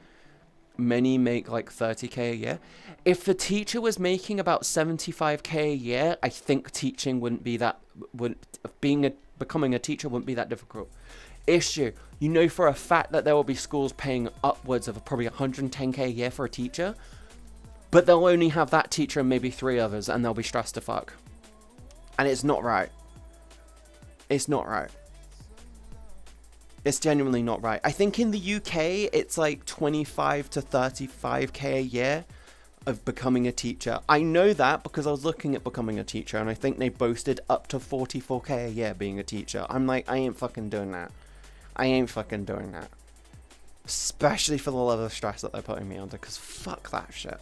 Many make like 30k a year. If the teacher was making about 75k a year, I think teaching becoming a teacher wouldn't be that difficult. Issue, you know for a fact that there will be schools paying upwards of probably 110k a year for a teacher, but they'll only have that teacher and maybe 3 others, and they'll be stressed to fuck. And it's not right. It's not right. It's genuinely not right. I think in the UK, it's like 25 to 35k a year of becoming a teacher. I know that because I was looking at becoming a teacher, and I think they boasted up to 44k a year being a teacher. I'm like, I ain't fucking doing that. I ain't fucking doing that. especially for the level of stress that they're putting me under, because fuck that shit.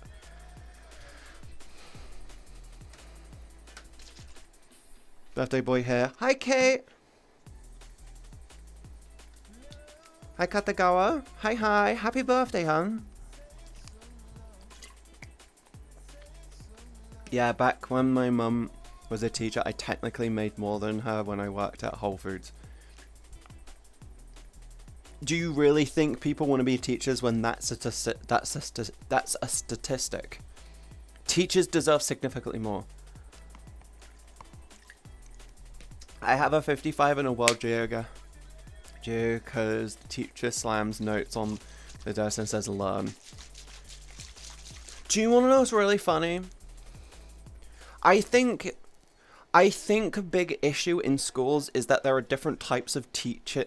Birthday boy here. Hi, Kate. Hi, Katagawa. Hi. Happy birthday, hon. Yeah, back when my mum was a teacher, I technically made more than her when I worked at Whole Foods. Do you really think people want to be teachers when that's a statistic? Teachers deserve significantly more. I have a 55 in a world yoga because the teacher slams notes on the desk and says learn. Do you want to know what's really funny? I think a big issue in schools is that there are different types of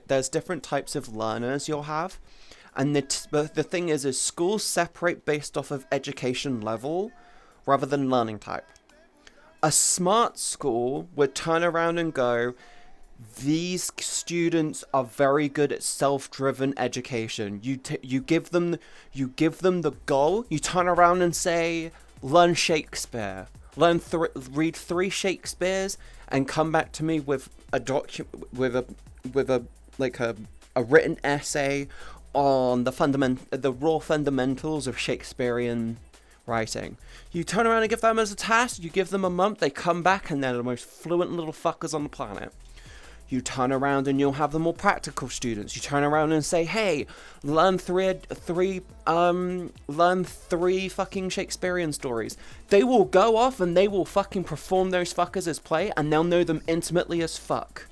there's different types of learners you'll have. And the thing is schools separate based off of education level rather than learning type. A smart school would turn around and go, these students are very good at self-driven education. You give them the goal. You turn around and say, learn Shakespeare. Read 3 Shakespeares and come back to me with a written essay on the raw fundamentals of Shakespearean writing. You turn around and give them as a task. You give them a month. They come back and they're the most fluent little fuckers on the planet. You turn around and you'll have the more practical students. You turn around and say, hey, learn three fucking Shakespearean stories. They will go off and they will fucking perform those fuckers as play, and they'll know them intimately as fuck.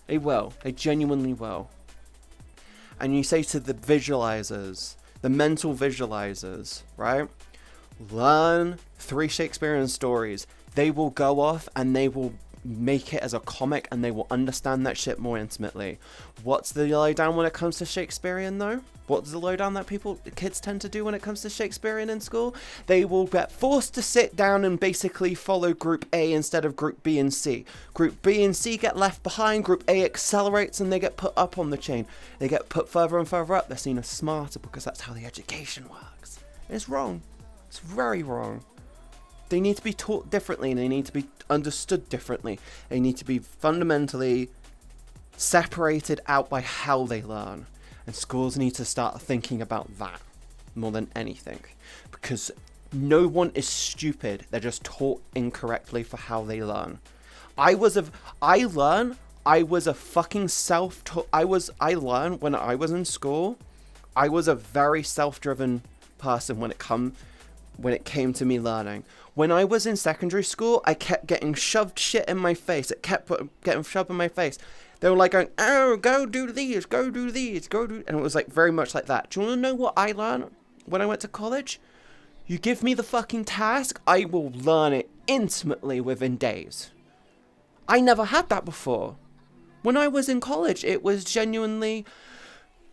They will. They genuinely will. And you say to the visualizers, the mental visualizers, right? Learn 3 Shakespearean stories. They will go off and they will make it as a comic and they will understand that shit more intimately. What's the lowdown when it comes to Shakespearean though? What's the lowdown that kids tend to do when it comes to Shakespearean in school? They will get forced to sit down and basically follow Group A instead of Group B and C. Group B and C get left behind, Group A accelerates and they get put up on the chain. They get put further and further up. They're seen as smarter because that's how the education works. It's wrong. It's very wrong. They need to be taught differently and they need to be understood differently. They need to be fundamentally separated out by how they learn. And schools need to start thinking about that more than anything. Because no one is stupid. They're just taught incorrectly for how they learn. I learned when I was in school. I was a very self-driven person when it came to me learning. When I was in secondary school, I kept getting shoved shit in my face. It kept getting shoved in my face. They were like going, oh, go do these, go do these, go do... And it was like very much like that. Do you want to know what I learned when I went to college? You give me the fucking task, I will learn it intimately within days. I never had that before. When I was in college, it was genuinely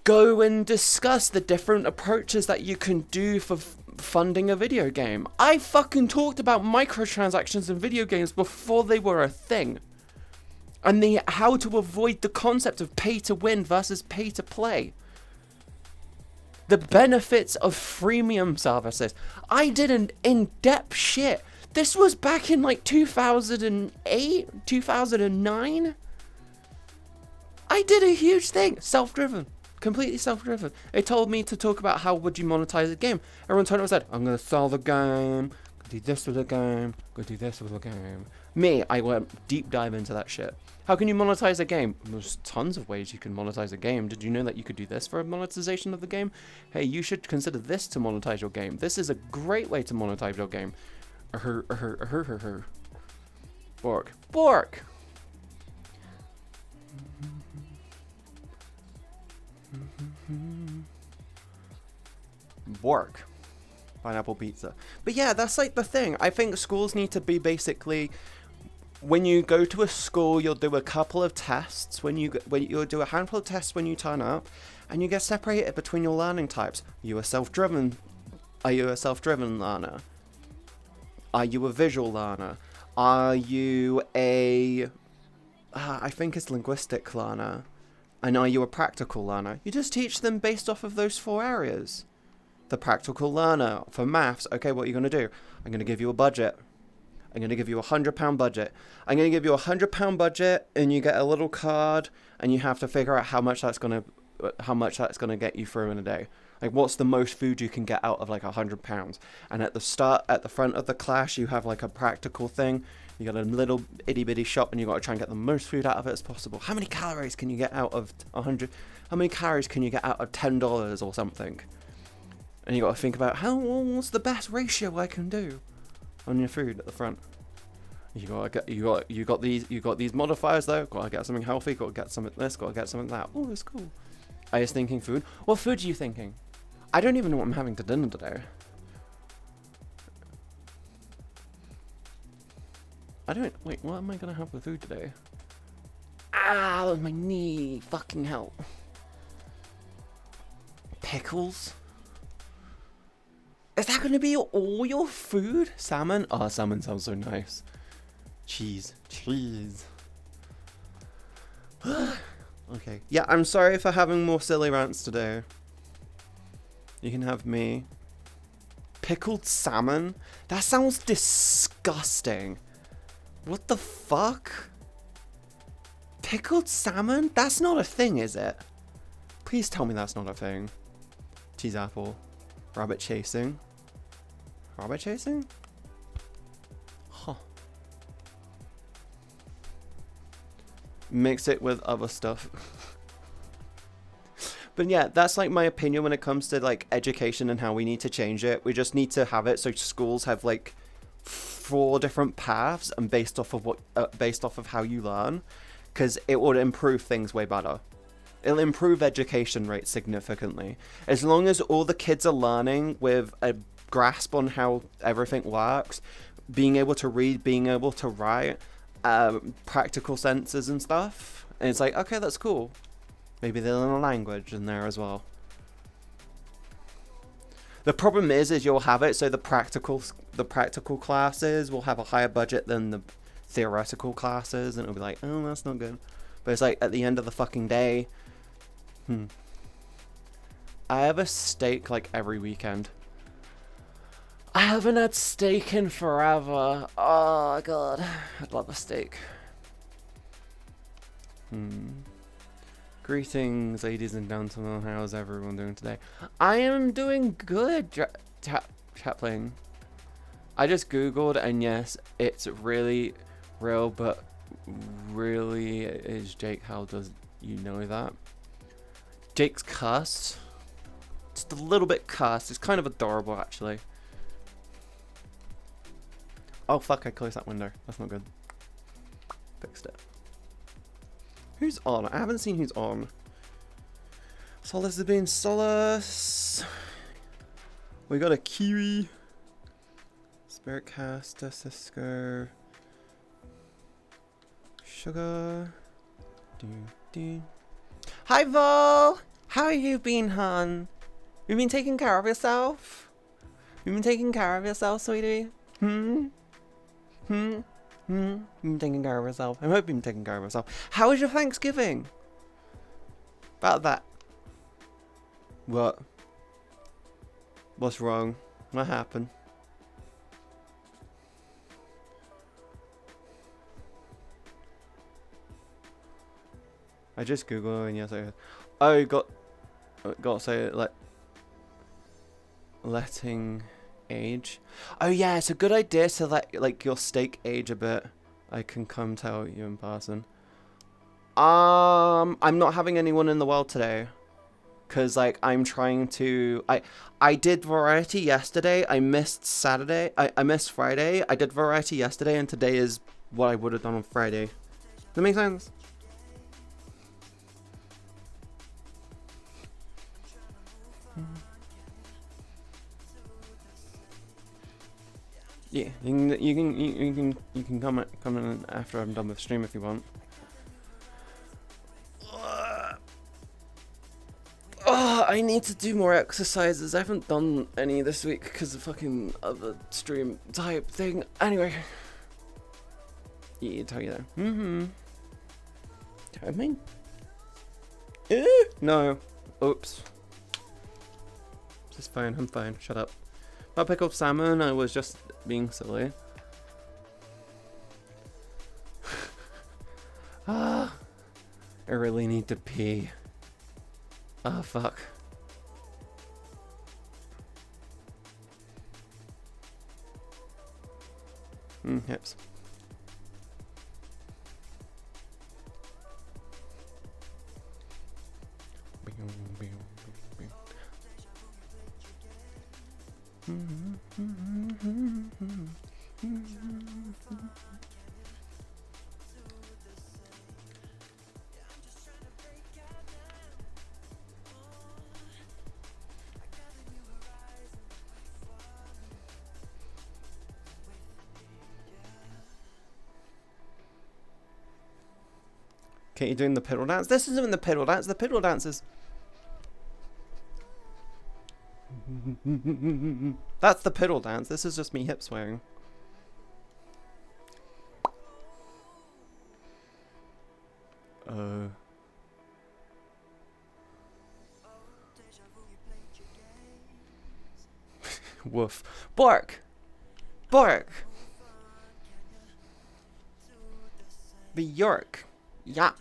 go and discuss the different approaches that you can do for funding a video game. I fucking talked about microtransactions in video games before they were a thing. And how to avoid the concept of pay to win versus pay to play. The benefits of freemium services. I did an in-depth shit. This was back in like 2008, 2009. I did a huge thing. Self-driven. Completely self-driven. They told me to talk about how would you monetize a game. Everyone turned around and said, I'm going to sell the game, go do this with the game, go do this with the game. Me, I went deep dive into that shit. How can you monetize a game? There's tons of ways you can monetize a game. Did you know that you could do this for a monetization of the game? Hey, you should consider this to monetize your game. This is a great way to monetize your game. Bork. Bork! Bork. Pineapple pizza. But yeah, that's like the thing. I think schools need to be basically... When you go to a school, you'll do a couple of tests. You'll do a handful of tests when you turn up, and you get separated between your learning types. Are you a self-driven learner? Are you a visual learner? Are you a... I think it's linguistic learner. And are you a practical learner? You just teach them based off of those 4 areas. The practical learner for maths. Okay, what are you going to do? I'm going to give you a budget. I'm going to give you £100 budget. I'm going to give you £100 budget, and you get a little card, and you have to figure out how much that's going to get you through in a day. Like, what's the most food you can get out of like £100? And at the front of the class, you have like a practical thing. You got a little itty bitty shop, and you got to try and get the most food out of it as possible. How many calories can you get out of 100? How many calories can you get out of $10 or something? And you got to think about what's the best ratio I can do on your food at the front. You got these modifiers though. Got to get something healthy. Got to get something this. Got to get something that. Oh, it's cool. I was thinking food. What food are you thinking? I don't even know what I'm having to dinner today. Wait, what am I gonna have for food today? Ah, my knee. Fucking hell. Pickles? Is that gonna be all your food? Salmon? Oh, salmon sounds so nice. Cheese. Okay. Yeah, I'm sorry for having more silly rants today. You can have me. Pickled salmon? That sounds disgusting. What the fuck? Pickled salmon? That's not a thing, is it? Please tell me that's not a thing. Cheese apple. Rabbit chasing. Rabbit chasing? Huh. Mix it with other stuff. But yeah, that's like my opinion when it comes to like education and how we need to change it. We just need to have it so schools have like 4 different paths, and based off of how you learn, because it would improve things way better. It'll improve education rates significantly. As long as all the kids are learning with a grasp on how everything works, being able to read, being able to write, practical senses and stuff, and it's like, okay, that's cool. Maybe they learn a language in there as well. The problem is you'll have it so the practical classes will have a higher budget than the theoretical classes, and it'll be like, oh, that's not good. But it's like, at the end of the fucking day, I have a steak like every weekend. I haven't had steak in forever. Oh god, I'd love a steak. Greetings, ladies and gentlemen. How's everyone doing today? I am doing good, Chaplain. I just googled, and yes, it's really real, but really is Jake. How does you know that? Jake's cussed. Just a little bit cussed. It's kind of adorable, actually. Oh fuck, I closed that window. That's not good. Fixed it. Who's on? I haven't seen who's on. Solace has been Solace. We got a Kiwi. Spiritcaster, Cisco. Sugar. Hi Vol! How you been, hon? You been taking care of yourself? You been taking care of yourself, sweetie? You've been taking care of yourself. I hope you've been taking care of yourself. How was your Thanksgiving? About that. What? What's wrong? What happened? I just googled, and yes, I got to say letting age. Oh yeah, it's a good idea to let like your steak age a bit. I can come tell you in person. I'm not having anyone in the world today, cause like I'm trying to. I did variety yesterday. I missed Saturday. I missed Friday. I did variety yesterday, and today is what I would have done on Friday. Does that make sense? Yeah, you can come in after I'm done with stream if you want. I need to do more exercises. I haven't done any this week because of fucking other stream type thing. Anyway, yeah, tell you that. Tell me. No. Oops. It's fine, I'm fine. Shut up. About pickled salmon, I was just being silly. I really need to pee. Oh, fuck. Hips. Okay, you're doing the piddle dance? This isn't the piddle dance. The piddle dance is... That's the piddle dance. This is just me hip swaying. Woof. Bark! Bark! Bjork. Yeah.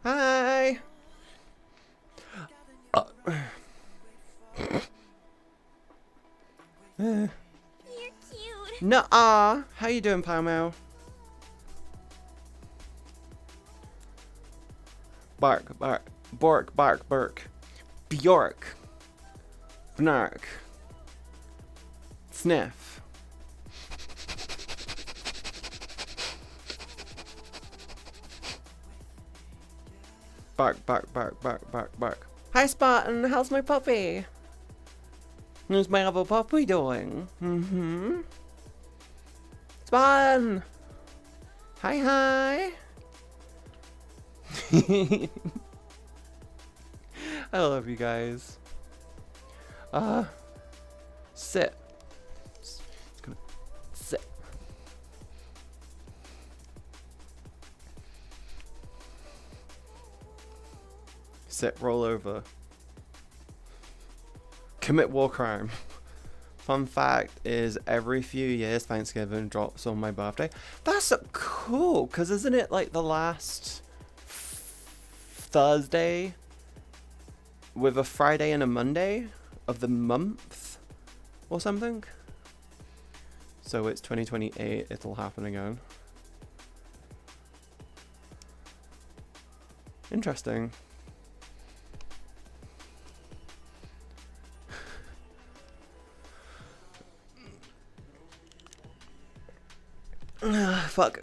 Hi! You're cute. Nuh-uh. How you doing, Palmo? Bark, bark, bork, bark, bark. Bjork. Bnark. Sniff. Bark, bark, bark, bark, bark, bark. Hi, Spartan. How's my puppy? How's my other puppy doing? Spartan! Hi, hi! I love you guys. Sit. Just gonna sit. Sit, roll over. Commit war crime. Fun fact is every few years Thanksgiving drops on my birthday. That's cool, because isn't it like the last Thursday with a Friday and a Monday of the month or something? So it's 2028, it'll happen again. Interesting. Fuck.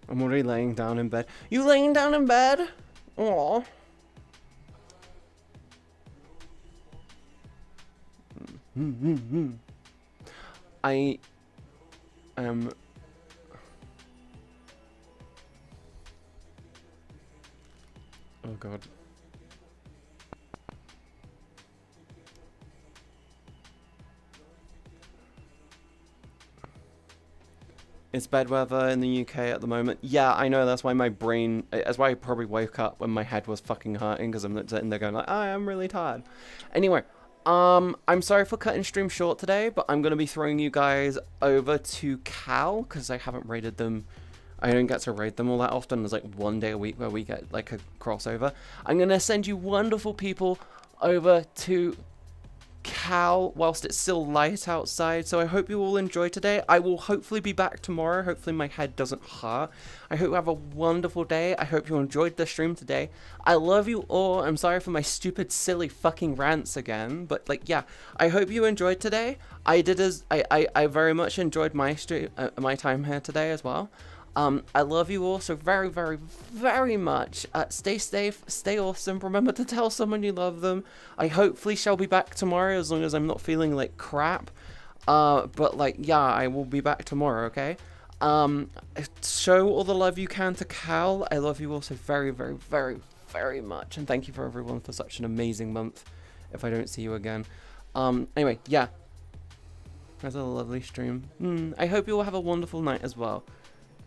I'm already laying down in bed. You laying down in bed? Aww. I am... Oh god. It's bad weather in the UK at the moment. Yeah, I know, that's why my brain... That's why I probably woke up when my head was fucking hurting, because I'm sitting there going like, oh, I'm really tired. Anyway, I'm sorry for cutting stream short today, but I'm going to be throwing you guys over to Cal, because I haven't raided them. I don't get to raid them all that often. There's like one day a week where we get like a crossover. I'm going to send you wonderful people over to Cal whilst it's still light outside, so I hope you all enjoy today. I will hopefully be back tomorrow. Hopefully my head doesn't hurt. I hope you have a wonderful day. I hope you enjoyed the stream today. I love you all. I'm sorry for my stupid silly fucking rants again, but like, yeah, I hope you enjoyed today. I very much enjoyed my stream, my time here today as well. I love you all so very, very, very much. Stay safe, stay awesome. Remember to tell someone you love them. I hopefully shall be back tomorrow as long as I'm not feeling like crap. But like, yeah, I will be back tomorrow, okay? Show all the love you can to Cal. I love you all so very, very, very, very much. And thank you for everyone for such an amazing month if I don't see you again. Anyway, yeah. That's a lovely stream. I hope you all have a wonderful night as well.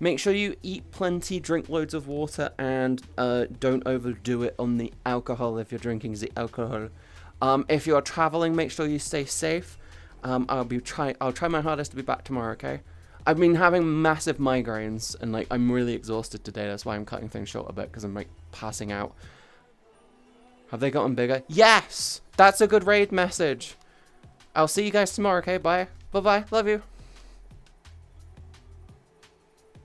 Make sure you eat plenty, drink loads of water, and don't overdo it on the alcohol if you're drinking the alcohol. If you're traveling, make sure you stay safe. I'll try my hardest to be back tomorrow, okay? I've been having massive migraines, and like I'm really exhausted today. That's why I'm cutting things short a bit, because I'm like passing out. Have they gotten bigger? Yes! That's a good raid message. I'll see you guys tomorrow, okay? Bye. Bye-bye. Love you.